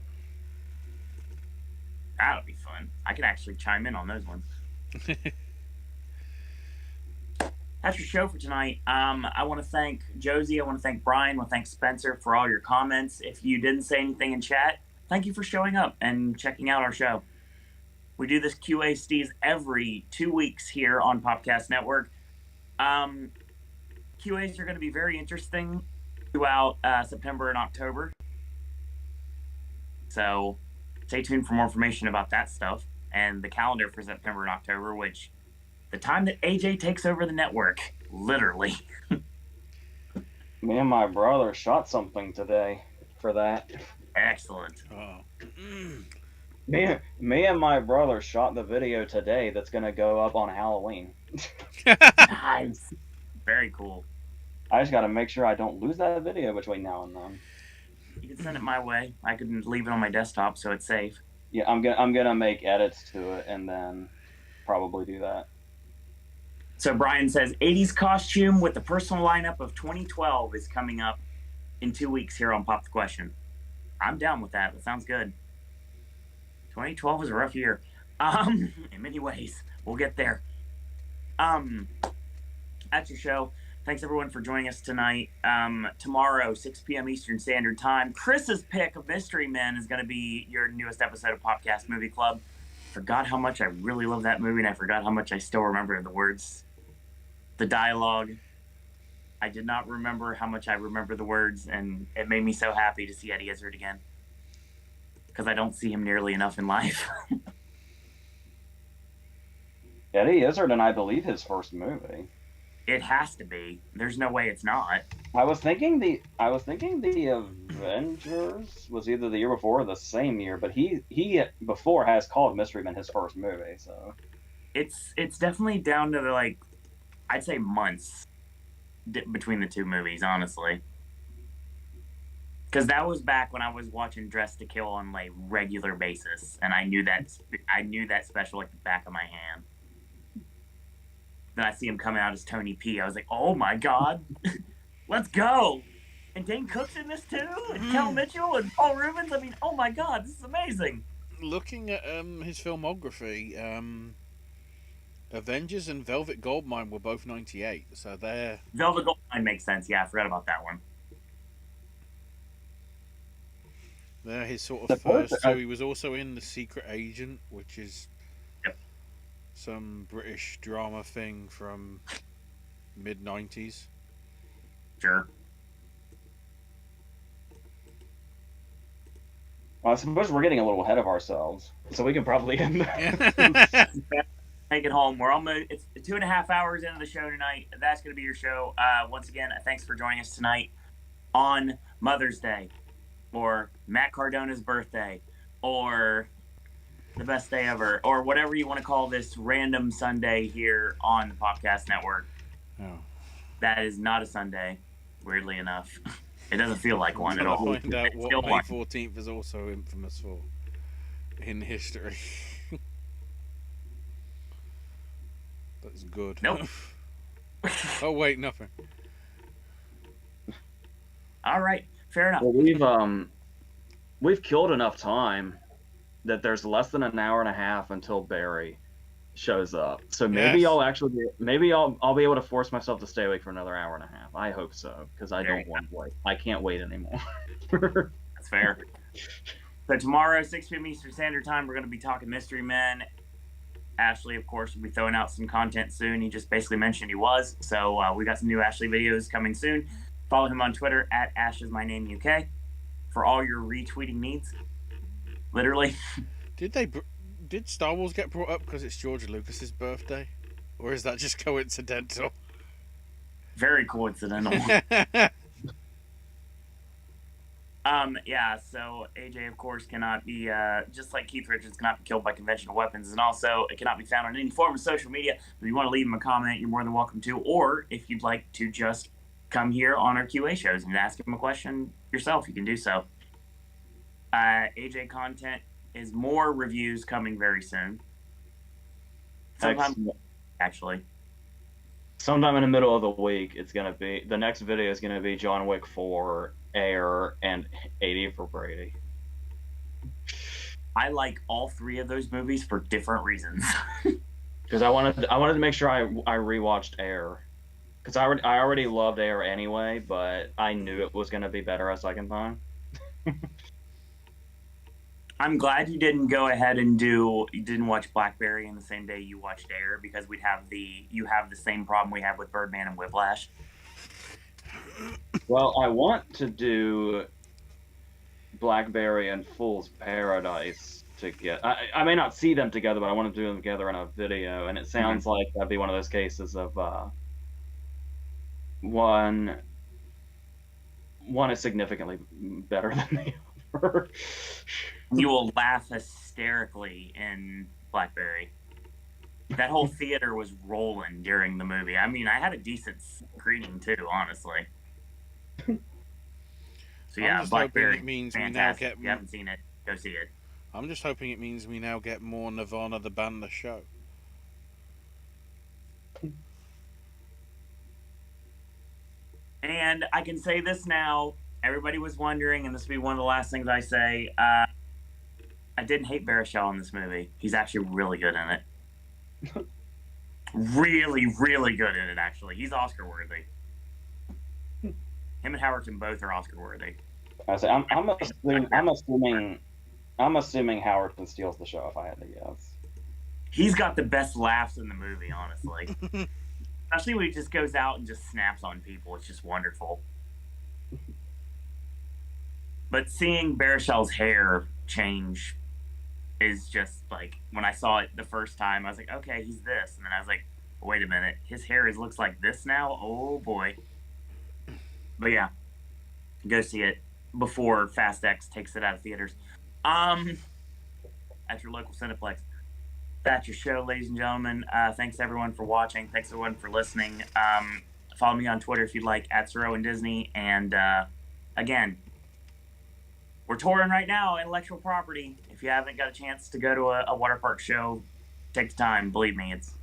That'll be fun. I can actually chime in on those ones. That's your show for tonight. I want to thank Josie. I want to thank Brian. I want to thank Spencer for all your comments. If you didn't say anything in chat, thank you for showing up and checking out our show. We do this QA Steez every 2 weeks here on Popcast Network. QAs are going to be very interesting throughout September and October. So stay tuned for more information about that stuff and the calendar for September and October, which the time that AJ takes over the network, literally. Me and my brother shot something today for that. Excellent. Oh. Me and my brother shot the video today that's gonna go up on Halloween. Nice. Very cool. I just gotta make sure I don't lose that video between now and then. You can send it my way. I can leave it on my desktop so it's safe. Yeah, I'm gonna make edits to it and then probably do that. So Brian says 80s costume with the personal lineup of 2012 is coming up in 2 weeks here on Pop the Question. I'm down with that. That sounds good. 2012 was a rough year. In many ways. We'll get there. That's your show. Thanks everyone for joining us tonight. Tomorrow, 6 p.m. Eastern Standard Time, Chris's pick of Mystery Men is going to be your newest episode of Popcast Movie Club. Forgot how much I really love that movie, and I forgot how much I still remember the words, the dialogue. I did not remember how much I remember the words, and it made me so happy to see Eddie Izzard again. Because I don't see him nearly enough in life. Eddie Izzard, and I believe his first movie. It has to be. There's no way it's not. I was thinking the Avengers was either the year before or the same year, but he before has called Mystery Men his first movie, so It's definitely down to the, like, I'd say months between the two movies, honestly. Because that was back when I was watching Dress to Kill on a regular basis, and I knew that special like the back of my hand. Then I see him coming out as Tony P. I was like, oh my god, let's go! And Dane Cook's in this too, and Kel Mitchell and Paul Rubens. I mean, oh my god, this is amazing. Looking at his filmography, Avengers and Velvet Goldmine were both 98, so they're... Velvet Goldmine makes sense, yeah, I forgot about that one. They're his sort of first two. He was also in The Secret Agent, which is some British drama thing from mid-90s. Sure. Well, I suppose we're getting a little ahead of ourselves, so we can probably end Take it home. It's 2.5 hours into the show tonight. That's going to be your show. Once again, thanks for joining us tonight on Mother's Day, or Matt Cardona's birthday, or the best day ever, or whatever you want to call this random Sunday here on the Popcast Network. Oh. That is not a Sunday, weirdly enough. It doesn't feel like one at all. Find out what May 14th is also infamous for in history. That's good. Nope. Oh wait, nothing. All right, fair enough. Well, we've killed enough time that there's less than an hour and a half until Barry shows up. So maybe I'll be able to force myself to stay awake for another hour and a half. I hope so, because I don't want to wait. I can't wait anymore. That's fair. So tomorrow, 6 p.m. Eastern Standard Time, we're going to be talking Mystery Men. Ashley, of course, will be throwing out some content soon. He just basically mentioned he was. So we got some new Ashley videos coming soon. Follow him on Twitter at AshIsMyNameUK for all your retweeting needs. Literally. Did Star Wars get brought up because it's George Lucas's birthday, or is that just coincidental? Very coincidental. Yeah, so AJ, of course, cannot be, just like Keith Richards, cannot be killed by conventional weapons, and also it cannot be found on any form of social media. If you want to leave him a comment, you're more than welcome to, or if you'd like to just come here on our QA shows and ask him a question yourself, you can do so. AJ content is more reviews coming very soon. Actually. Sometime in the middle of the week, the next video is gonna be John Wick 4, Air, and 80 for Brady. I like all three of those movies for different reasons. Because I wanted to make sure I rewatched Air. Because I already loved Air anyway, but I knew it was gonna be better a second time. I'm glad you didn't go ahead and you didn't watch Blackberry in the same day you watched Air, because you have the same problem we have with Birdman and Whiplash. Well, I want to do Blackberry and Fool's Paradise together. I may not see them together, but I want to do them together in a video, and it sounds like that'd be one of those cases of one One is significantly better than the other. You will laugh hysterically in Blackberry. That whole theater was rolling during the movie. I mean, I had a decent screening too, honestly. So yeah, I'm just hoping Blackberry, it means we now fantastic. get. If you haven't seen it, go see it. I'm just hoping it means we now get more Nirvana the band the show. And I can say this now. Everybody was wondering, and this will be one of the last things I say. I didn't hate Baruchel in this movie. He's actually really good in it. Really, really good in it, actually. He's Oscar worthy. Him and Howerton both are Oscar worthy. I'm assuming Howerton steals the show if I had to guess. He's got the best laughs in the movie, honestly. Especially when he just goes out and just snaps on people. It's just wonderful. But seeing Baruchel's hair change is just like, when I saw it the first time, I was like, okay, he's this. And then I was like, wait a minute, his hair looks like this now? Oh boy. But yeah, go see it before Fast X takes it out of theaters. At your local Cineplex. That's your show, ladies and gentlemen. Thanks everyone for watching. Thanks everyone for listening. Follow me on Twitter if you'd like, at Sir Owen Disney. And again, we're touring right now, intellectual property. If you haven't got a chance to go to a water park show, take the time. Believe me, it's